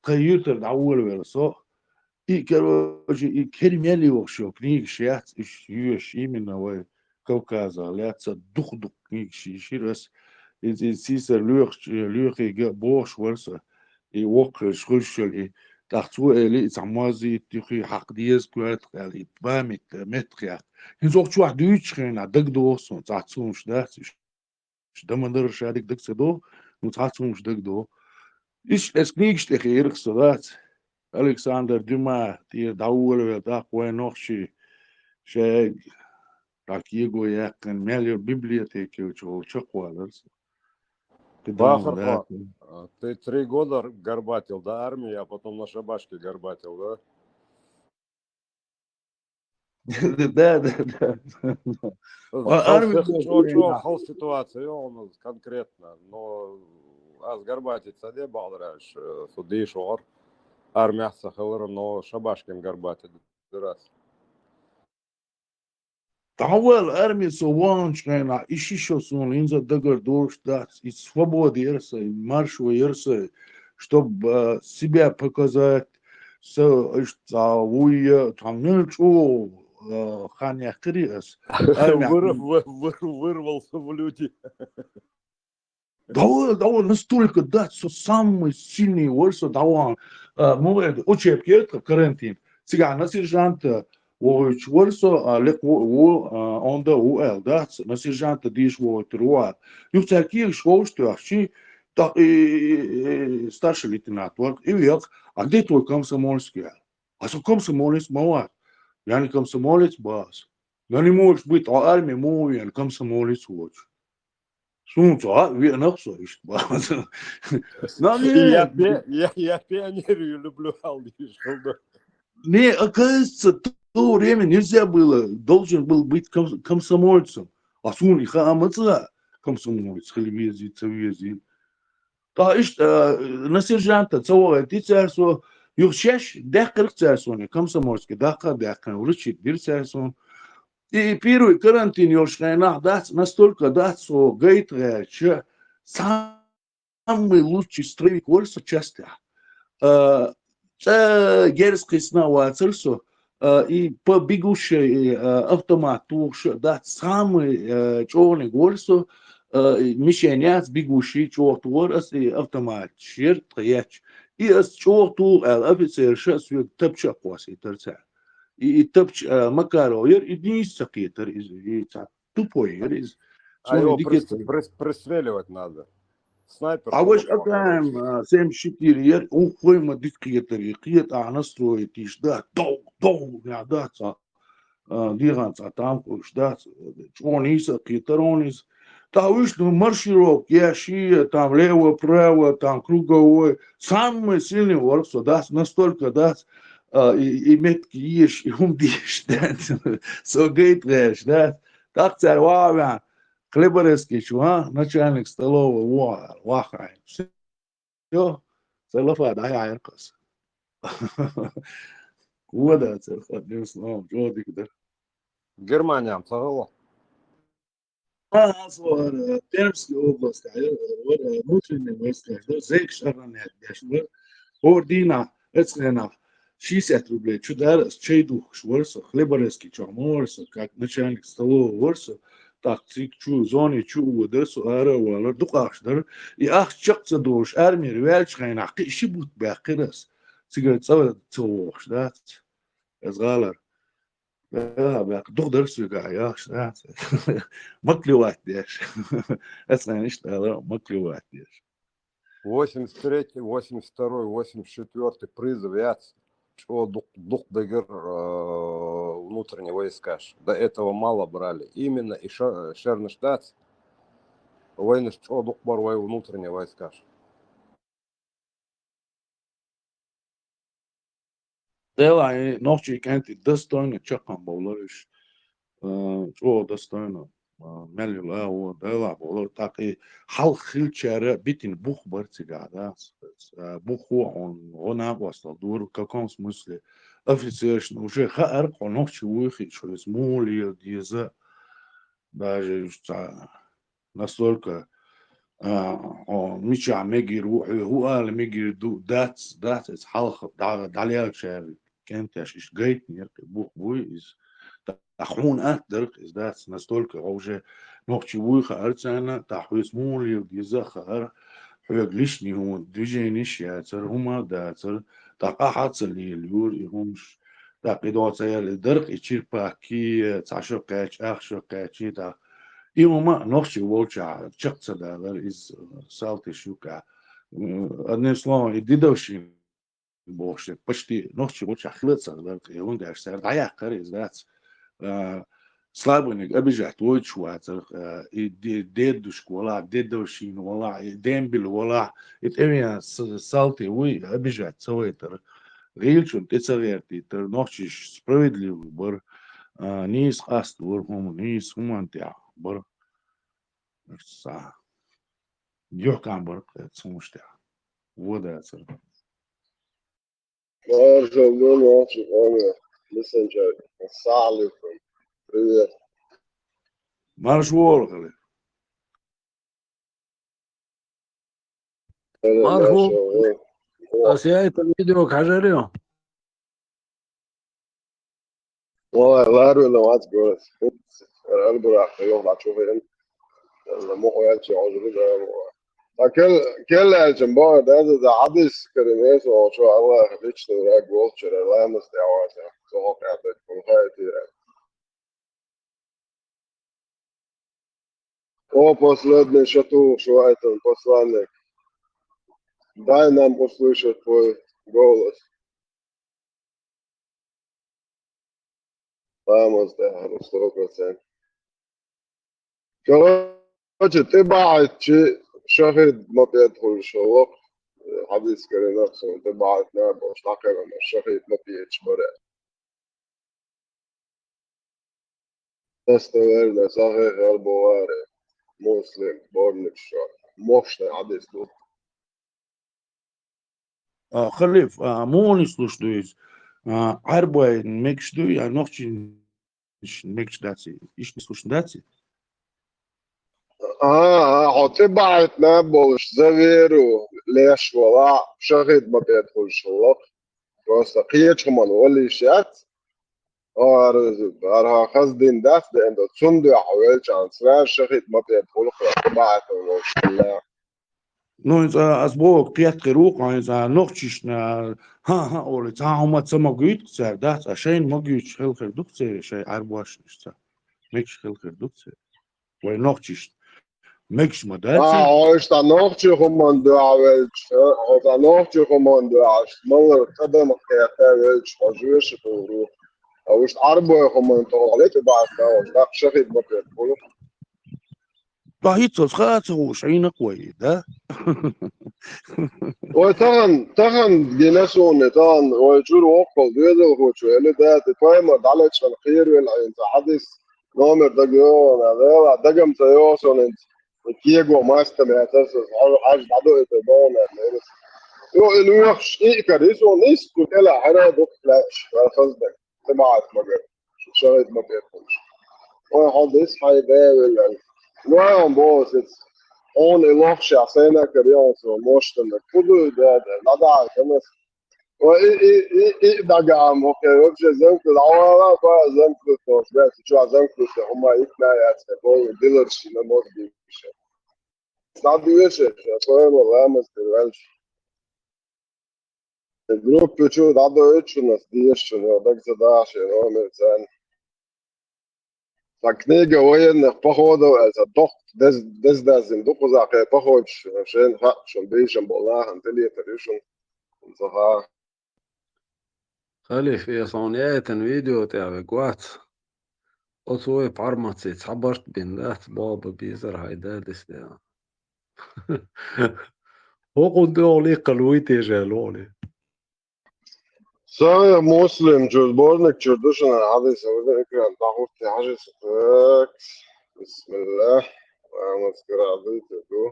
каютер дауэр версо, и, короче, и кермели вошо, книг шиац, и шьюш, именно, вы, Кавказа, ляца дух книг ширас, и сисер люхи бош верса, и вок шрушел, и тахту эли замази тихи хакдиес куэт, и памит метриат. И зог чуах дючхена, даг досон, цацун шдас, шдамандер шадик даг седо, ну цацун шдаг до. Иш эс книг штехи ирх содат, Александр Дюма, тир дауэлве, да, куэнохши, шег, так его я kan мелью библиотеки учил, чоквалерс. Бахарко, ты 3 года горбатил, да, армии, а потом на шабашке горбатил, да? Да. Хал ситуацию он конкретно, но аз горбатить саде балдраш, судишь ор, армия сахалыр, но шабашкин горбатит, раз. Тауэл армия сованчкайна, ищи сон, инза дагар дорштат, и свободы ерса, и маршева ерса, чтобы себя показать, уя, там, ничего, ханя криас. Вырвался в люди. Давай настолько дать, что самый сильный версия, давай, мы учебки, карантин, сега на сержанта, Чворсо леко онда уэл, да, на сержанта диш во труа. Юх таких школшту ахчи, так и старший лейтенант, вот, и век, а где твой комсомольский? А что комсомолец мало? Я не комсомолец, бас. Я не можешь быть армии мой, я комсомолец вот. Сунцо, а, верно, что есть, бас. Я пионерию люблю, алдиш, не, оказывается, в то время нельзя было, должен был быть комсомольцем. А сун и хамаца комсомолец, хлебези, цавези. Та ишь, на сержанта, целое, ты царство, юрчеш, дехкар царство, не комсомольский, дехкар, урычит, дир царство. И первый карантин, юршкайна, дать, настолько дать, что гейтре, че самый лучший строевик вольса часто. Герский снова царство, и побегущий автомат, да, самый черный горсо, мишенец бегущий чертвор, и автомат, черт, яч, и с черту офицер сейчас топча кваси торца. И топч Макаровер, и не сакетер, и тупой, из. А его пристреливать надо. Снайпер. А вот там 7-4, ухой модификаторы, киет настроить, и ждать, да, двигаться там, ждать, чвониса, китеронис. Там вышли маршировки, ящи, там лево-право, там круговой. Самый сильный ворк, да, настолько, да, и метки ешь, и умдишь, да, согей трэш, да. Так царь вавя. Хлеборезкий чуа, начальник столовой, вахай. Все, целофа, да, я яркос. Куда целофа, не знаю, что ты где. Германия, целофа. Пермская область, внутренняя войска, зейк шарнет, ордина, эцена, 60 рублей. Что дарас, чей дух шворса, хлеборезки, чаморса, как начальник столового ворса, так цик чу зоне чу удерсу ара вала дукаш дар и ах чакца дош армия ревелч хайн ах шибут бакирас сигарет цава цовш да азгалар да бак дух дерсу га яш да маклевать деш это не что маклевать деш 83-й, 82-й, 84-й призыв яц. Чего дух дагер внутренние войска. До этого мало брали. Именно и Шернштадт войны чего дух борвай внутренние войска. Дела и ночи канти достойно чакан боларыш чего достойно мэлюла о дела болар так и хал хилчара битин бух барцига да бух он агостал дур в каком смысле офицершно уже хар ночи выход что из моли диза даже настолько مش عم يجي يروح هو قال لما يجي يدو that's حلقة دعليها شعر كانت ايش جايتني بوخ بوي is تحون درك is that's настолько уже نوختي بوي خارتنا تحويس مولي وديزا خار حوج ليشني هو движение شياتر هما داتر تقاحت اللي اليور يهمش تقيدات سيال درك يشير باكي تعشق كاتش اخشق كاتشي تا Имама ногчи волча, чакца да из салти шука. Одним словом, и дедовщин больше, почти ногчи волча хлыца, да, и он даже сэр, да я карис, да. Слабоник обижать, ой, чуатер, и дедушку, вала, дедовщин, вала, и дембель, вала, и это салти, ой, обижать, цавайтер. Рильчун, ты цаверти, ты ногчи справедливый, бар, низ хаст, вархому, низ хумантя. Бар са Jokan бар sonuçta вода Marshall, он мессенджер, Салиф, привет. марш волгали Marshall, я это видео кажерю والله لا أروي لو أتقول البراق يوم أشوفه مو يلشي عجبه كل الجمبار ده عدس كريميس وشو الله خليش تراك وولتشر لا مستوى سو قاعد كل خير о последний шату что это посланник дай нам услышать твой голос vamos ده 100% короче ты بعت شيء شاهد ما بيدخلش الوقت حديث كده نفسه انت بعت ناب مش تعقل ان الشاهد ما بيجي برا تستوى صحيح البواري مسلم بورنش مش حديث دو خليف مو نسلوش دويز عربي ميكش دوي نوختي ميكش داتي ايش نسلوش داتي تبعت نابلس زفيرو ليش ولا شاهد ما بيدخلش الوقت بس قيتش من ولي شات أرها خزدين داس ده إنه تصندو حوالي عن سرعة شاهد ما بيدخل تبعت ولا Ну, азбо пять рук, ногчишна, ха, оли, цаама цамагуит, да, а шейн могуч хелхер дукце, шей арбуашнишца, мекш хелхер дукце, ой, ногчиш, мекш мадаци. إيش تنوختي خمان دعوالش تنوختي خمان دعوالش مالر قدم قياتاوالش وجوش تورو أوش عربو خمان طوالي تبعت ناوش داك شاهد ما بيدخل طاهيتو خاطو شعينا قوي ده وطبعا جناسون طبعا ويجور وقل بيدو هو شو اللي ده تفهم دعلتش الخير والعين حدث نومر دقيقون هذا دقم سيوسون انت كيجو ما استمع تسس حاج عدو يتبون يو الوحش ايه كريسو نيس كلا حنا دوك فلاش خصدك تبعت مجر شاهد ما بيدخلش وحدث حي ده وين بوس on i loše, a sve neka riječ se mošte na kudu, da nada, danas دقام اوكي وبشي زنكو العوارة بقى زنكو توش بس شو زنكو هما يكنا يا تبو ديلر شي ما مود بيش صعب يوش فاهم والله ما استوعبش الجروب شو دعو اتش ناس ديش شو دك زداش هو مثلا فكنيجا وين بخوضو از دوخ دز زندوق زاقي بخوض شين حق شون بيشن بالله انتلي تريشن صفا خلي في صونيات فيديو تاع كوات أطوي بعرمتي تعبرت بين ذات بابا بيزر هيدادس ده هو قدو لي قلويتي جالولي سوي مسلم جوزبورنك جردوشن هذا يسوي لك أن تاخذ في حاجة ستاك بسم الله ومسكر عضيتكو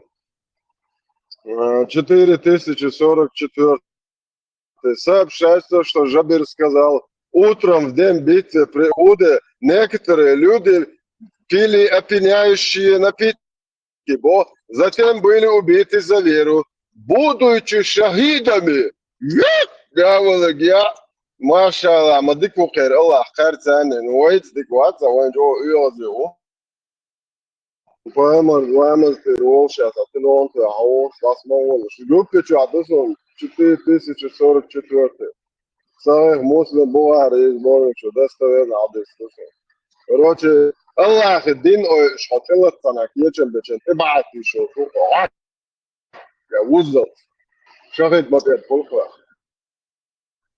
4.1044. Сообщается, что Жабир сказал, утром в день битвы при Уде некоторые люди пили опьяняющие напитки, затем были убиты за веру, будучи шахидами. قال يا ما شاء الله ما ديكو خير الله خير ثاني نويت ديكو هذا وين جو يوزيو وامر ترول شاتا تلون تهو ساسمو شجوك تشادسون 4044 صحيح مسلم بوهاري بورن شو دستوين عبدس روتي الله اخي الدين شحطلت صناكيتشن بچن ابعتي شو يا وزت شغيت بدي بولخا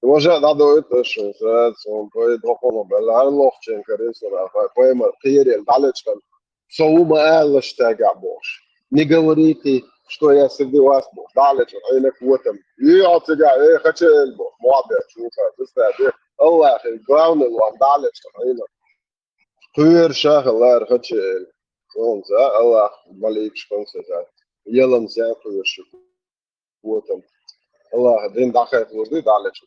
وجا دادو اتشن سات سون بوي دوكو بلا لوختشن كريسون فاي ما خير الدالچن صوما قال اشتاق بوش نيغوريتي что я среди вас был далеч عينك وتم يعطي ايه خشل بو مواضيع شوفها تستاهل الله اخي الجراوند اللي далеч عينك خير شاخ الله خشل ونزا الله مالك شكونسا يلا نسافر وشوف وتم الله دين داخل ودي далеч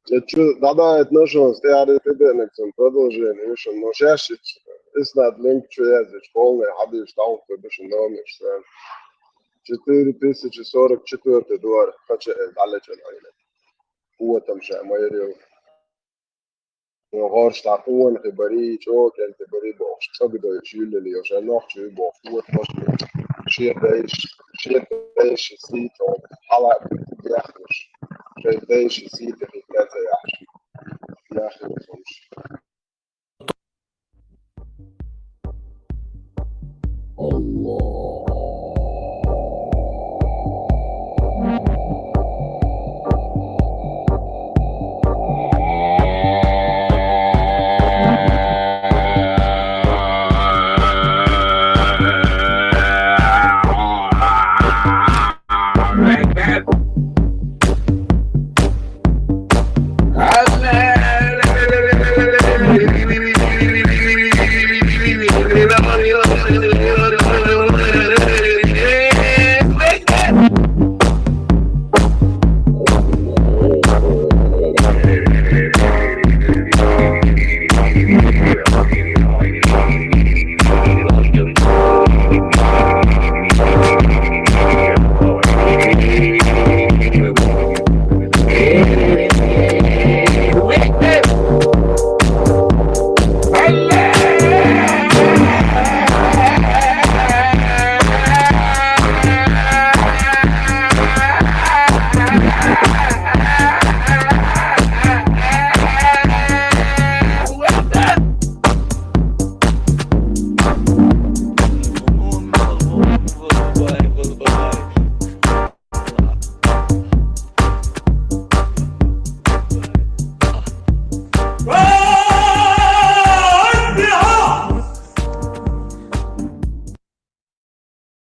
да, это стяри тебе some продолжение, еще но чаще иснад линк через школы, хады штауфы, бешен номиш, 4044 دوار, хочу далеч от айна. هو تمشي ما يريو غارش تعقون خبري شوك انت بري بوش تقدر يشيل اللي عشان نحكي بوش هو تمشي شيء دايش سيت حلق يخرج شيء دايش سيت في كذا يحشي ياخذ الله